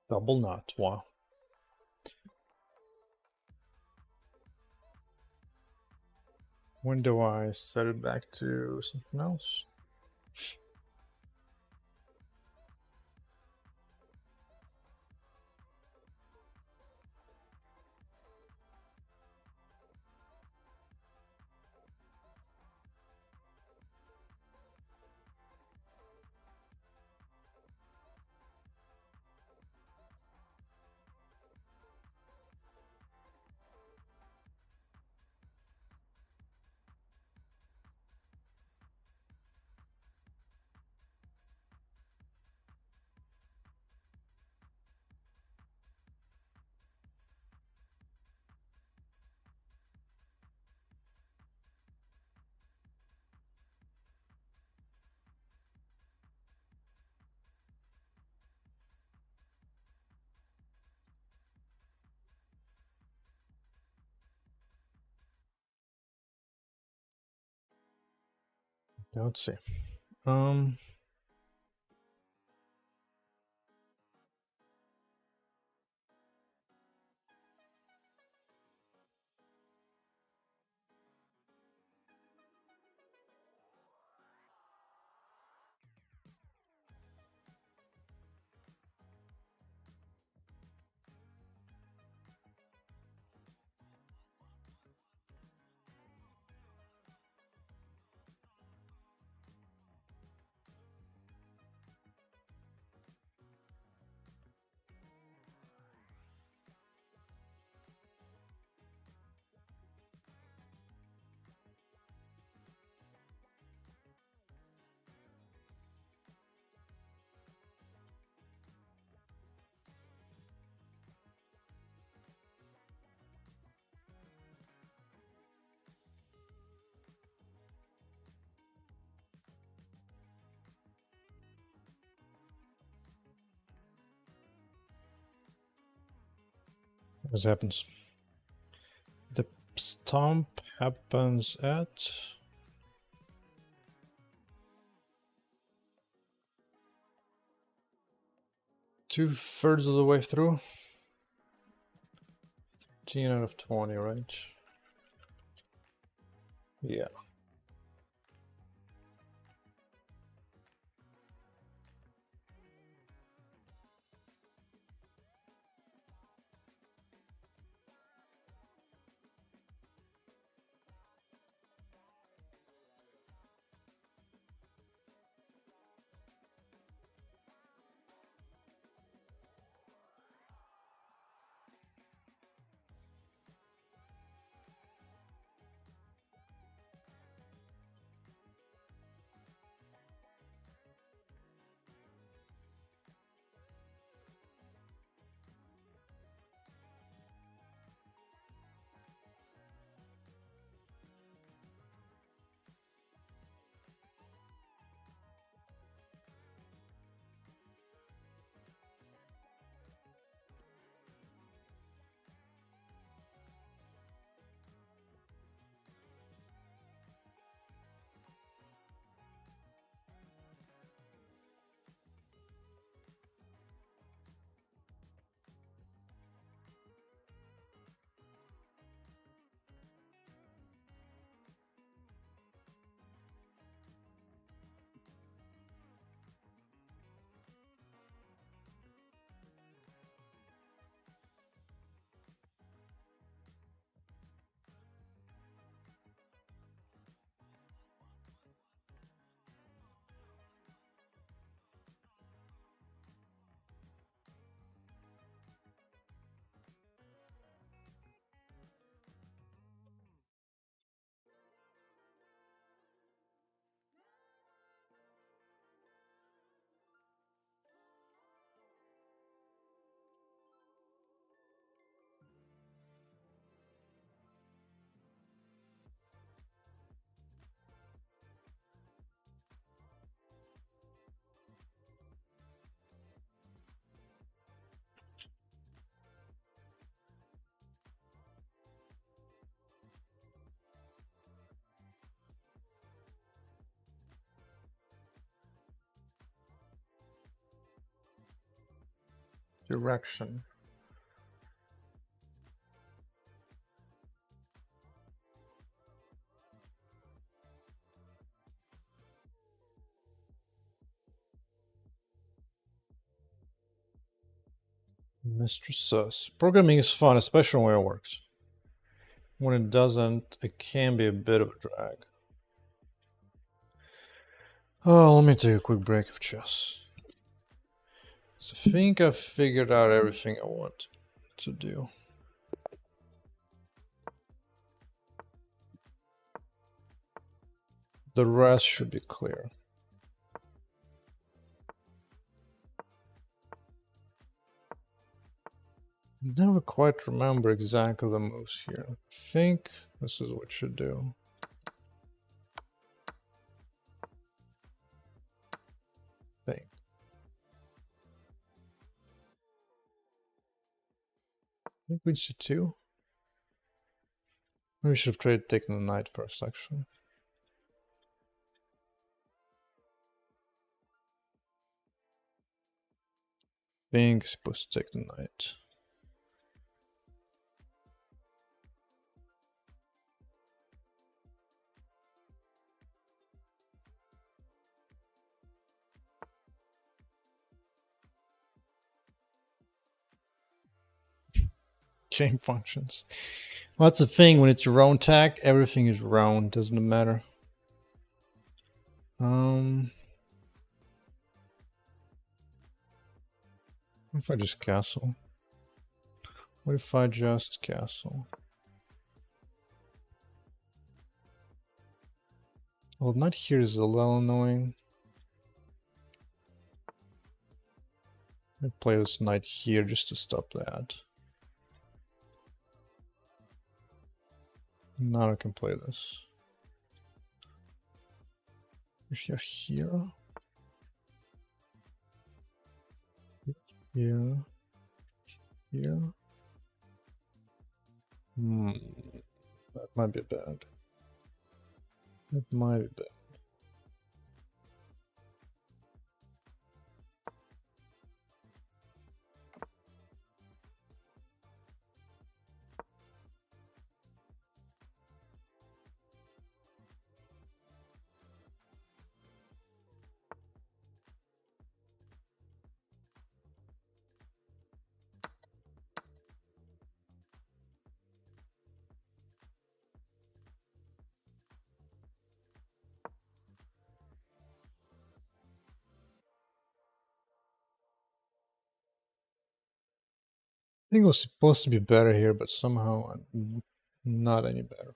double knot. Wow. When do I set it back to something else? Let's see. Um, what happens? The stomp happens at 2/3 of the way through. 13 out of 20, right? Yeah. direction. Mr. Sus. Programming is fun, especially when it works. When it doesn't, it can be a bit of a drag. Oh, let me take a quick break of chess. So I think I've figured out everything I want to do. The rest should be clear. Never quite remember exactly the moves here. I think this is what should do. Think. I think we should two. Maybe we should have traded taking the knight first, actually. Think supposed to take the knight. Chain functions. Well, that's the thing. When it's your own tech, everything is round. Doesn't matter. What if I just castle? What if I just castle? Well, knight here is a little annoying. I play this knight here just to stop that. Now I can play this. If you're here, here, here. That might be bad. That might be bad. I think it was supposed to be better here, but somehow I'm not any better.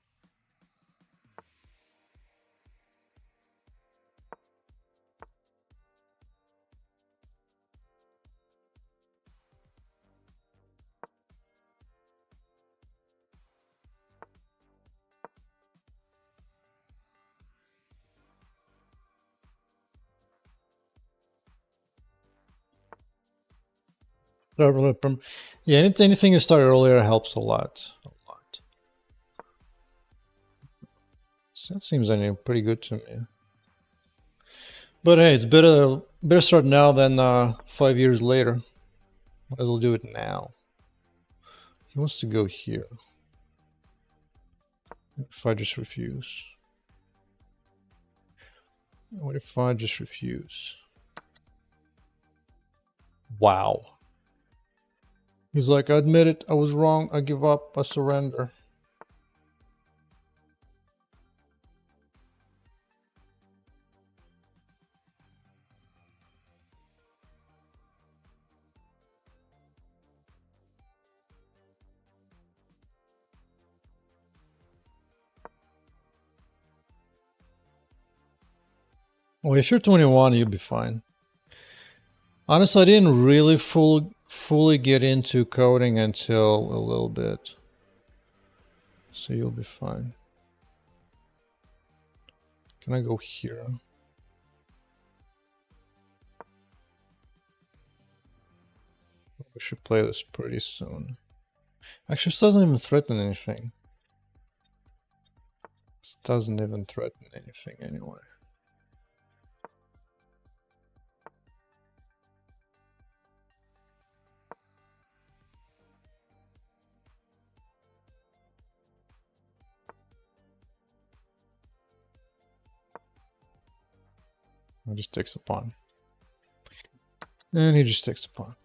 Yeah, anything you start earlier helps a lot. So that seems pretty good to me. But hey, it's better start now than 5 years later. Might as well do it now. He wants to go here. If I just refuse? What if I just refuse? Wow. He's like, I admit it, I was wrong, I give up, I surrender. Well, if you're 21, you'll be fine. Honestly, I didn't really fully get into coding until a little bit. So you'll be fine. Can I go here? We should play this pretty soon. Actually, this doesn't even threaten anything. This doesn't even threaten anything anyway. He just takes a pawn. And he just takes a pawn.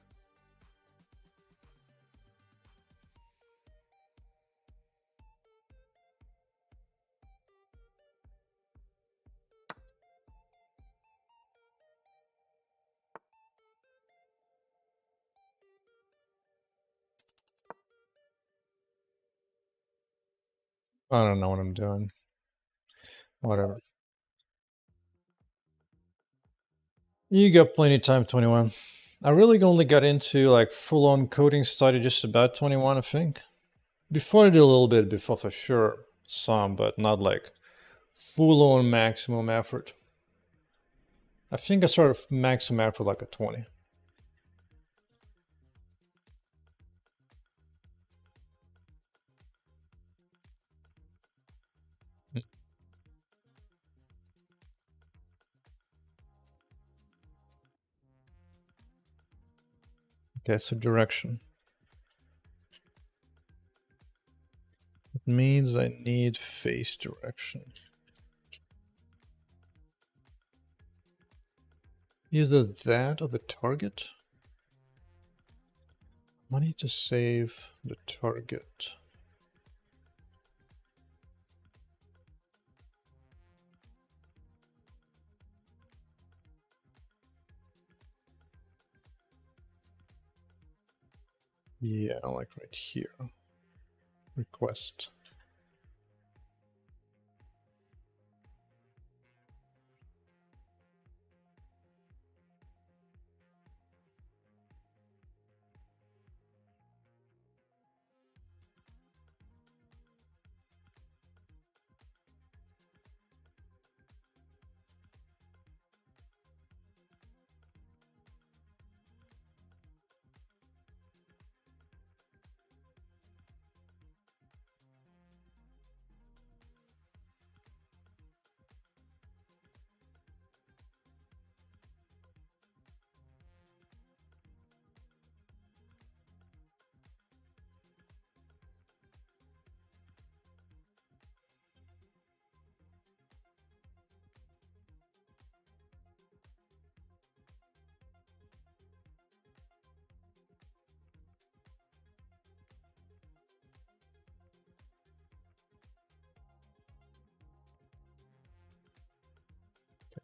I don't know what I'm doing. Whatever. You got plenty of time, 21. I really only got into like full-on coding study just about 21, I think. Before I did a little bit before for sure, some, but not like full-on maximum effort. I think I started maximum effort like a 20. Okay, so direction. It means I need face direction. Either that or the target. I need to save the target. Yeah, like right here. Request.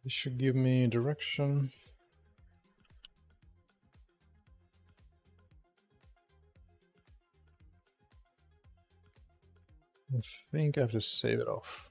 This should give me direction. I think I have to save it off.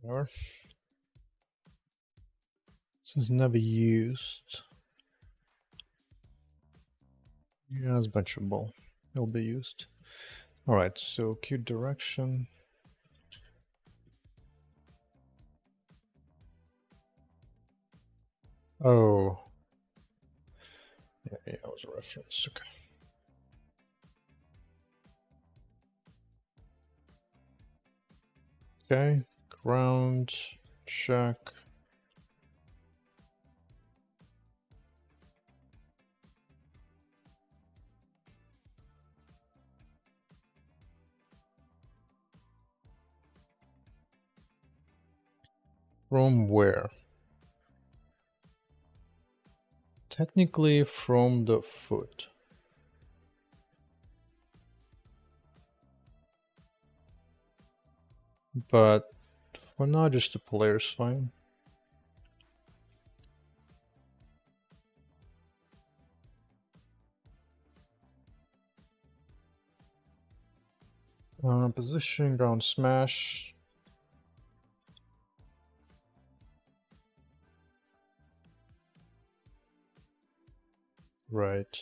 Or this is never used. Yeah, it's bunchable. It'll be used. All right, so Q direction. Oh. Yeah, that was a reference. Okay. Okay, ground, check. From where? Technically from the foot. But for now, just the player's fine. Position, ground smash. Right.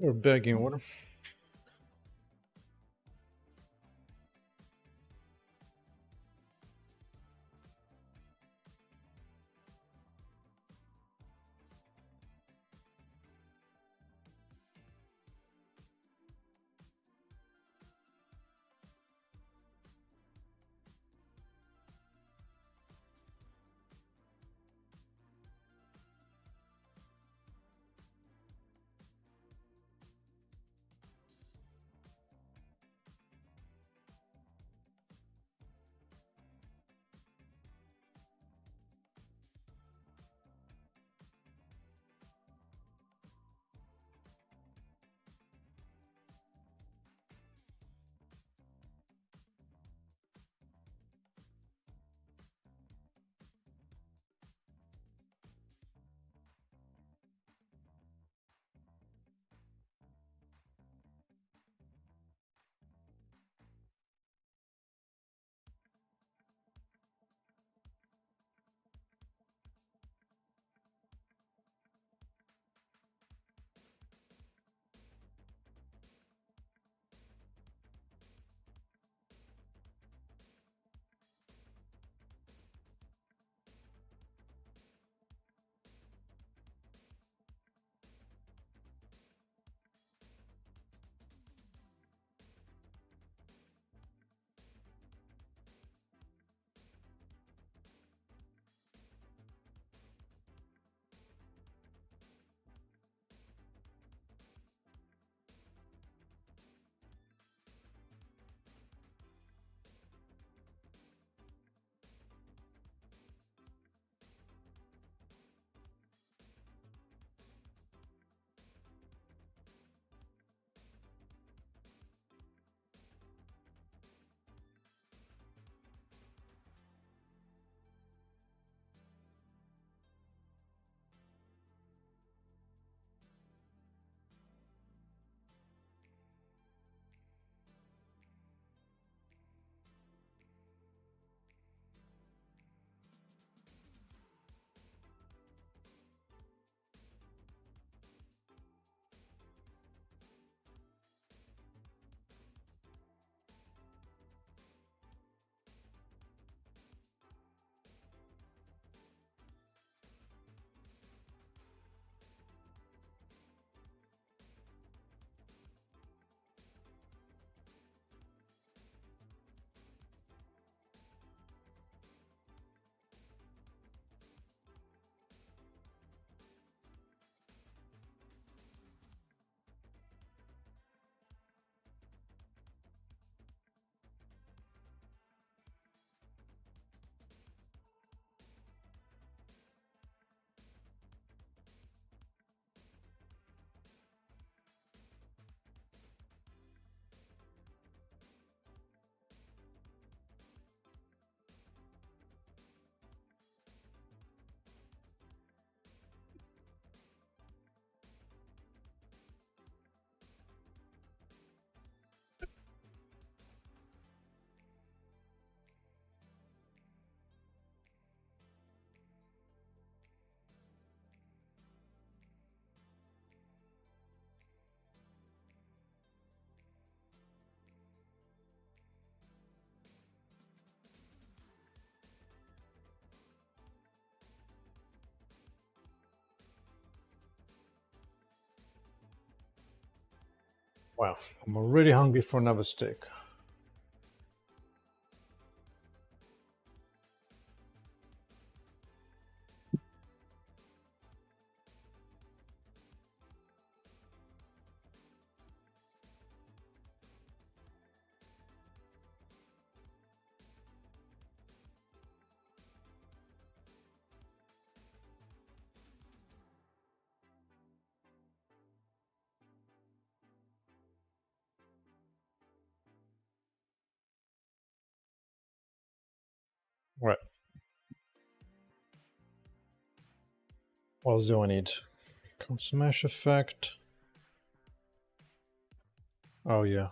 You're begging order. Wow, I'm already hungry for another steak. Right. What else do I need? Smash effect. Oh yeah.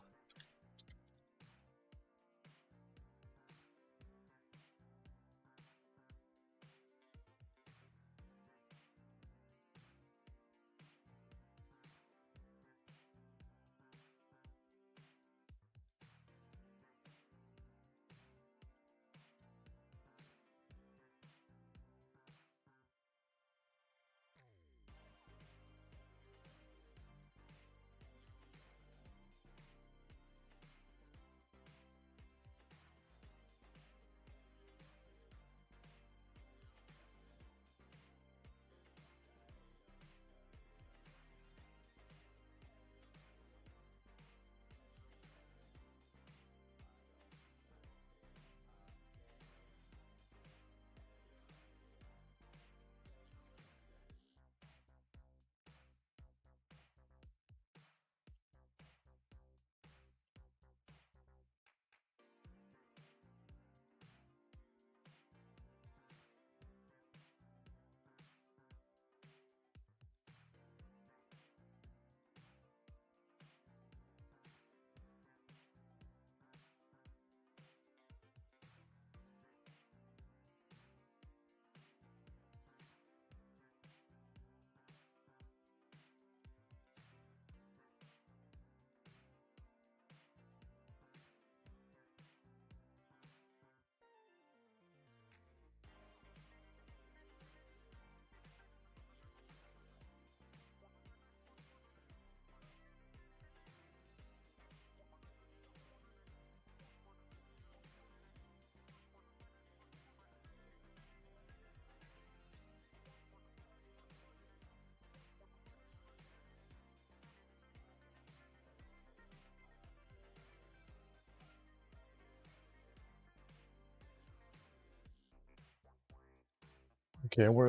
Okay, where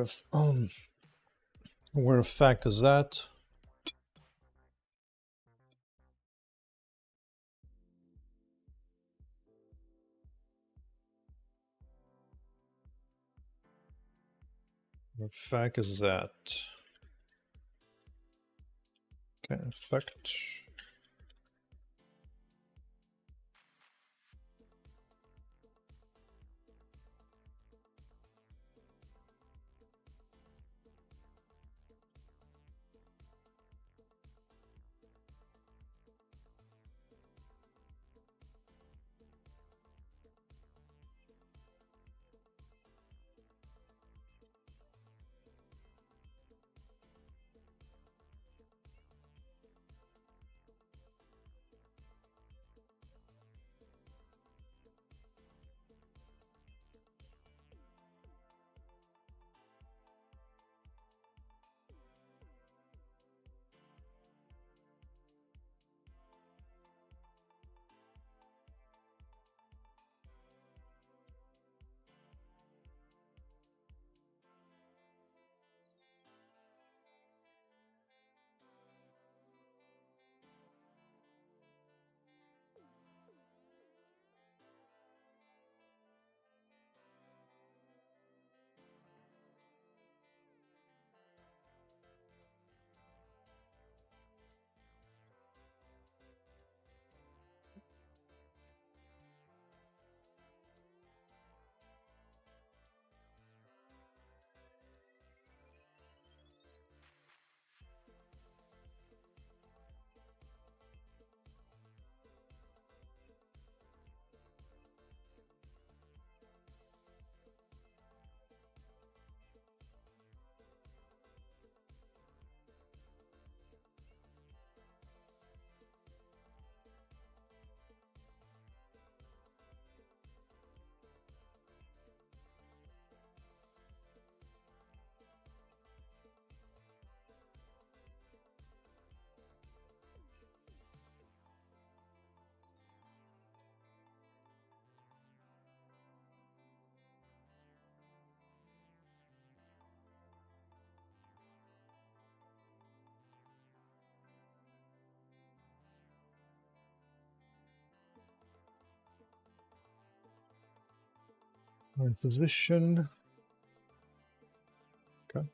effect is that? Where effect is that? Okay, effect. We're in position. Okay.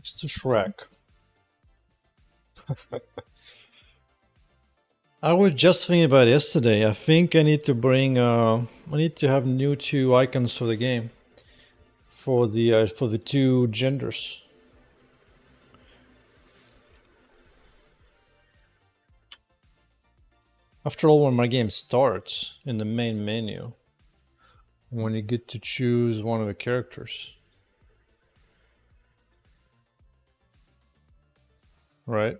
Mr. Shrek. I was just thinking about it yesterday. I think I need to bring. I need to have new two icons for the game. For the two genders. After all, when my game starts in the main menu, when you get to choose one of the characters, right?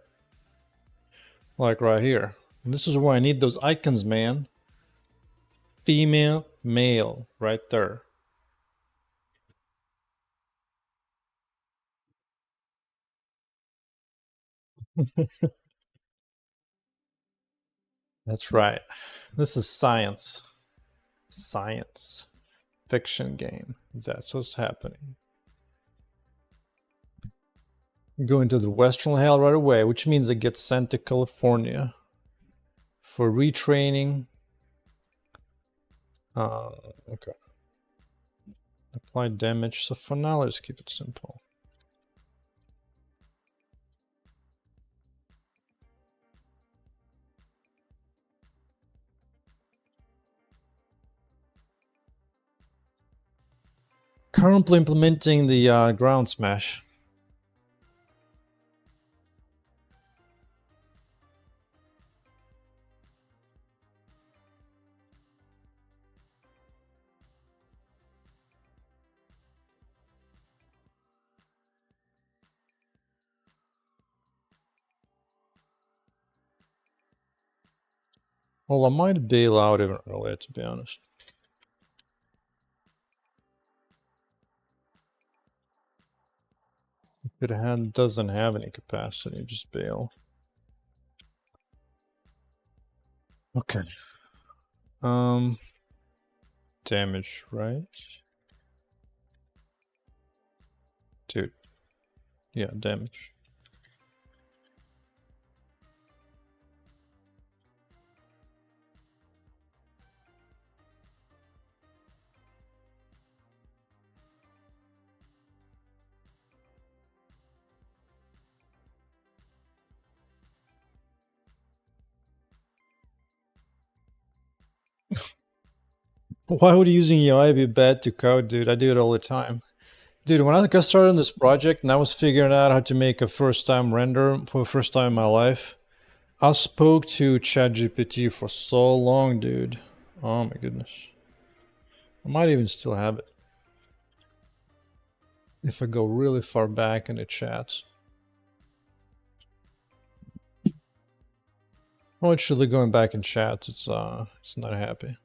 Like right here. And this is why I need those icons, man. Female, male, right there. That's right. This is science. Science. Fiction game. That's what's happening. Go into the Western Hell right away, which means I get sent to California for retraining. Okay. Apply damage. So for now, let's keep it simple. Currently implementing the ground smash. Well, I might bail out even earlier, to be honest. If it doesn't have any capacity, just bail. Okay. Damage, right? Dude. Yeah, damage. Why would using UI be bad to code, dude? I do it all the time. Dude, when I got started on this project and I was figuring out how to make a first-time render for the first time in my life, I spoke to ChatGPT for so long, dude. Oh my goodness. I might even still have it. If I go really far back in the chats. Oh, actually going back in chats, it's not happy.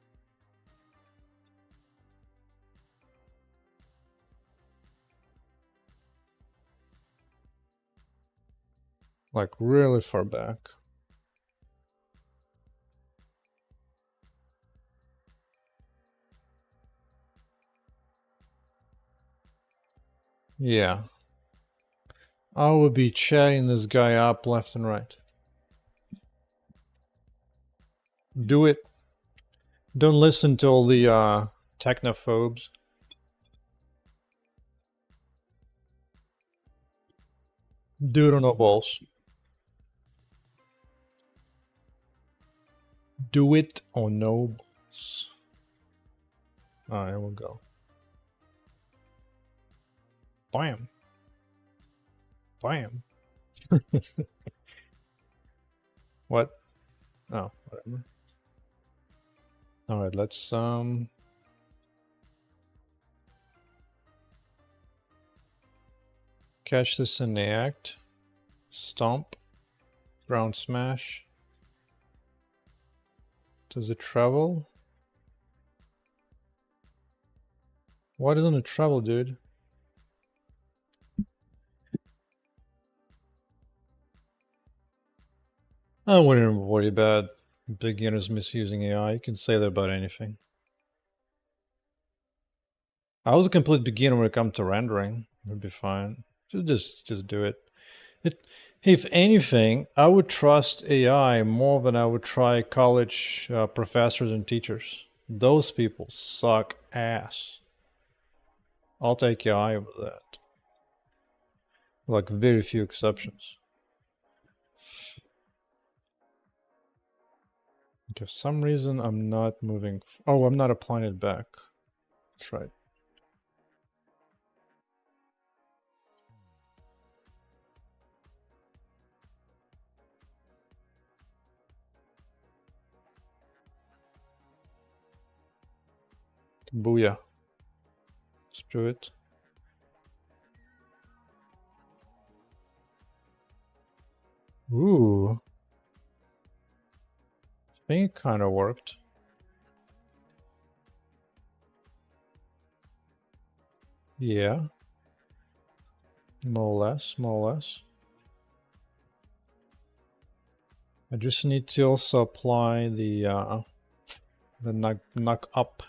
Like really far back. Yeah. I would be chatting this guy up left and right. Do it. Don't listen to all the technophobes. Do it or no balls. Do it or no balls. Alright, we'll go. Bam. Bam. What? Oh, whatever. Alright, let's catch this in the act. Stomp. Ground smash. Does it travel? Why doesn't it travel, dude? I wouldn't worry about beginners misusing AI. You can say that about anything. I was a complete beginner when it comes to rendering. It'd be fine. Just do it. If anything, I would trust AI more than I would try college professors and teachers. Those people suck ass. I'll take AI over that. Like very few exceptions. Okay, for some reason I'm not moving. Oh, I'm not applying it back. That's right. Booyah. Let's do it. Ooh. I think it kind of worked. Yeah. More or less, more or less. I just need to also apply the knock up.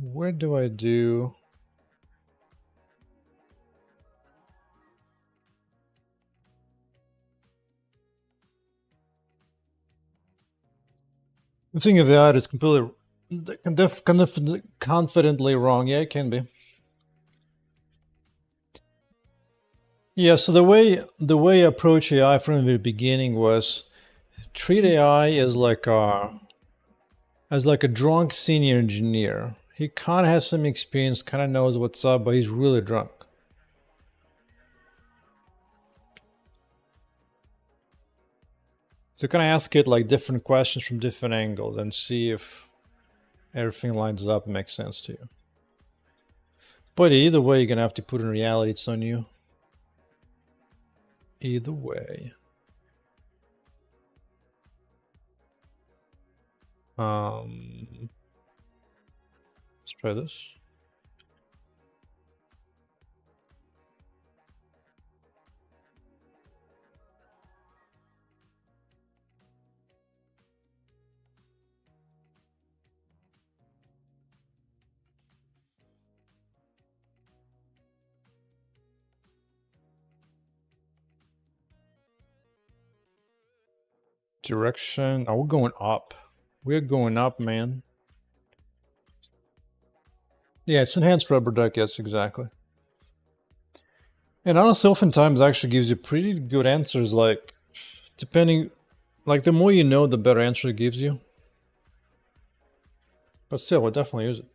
Where do I do? The thing of that is completely, confidently wrong. Yeah, it can be. Yeah. So the way I approach AI from the beginning was treat AI as like a drunk senior engineer. He kind of has some experience, kind of knows what's up, but he's really drunk. So kind of ask it like different questions from different angles and see if everything lines up and makes sense to you. But either way, you're gonna have to put in reality it's on you. Either way. Let's try this. Direction. Oh, we're going up. We're going up, man. Yeah, it's enhanced rubber duck. Yes, exactly. And honestly, oftentimes actually gives you pretty good answers. Like, depending, like the more you know, the better answer it gives you. But still, I definitely use it.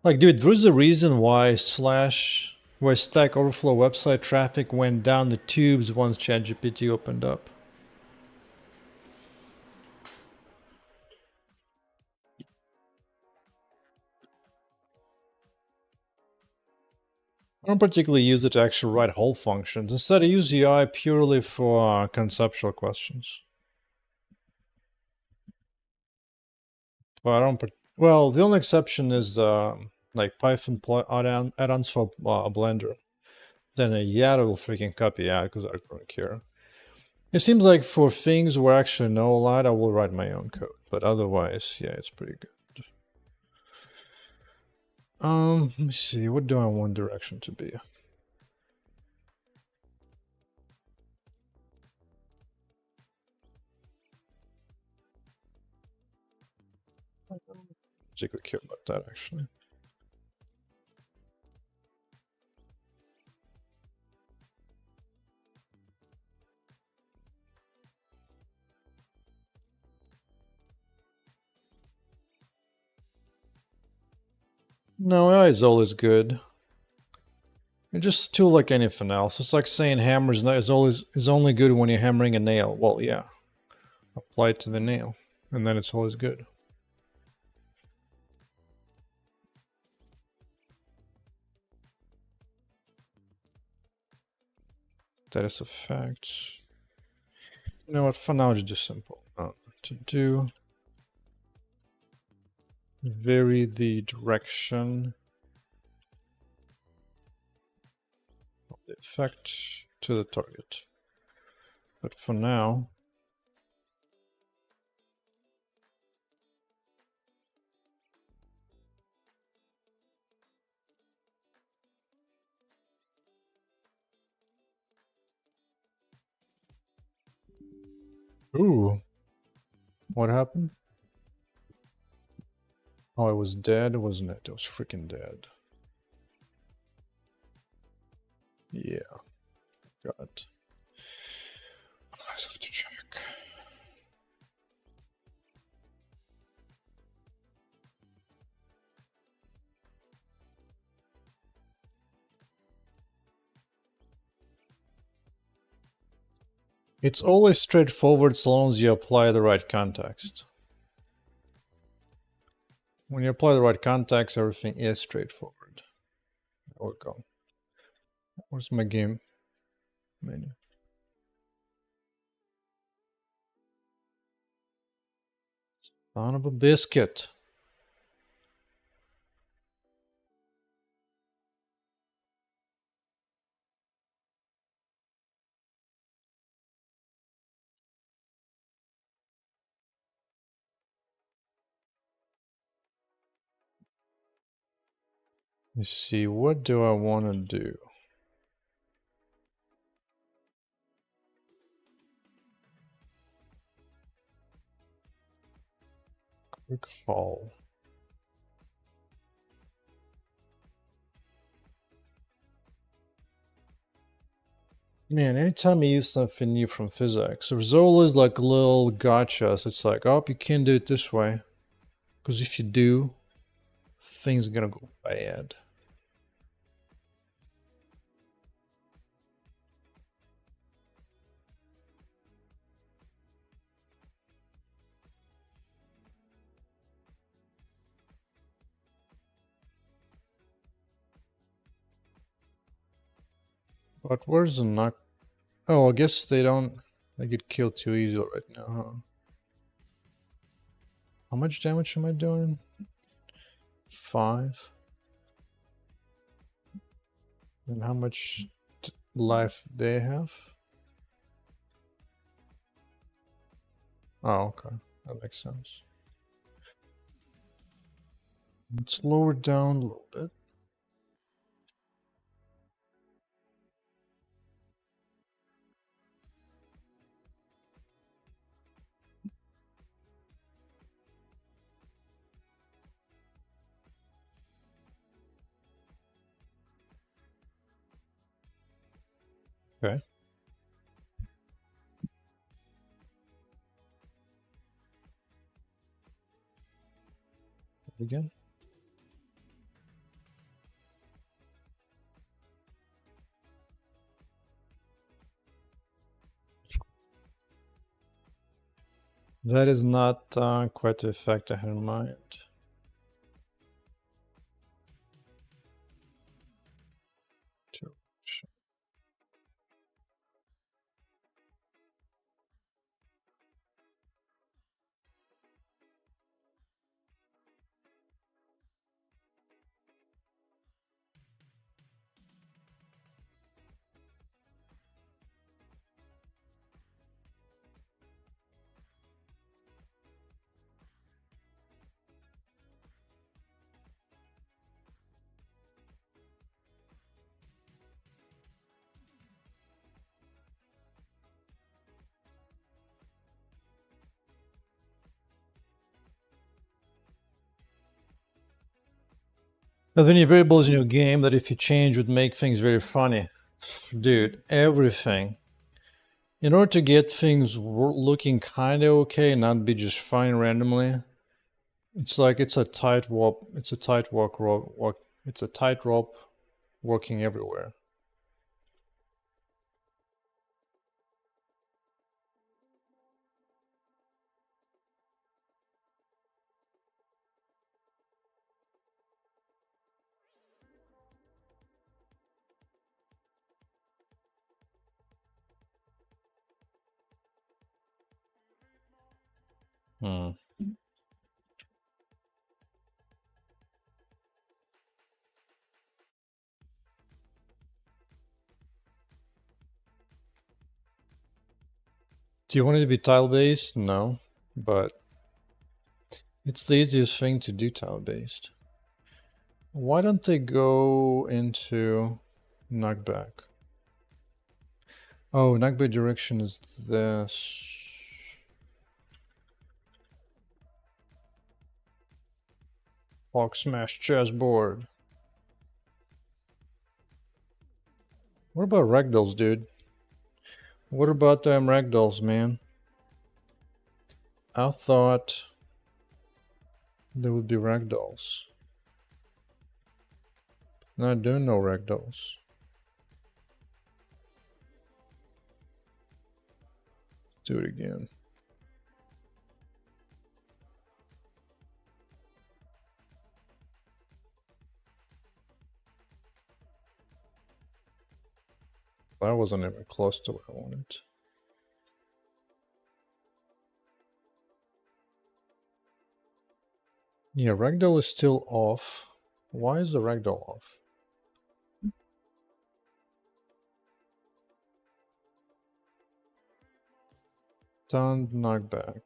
Like, dude, there's a reason why Stack Overflow website traffic went down the tubes once ChatGPT opened up. I don't particularly use it to actually write whole functions. Instead, I use UI purely for conceptual questions. But I don't. Well, the only exception is like Python add-ons for Blender. Then yeah, I will freaking copy out because I don't care. It seems like for things where I actually know a lot, I will write my own code. But otherwise, yeah, it's pretty good. Let me see. What do I want direction to be? I don't particularly care about that actually. No, AI is always good. It's just a tool like anything else. It's like saying hammer is only good when you're hammering a nail. Well, yeah, apply it to the nail, and then it's always good. Status effects. You know what? For now, it's just simple. To do vary the direction of the effect to the target. But for now, ooh, what happened? Oh, it was dead, wasn't it? It was freaking dead. Yeah, got. I have to check. It's always straightforward so long as you apply the right context. When you apply the right context, everything is straightforward. There we go. Where's my game menu? Son of a biscuit. Let me see, what do I want to do? Recall. Man, anytime I use something new from physics, there's always like little gotchas. It's like, oh, you can't do it this way. Because if you do, things are gonna go bad. But where's the knock? Oh, I guess they don't. They get killed too easy right now, huh? How much damage am I doing? 5. And how much life they have? Oh, okay. That makes sense. Let's lower it down a little bit. Okay. Again. That is not quite the effect I had in mind. Sure. Are there any variables in your game that if you change would make things very funny? Dude, everything. In order to get things looking kind of okay and not be just fine randomly, it's like it's a tightrope. It's a tightrope walk. It's a tightrope working everywhere. Hmm. Do you want it to be tile based? No, but it's the easiest thing to do tile based. Why don't they go into knockback? Oh, knockback direction is this. Hawk smash chessboard. What about ragdolls, dude? What about them ragdolls, man? I thought there would be ragdolls. Not doing no ragdolls. Do it again. That wasn't even close to what I wanted. Yeah, ragdoll is still off. Why is the ragdoll off? Stunned knockback.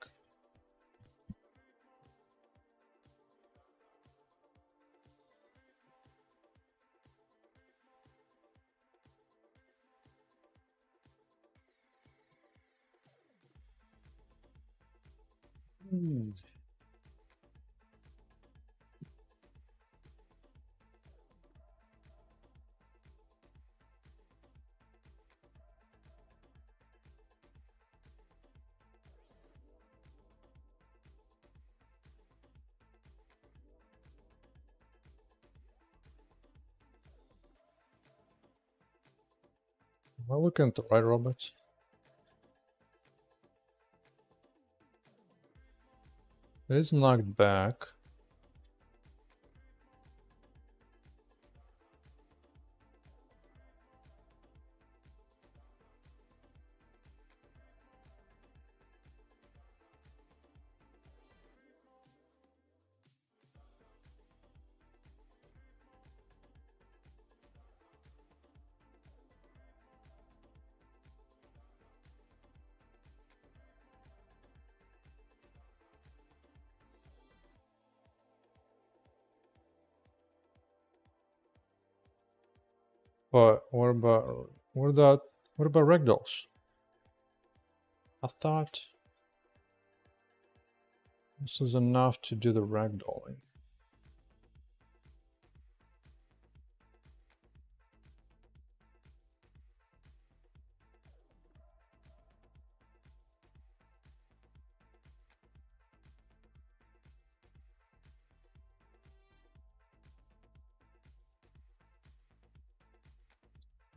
Am I looking at the right robots? It is knocked back. But what about ragdolls? I thought this is enough to do the ragdolling.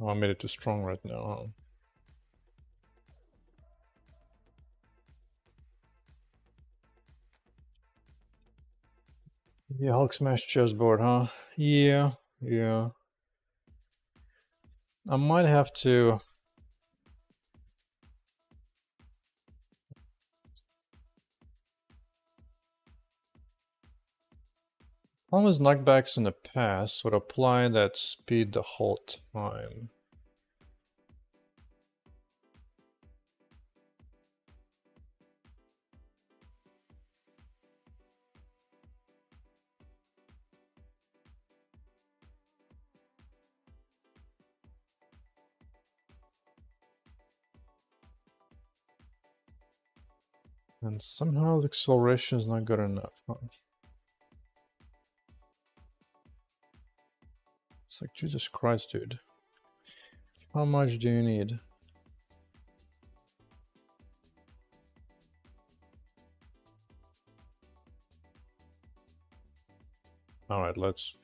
Oh, I made it too strong right now, huh? Yeah, Hulk smash chessboard, huh? Yeah, yeah. I might have to. Almost knockbacks in the past would apply that speed the whole time. And somehow the acceleration is not good enough, huh? It's like, Jesus Christ, dude. How much do you need? Alright, let's...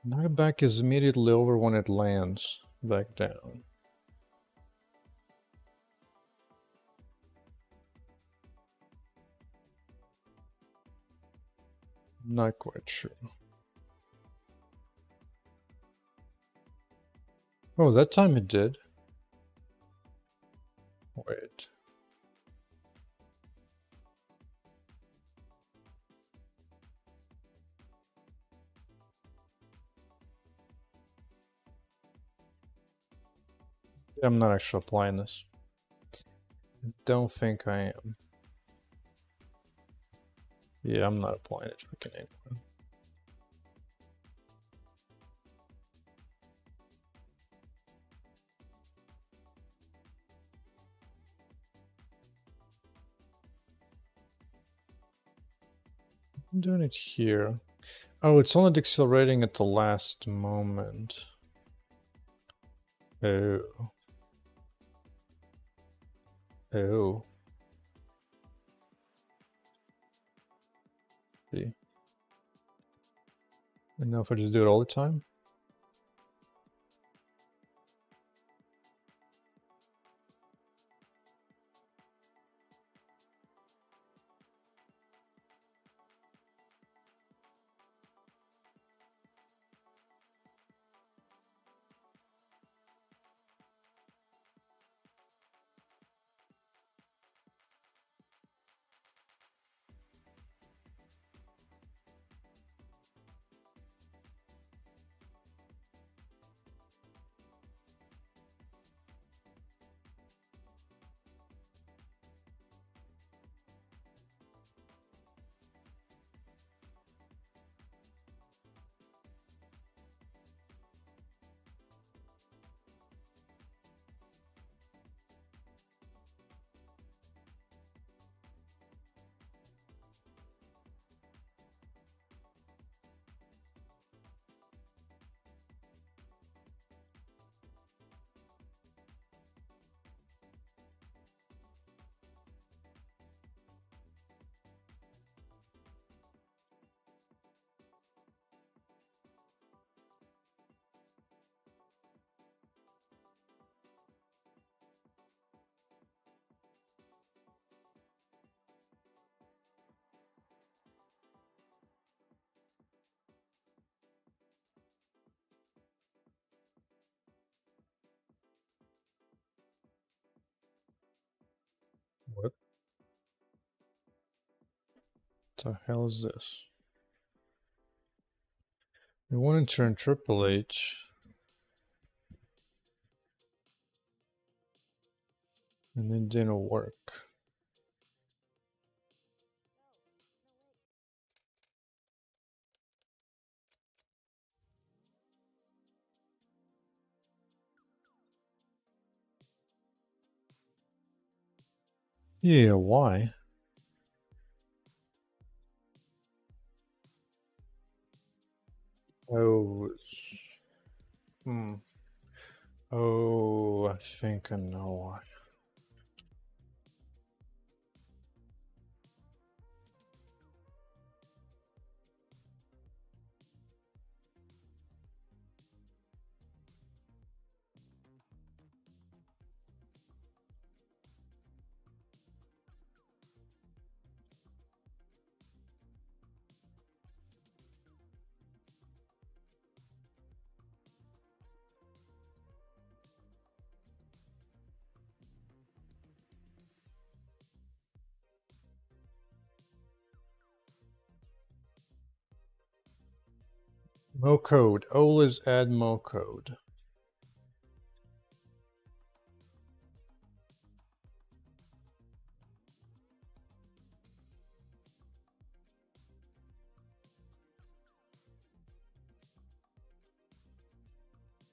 Knockback is immediately over when it lands back down. Not quite sure. Oh, that time it did. Wait. I'm not actually applying this. I don't think I am. Yeah, I'm not applying it freaking anyway. I'm doing it here. Oh, it's only accelerating at the last moment. Oh. Oh. See. And now if I just do it all the time? The hell is this? We wanted to turn Triple H. And it didn't work. Yeah, why? Oh, oh, I think I know why. Mo code. Always add mo code.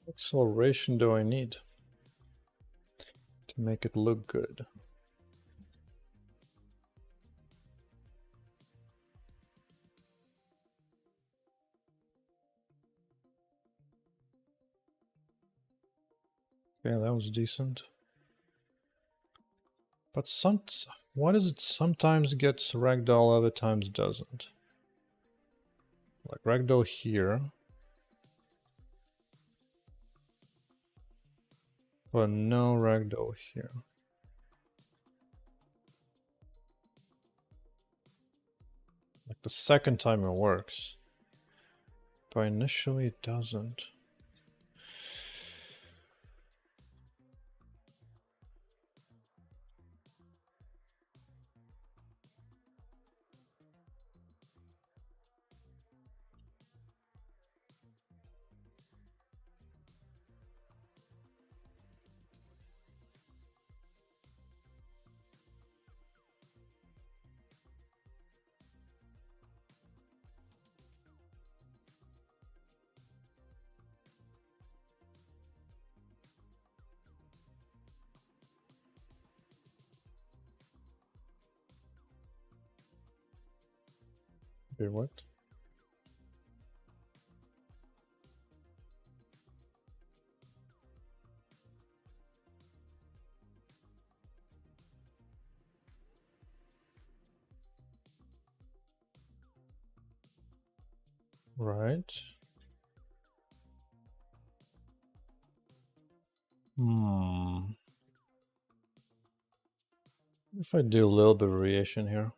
What acceleration do I need to make it look good? Yeah, that was decent. But why does it sometimes get ragdoll, other times doesn't? Like ragdoll here, but no ragdoll here. Like the second time it works, but initially it doesn't. Wait, what? Right. If I do a little bit of variation here.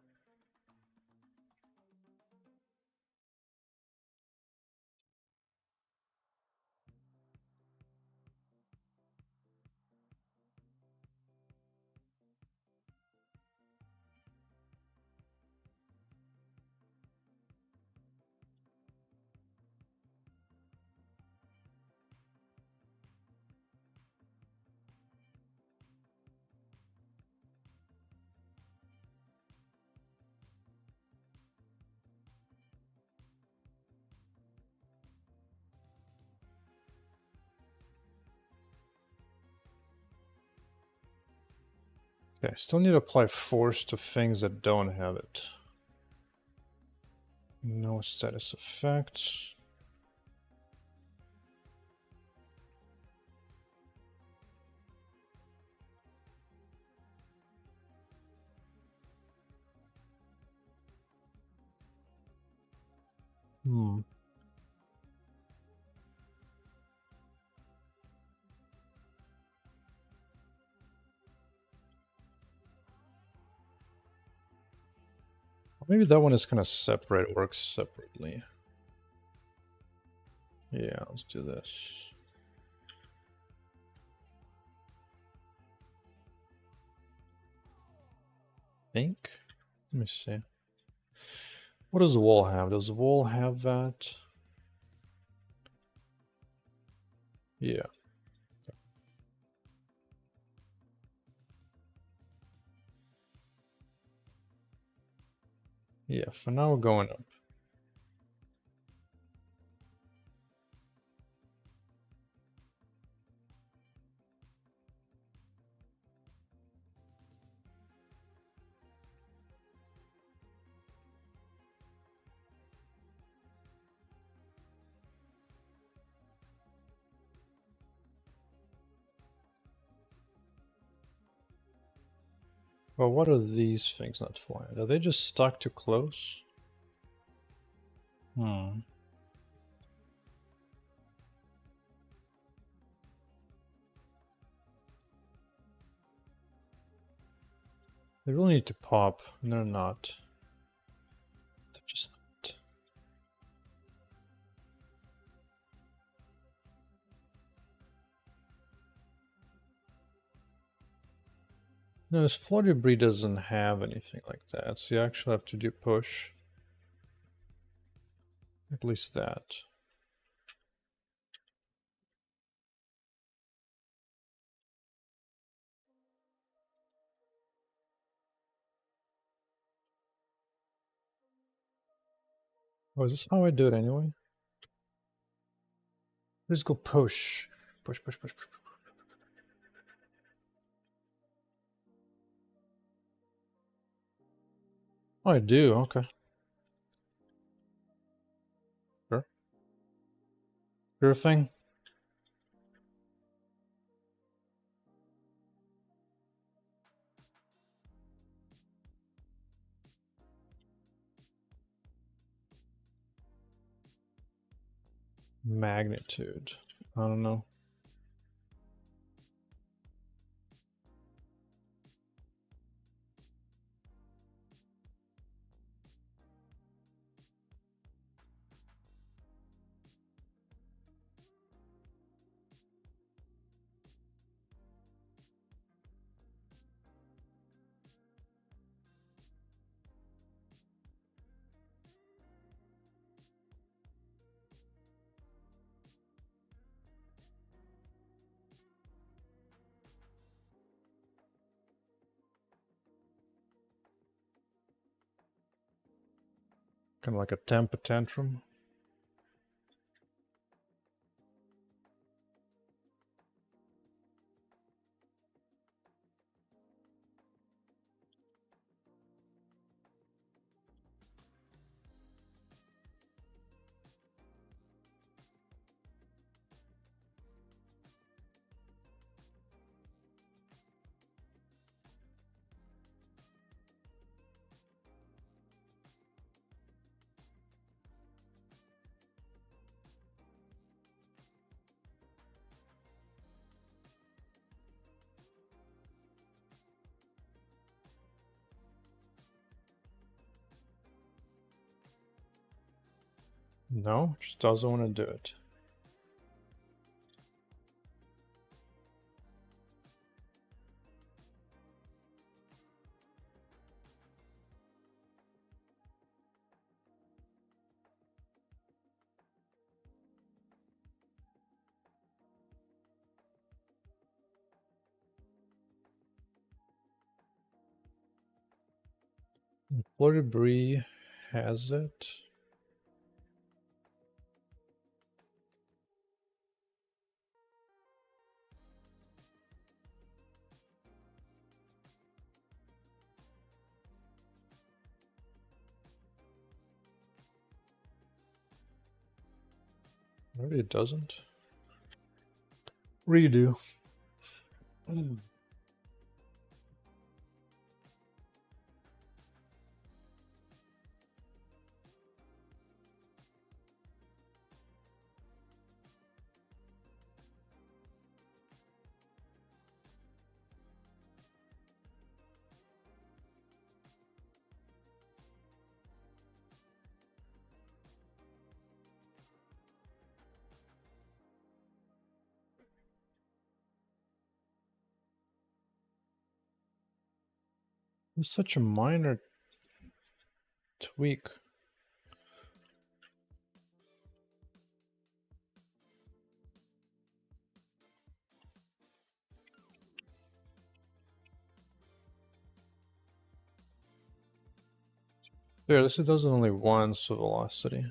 Okay, I still need to apply force to things that don't have it. No status effects. Maybe that one is kind of separate, works separately. Yeah, let's do this. Think? Let me see. What does the wall have? Does the wall have that? Yeah. Yeah, for now we're going up. Well, what are these things not flying? Are they just stuck too close? Hmm. They really need to pop, and they're not. They're just not. No, this floor debris doesn't have anything like that, so you actually have to do push. At least that. Oh, is this how I do it anyway? Let's go push. Push, push, push, push. Oh, I do, okay. Sure. Sure thing. Magnitude. I don't know. Kind of like a temper tantrum. No, just doesn't want to do it. Floor debris has it. Maybe it doesn't. Redo. It's such a minor tweak. Here, this does only once with velocity.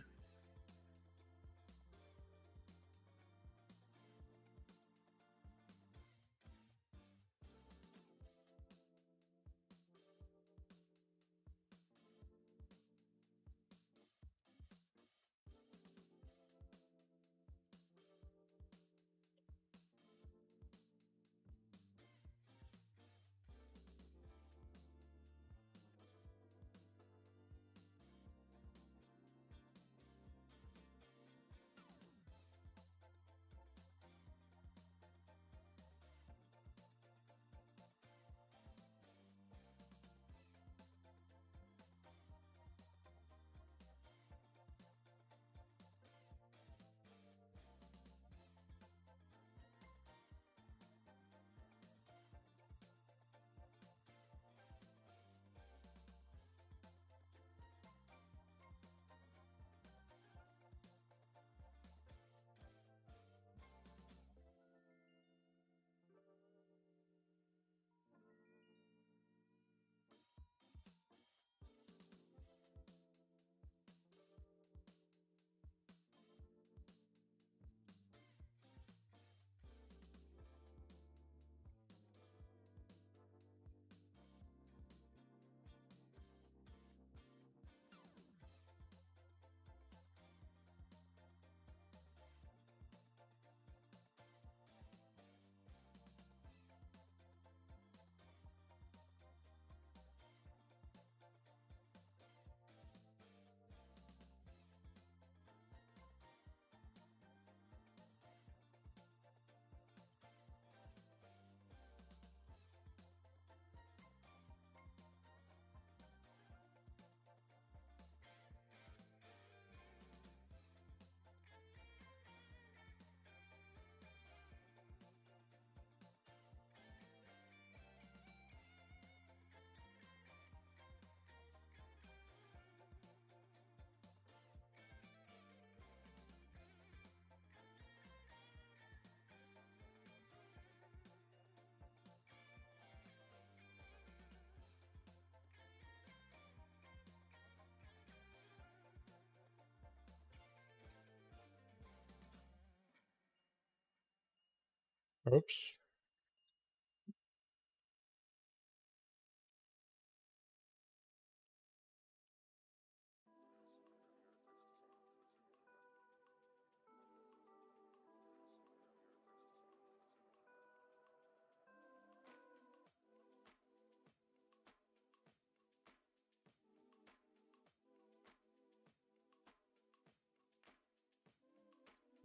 Oops.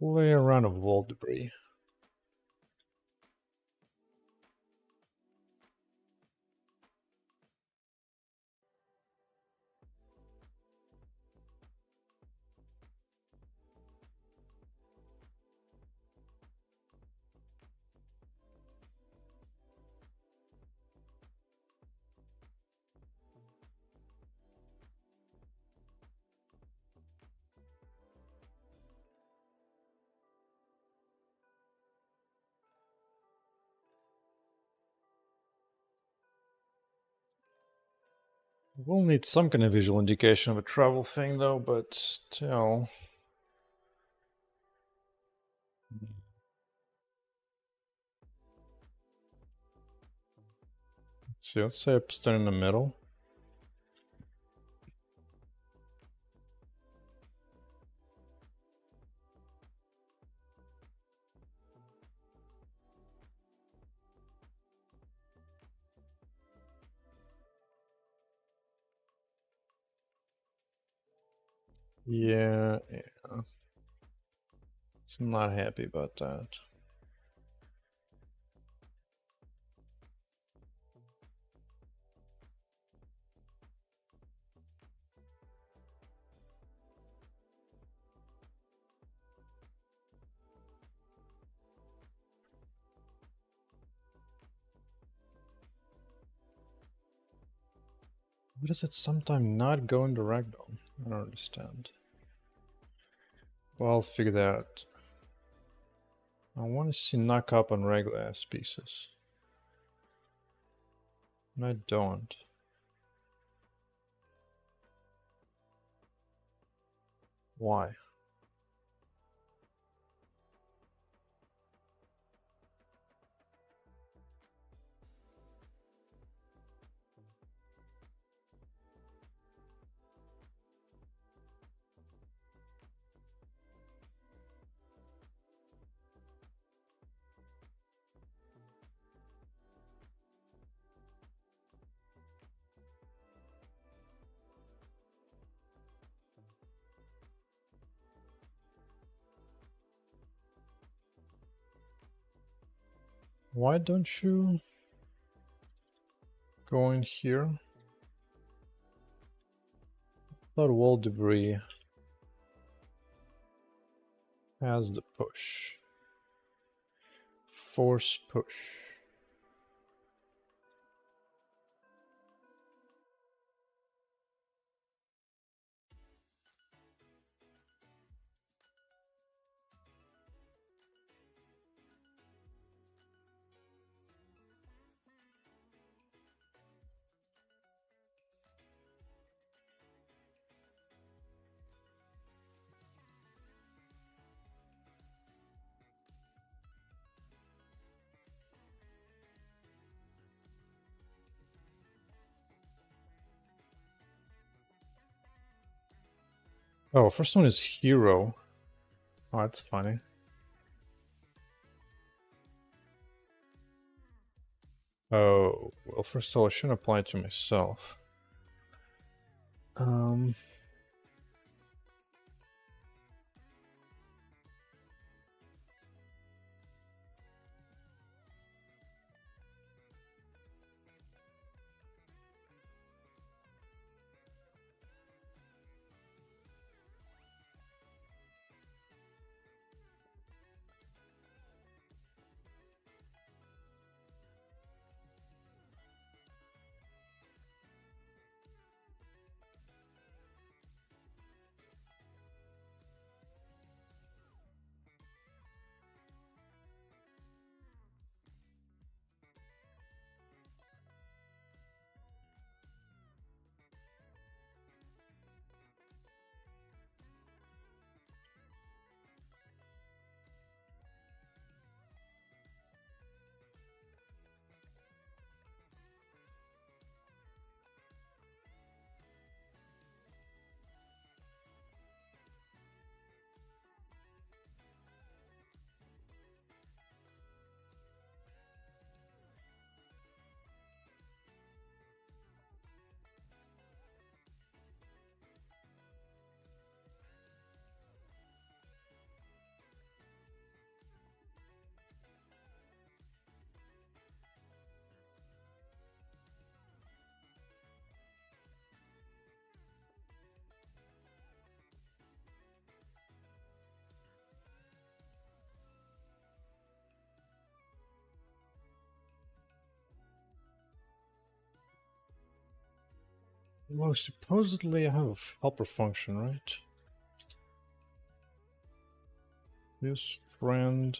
Lay around of wall debris. We'll need some kind of visual indication of a travel thing though, but still. Let's see, let's say it's in the middle. Yeah. So I'm not happy about that. Why does it sometimes not go into ragdoll? I don't understand. Well, I'll figure that out. I want to see knock up on regular ass pieces. And I don't. Why? Why don't you go in here? That wall debris has the push. Force push. Oh, first one is hero. Oh, that's funny. Oh, well, first of all, I shouldn't apply it to myself. Um, well, supposedly I have a helper function, right? This friend.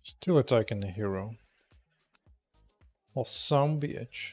Still attacking the hero. Well, some bitch.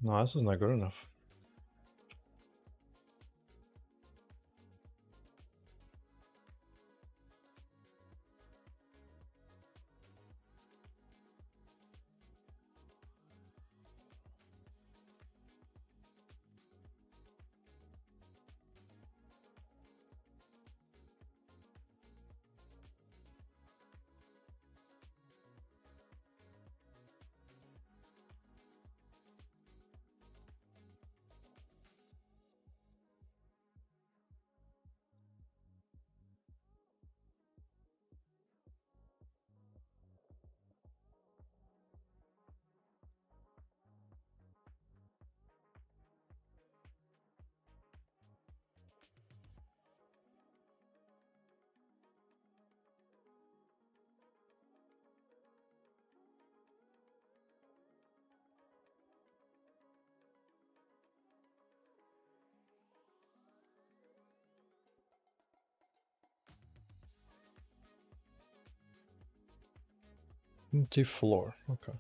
No, this is not good enough. Empty floor. Okay.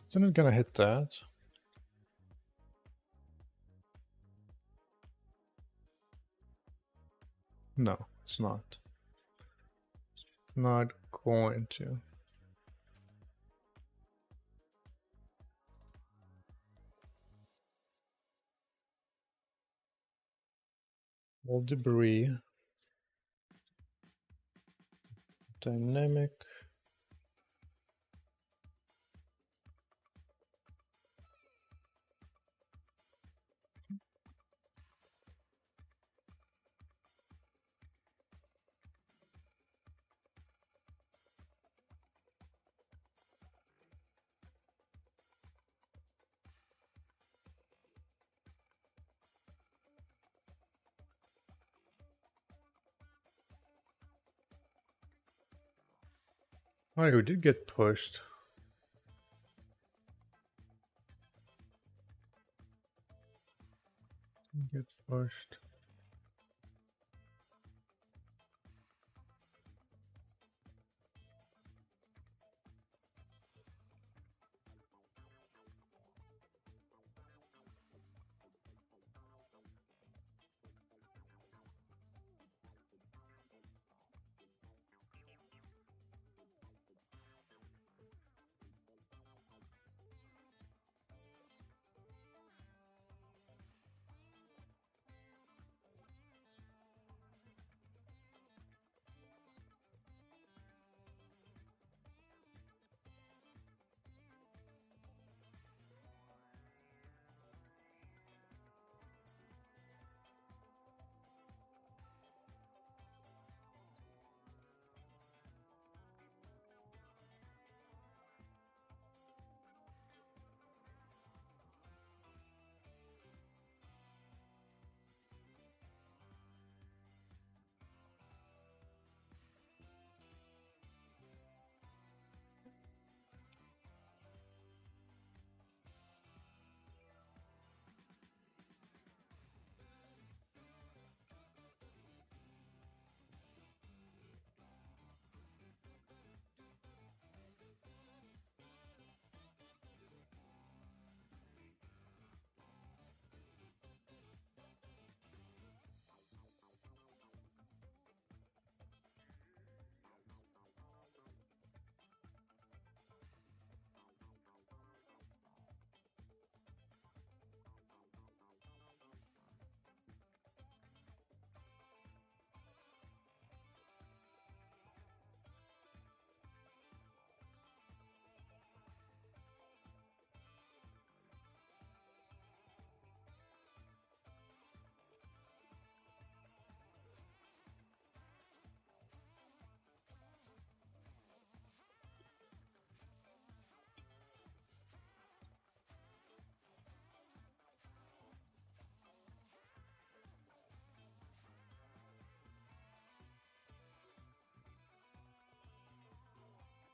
Isn't it gonna hit that? No, it's not. It's not going to. All debris. Dynamic. Oh, you did get pushed. Get pushed.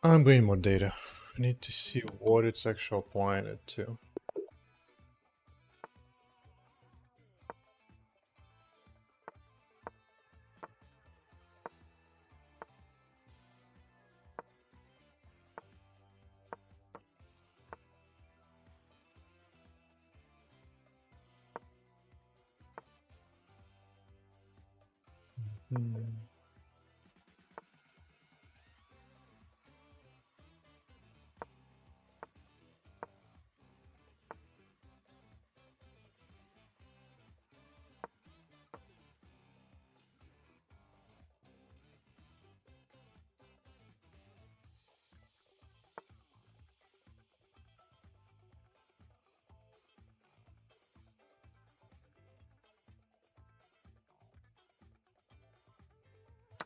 I'm getting more data. I need to see what it's actually applying it to. Hmm.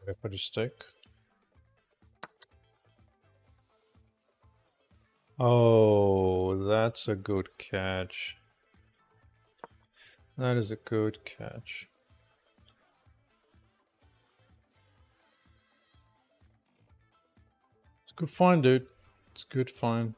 I put a stick. Oh, that's a good catch. That is a good catch. It's a good find, dude. It's a good find.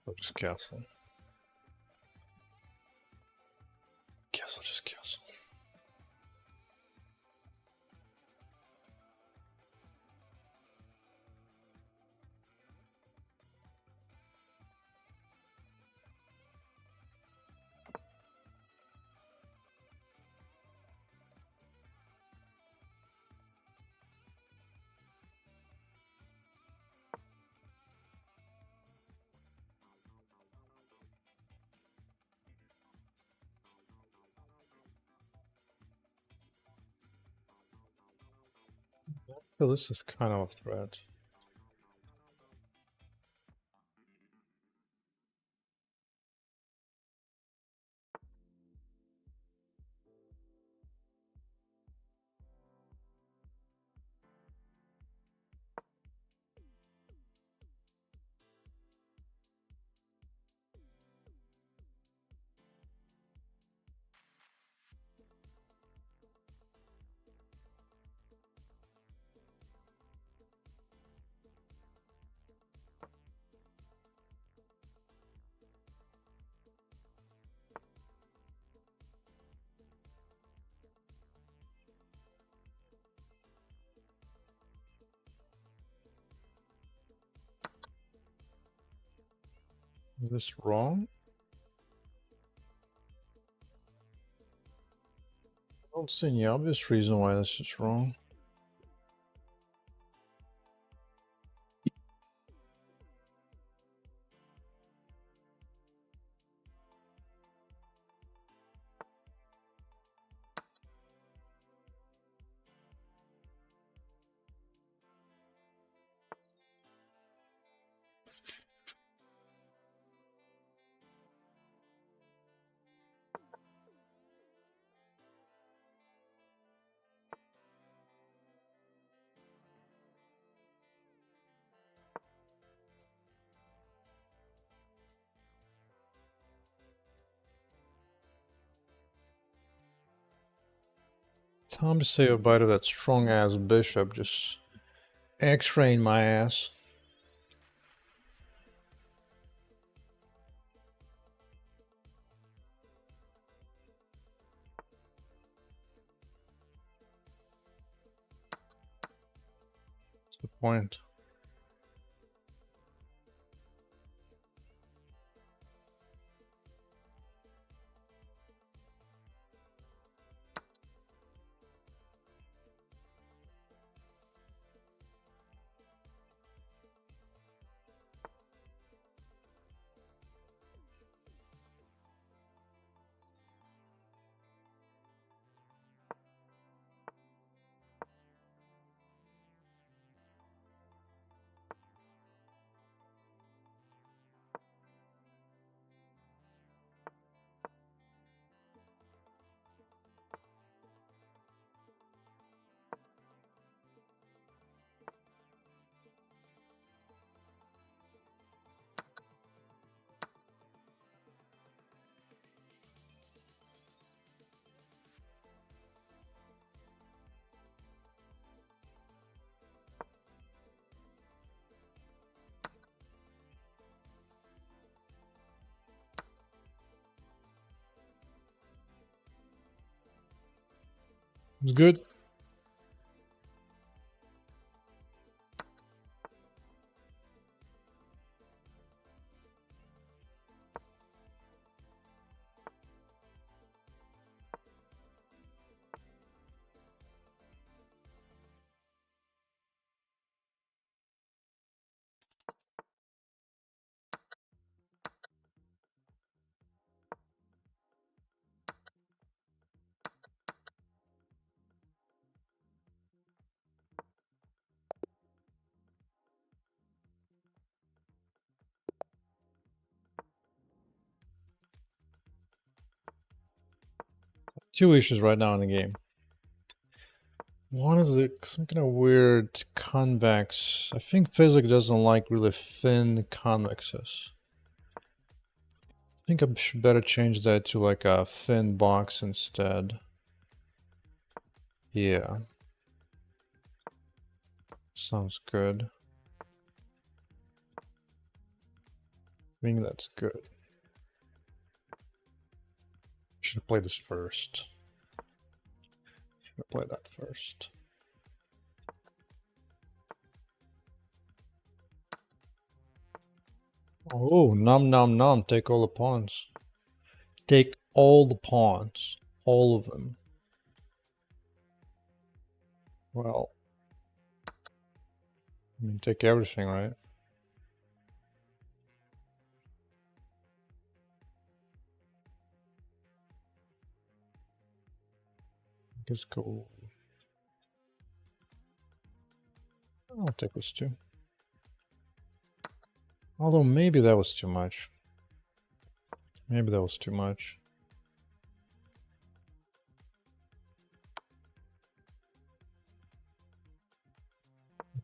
Or just castle. Castle, just castle. So this is kind of a threat. Is this wrong? I don't see any obvious reason why this is wrong. Time to save a bite of that strong ass bishop. Just X-raying my ass. What's the point? It's good. Two issues right now in the game. One is some kind of weird convex. I think physics doesn't like really thin convexes. I think I should better change that to like a thin box instead. Yeah. Sounds good. I think that's good. Should have played this first. Should have played that first. Oh, nom nom nom. Take all the pawns. Take all the pawns. All of them. Well, I mean, take everything, right? Guess go. I'll take this too. Although maybe that was too much. Maybe that was too much.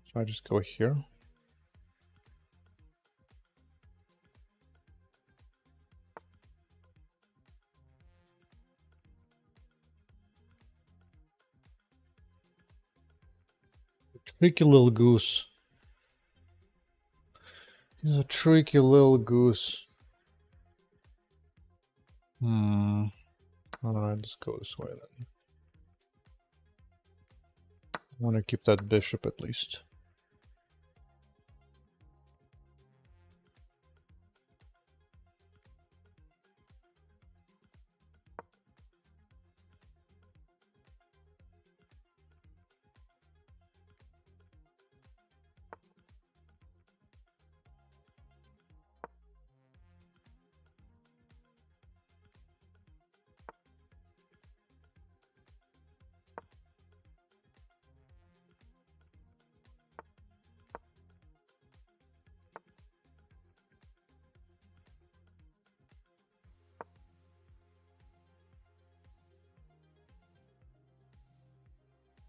If I just go here. Tricky little goose. He's a tricky little goose. Alright, let's go this way then. I want to keep that bishop at least.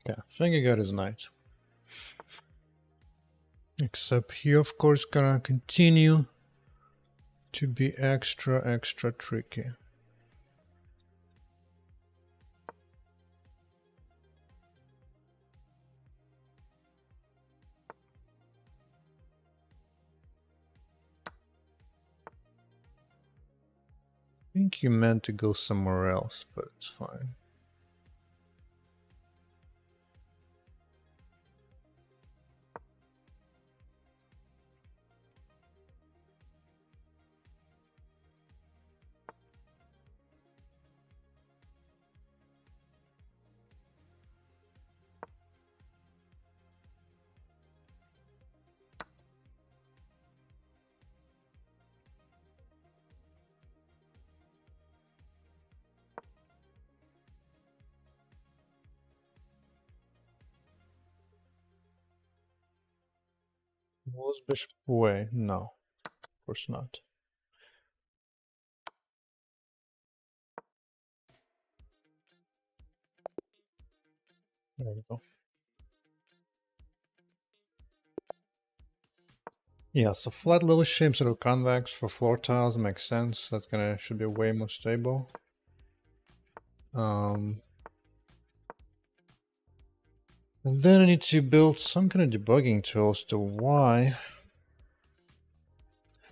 Yeah, I think I got his knight. Except he, of course, gonna continue to be extra tricky. I think he meant to go somewhere else, but it's fine. Was bishop away? No, of course not. There we go. Yeah, so flat little shapes that are convex for floor tiles makes sense. That's should be way more stable. And then I need to build some kind of debugging tool as to why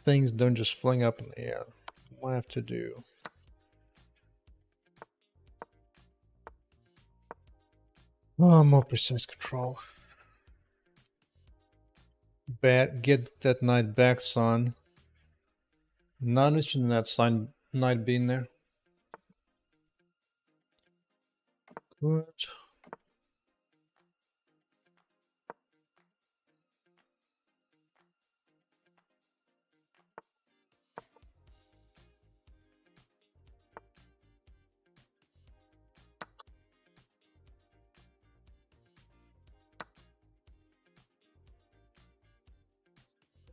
things don't just fling up in the air. What I have to do. Oh, more precise control. Get that knight back, son. Not interested in that sign knight being there. Good.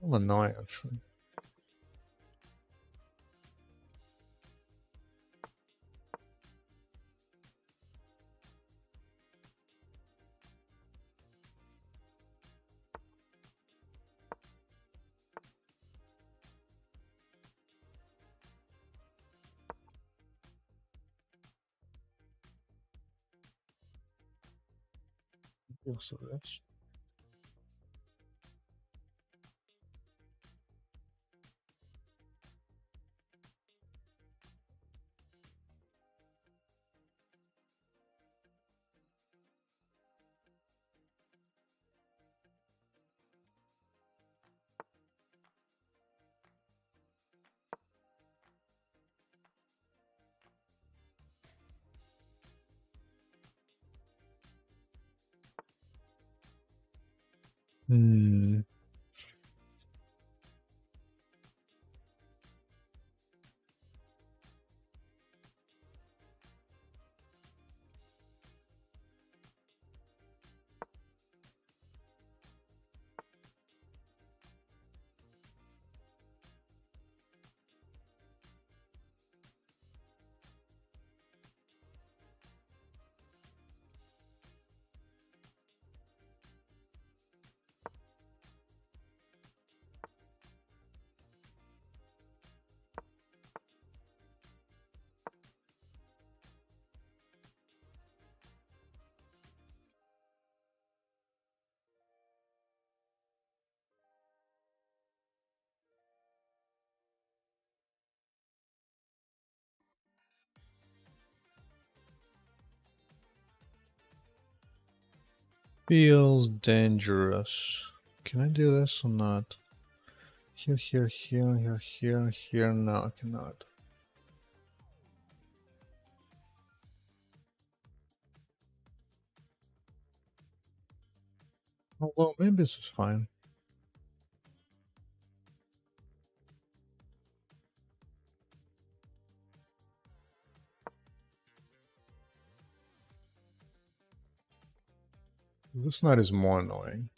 I'm annoying, actually. Also this. Hmm. Feels dangerous. Can I do this or not? Here, here, here, here, here, here. No, I cannot. Oh, well, maybe this is fine. This knight is more annoying.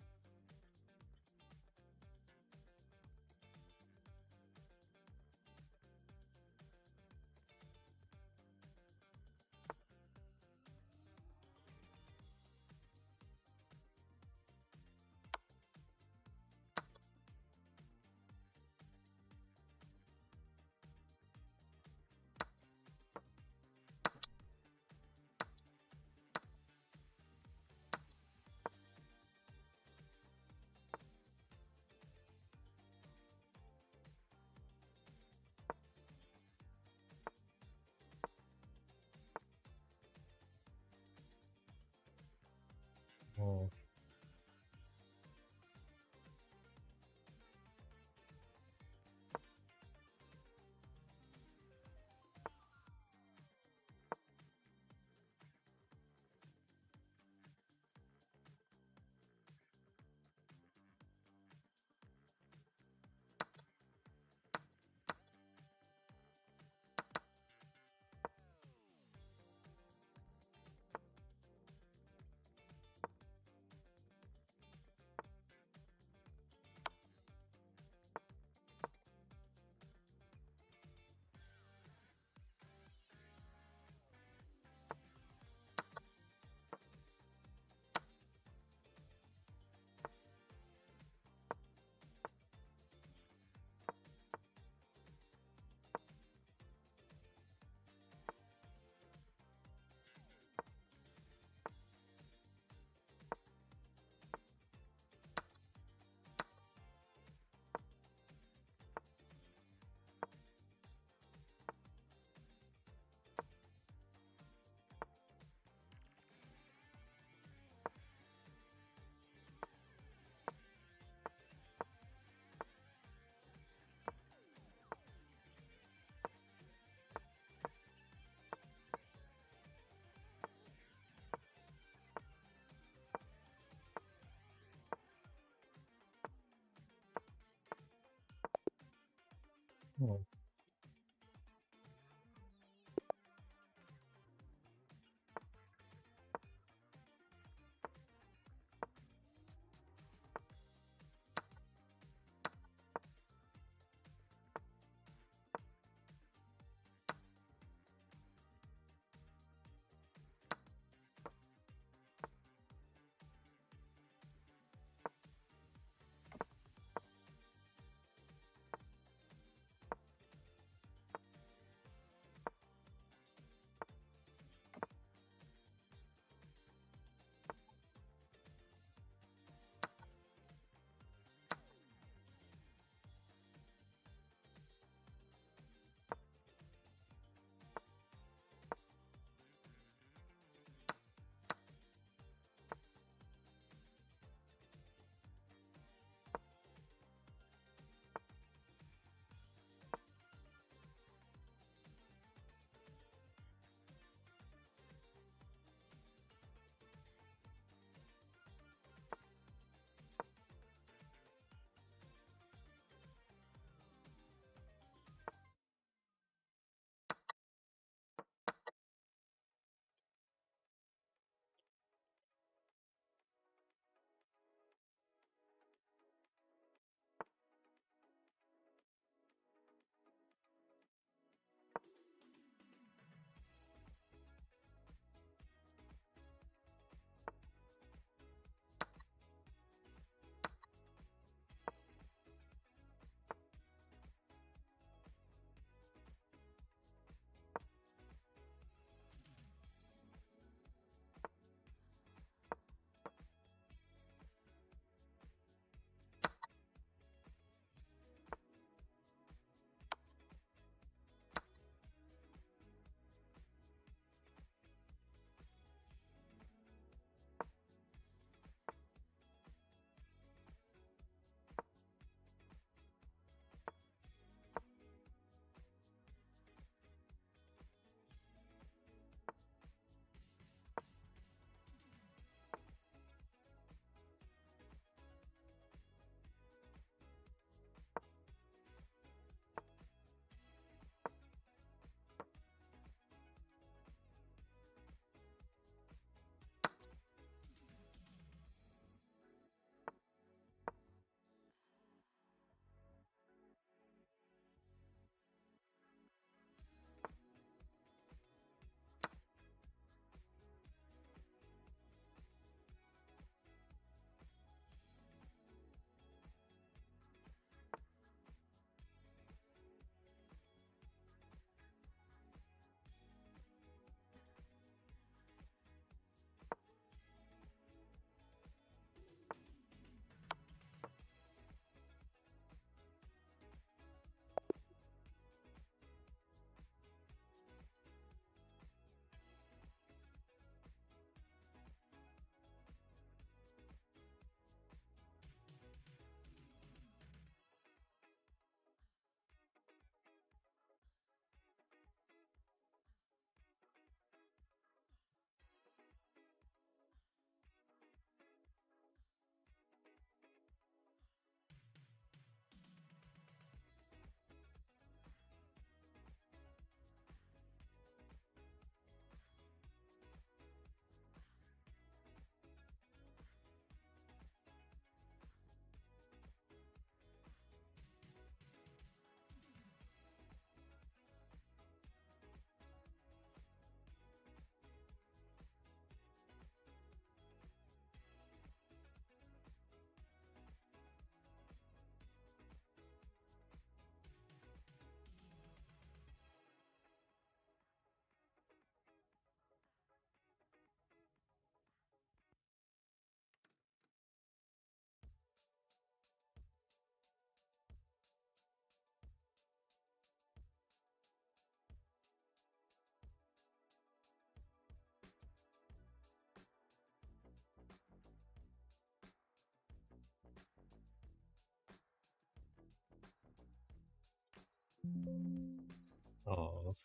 Oh. Oh. Oh.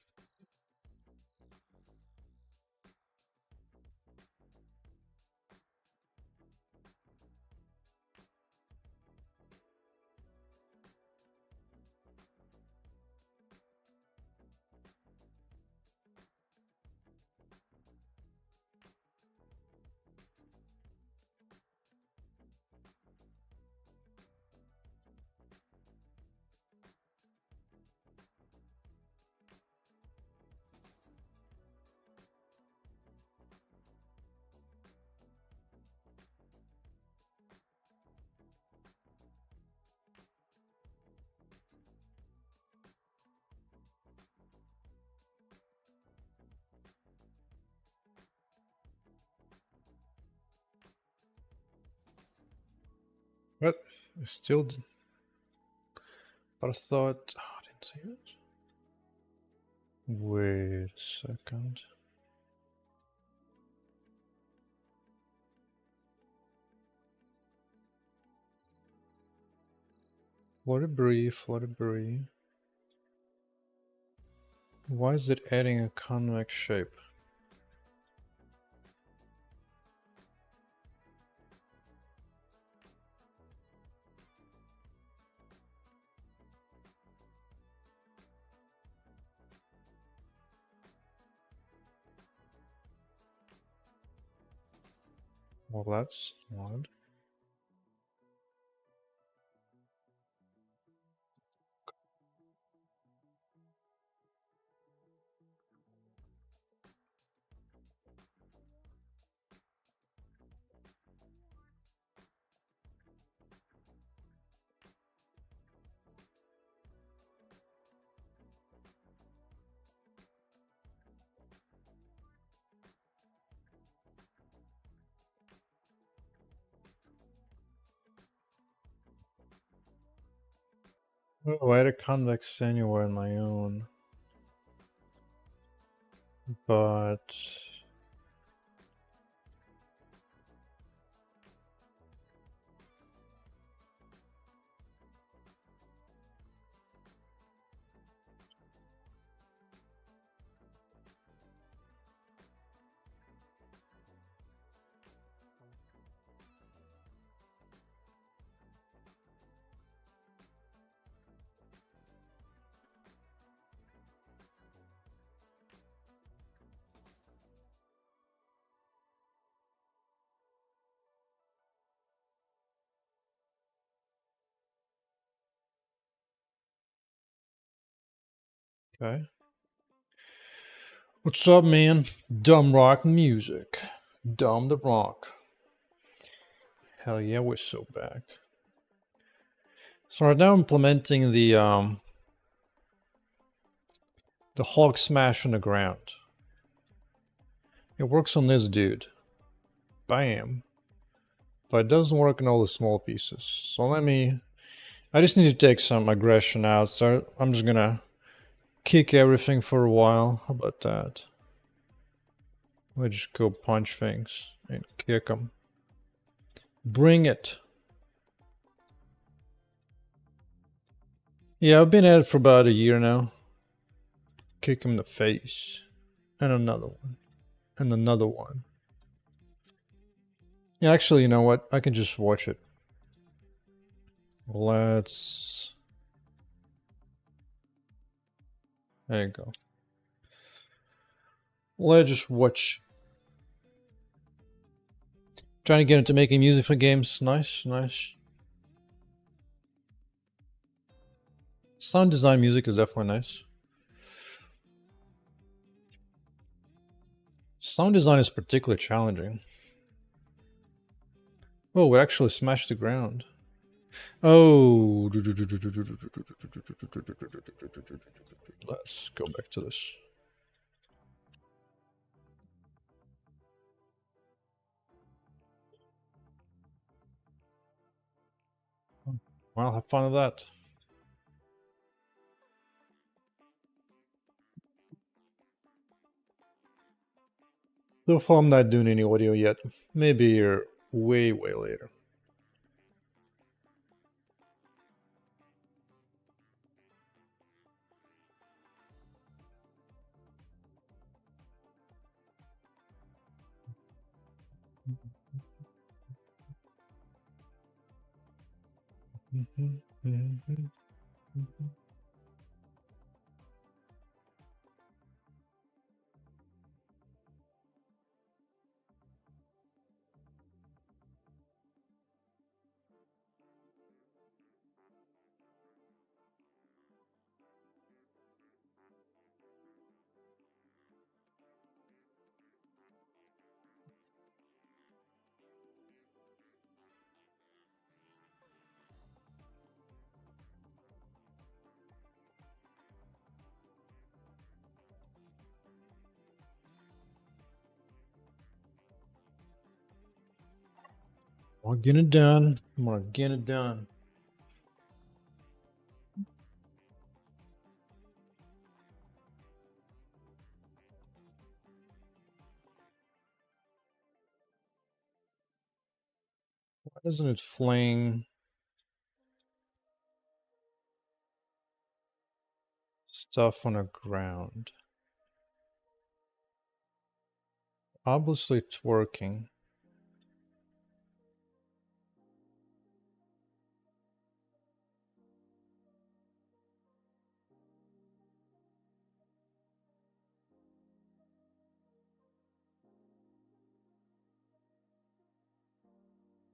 I still did. But I thought... Oh, I didn't see it. Wait a second. Let it breathe, let it breathe. Why is it adding a convex shape? Well, that's odd. Oh, I had a convex anywhere in my own. But... Okay. What's up, man? Dumb rock music. Dumb the rock. Hell yeah, we're so back. So right now I'm implementing the Hulk smash on the ground. It works on this dude. Bam. But it doesn't work on all the small pieces. So I just need to take some aggression out. So I'm just gonna kick everything for a while. How about that? We just go punch things and kick them. Bring it. Yeah, I've been at it for about a year now. Kick him in the face. And another one. And another one. Yeah, actually, you know what? I can just watch it. Let's... There you go. Let's just watch. Trying to get into making music for games. Nice, nice. Sound design music is definitely nice. Sound design is particularly challenging. Oh, we actually smashed the ground. Oh. Let's go back to this. Well, have fun with that. So far, I'm not doing any audio yet. Maybe way, way later. We're getting it done. We're getting it done. Why doesn't it fling stuff on the ground? Obviously it's working.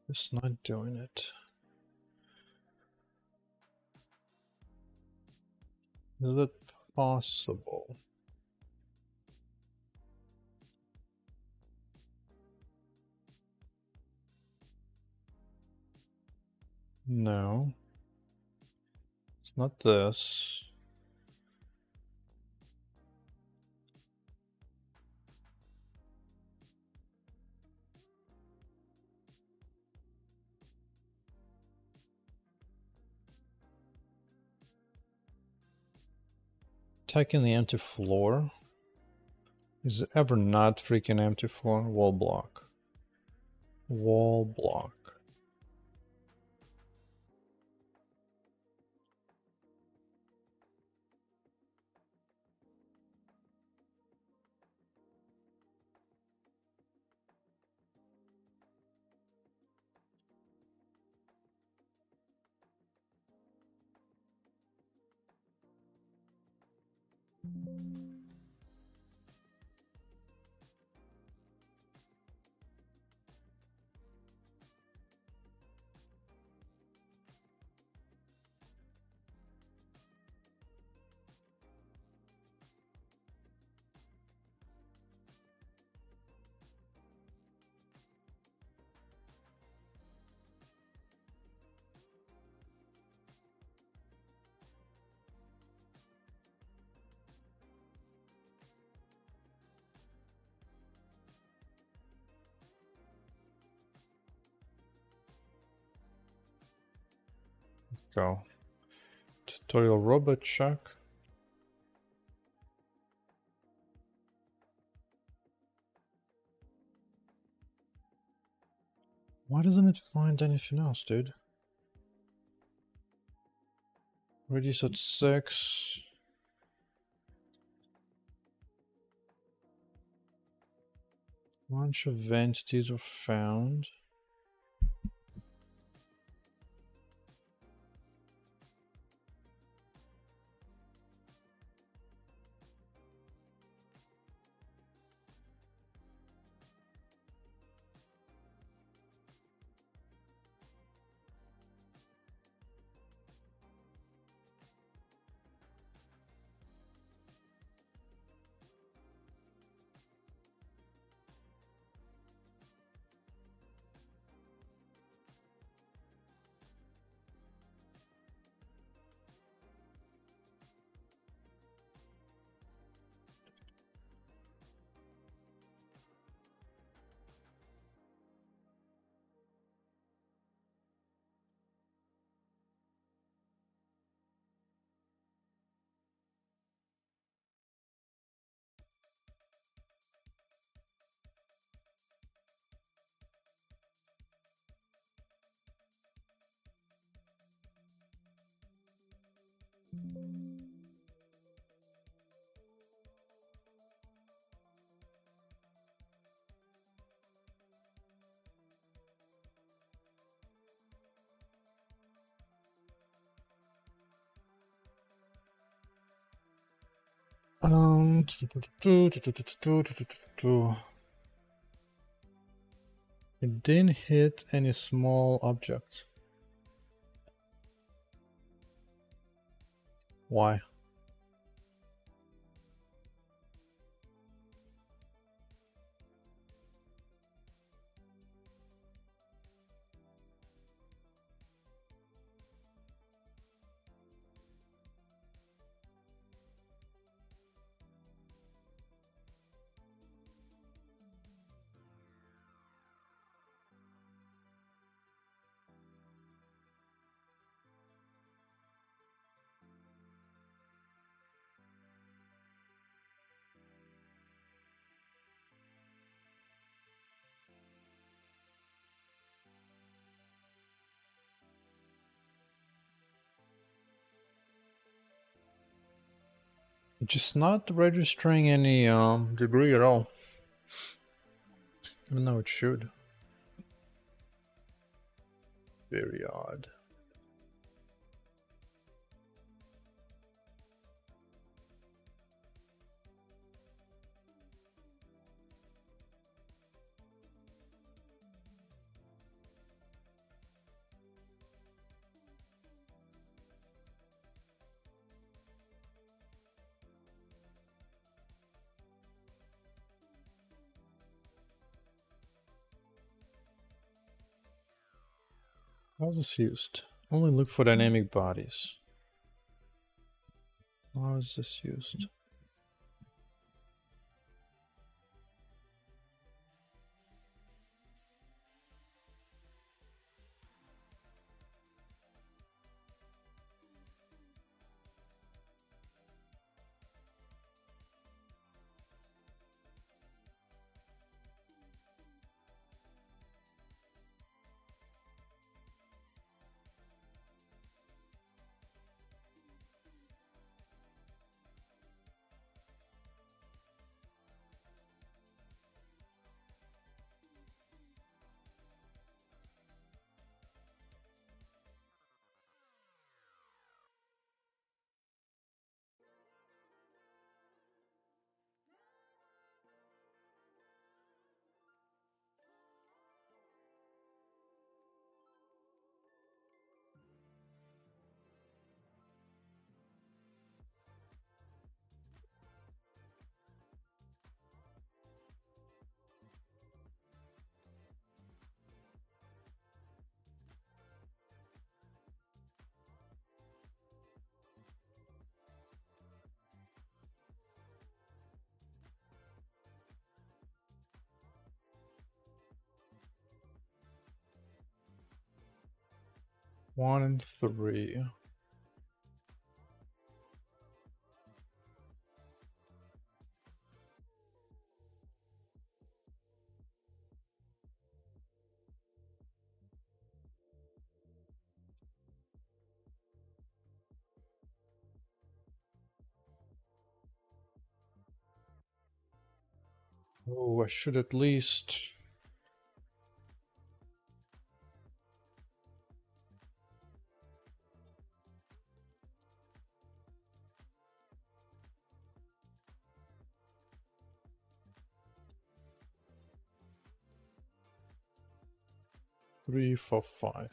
It's not doing it. Is it possible? No. It's not this. Attacking the empty floor? Is it ever not freaking empty floor? Wall block. Wall block. Go. Tutorial robot check. Why doesn't it find anything else, dude? Radius at 6. Bunch of entities were found. It didn't hit any small objects. Why? Just not registering any debris at all. Even though it should. Very odd. How is this used? Only look for dynamic bodies. How is this used? One and three. Oh, I should at least... Three, four, five.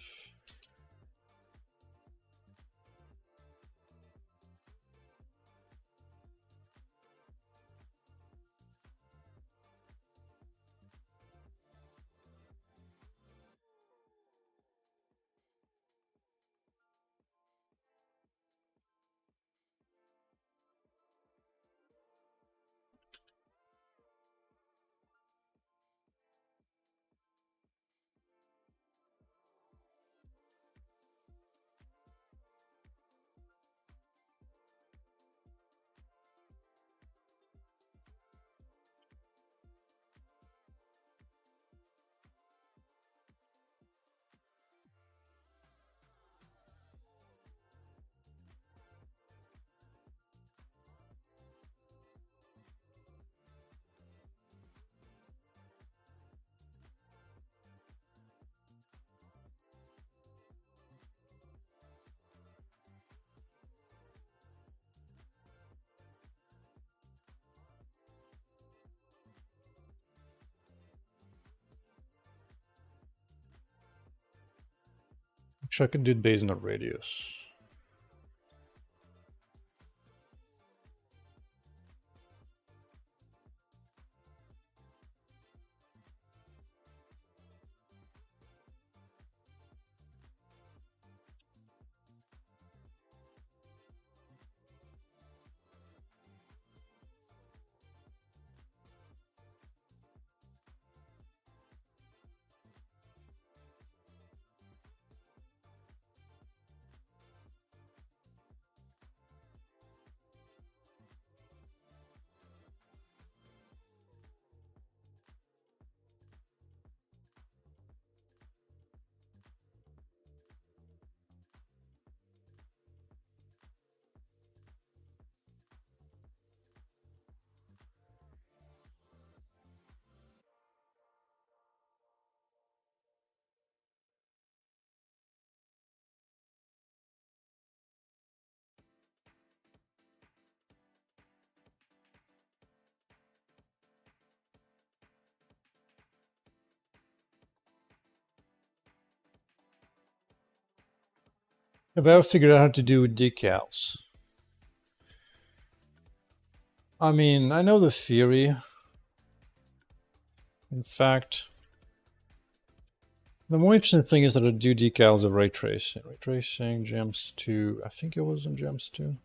Actually, I could do it based on the radius. If I ever figured out how to do decals. I mean, I know the theory. In fact, the more interesting thing is that I do decals of ray tracing. Ray tracing, gems 2. I think it was in gems 2.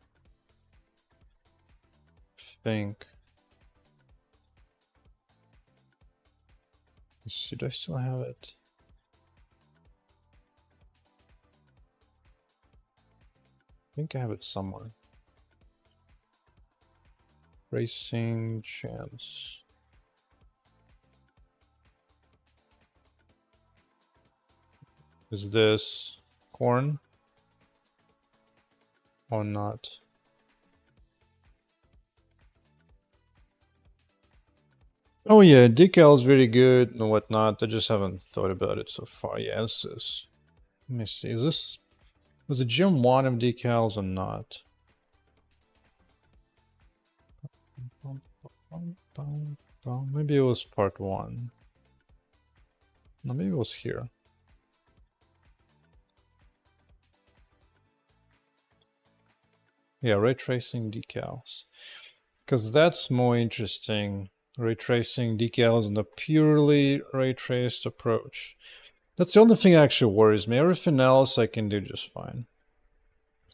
Think. Let's see, do I still have it? I think I have it somewhere. Racing chance. Is this corn or not? Oh yeah, decal is very good and whatnot. I just haven't thought about it so far. Yeah, this is. Let me see. Is this was it Gym 1 of decals or not? Maybe it was part 1. No, maybe it was here. Yeah, ray tracing decals. Because that's more interesting. Ray tracing decals and the purely ray traced approach. That's the only thing that actually worries me. Everything else I can do just fine.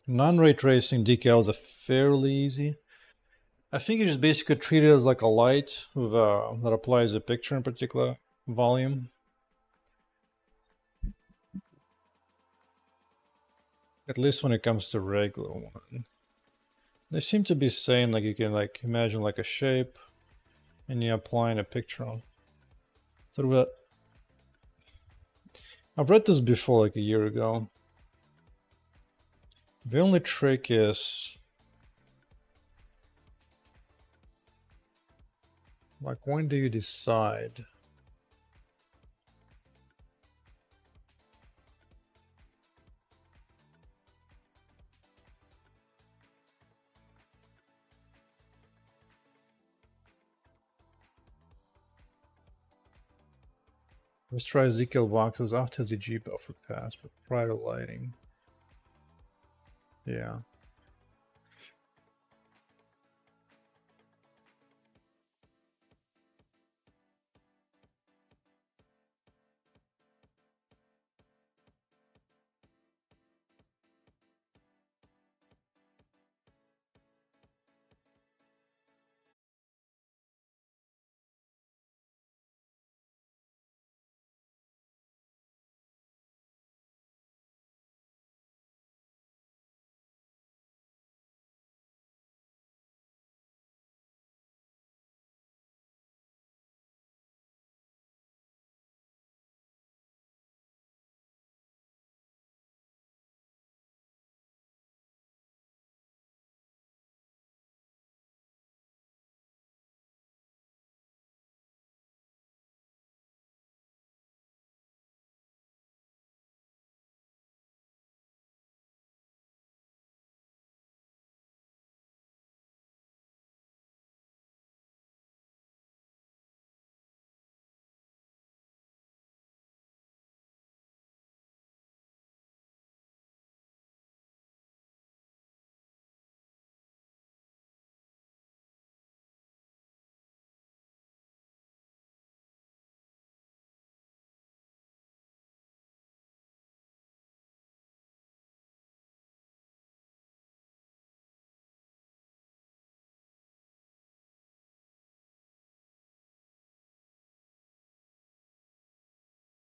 Non-ray tracing decals are fairly easy. I think you just basically treat it as like a light with, that applies a picture in particular volume. At least when it comes to regular one. They seem to be saying like you can like imagine like a shape and you're applying a picture on. Sort of a, I've read this before like a year ago. The only trick is like when do you decide? Let's try decal boxes after the G buffer pass, but prior to lighting. Yeah.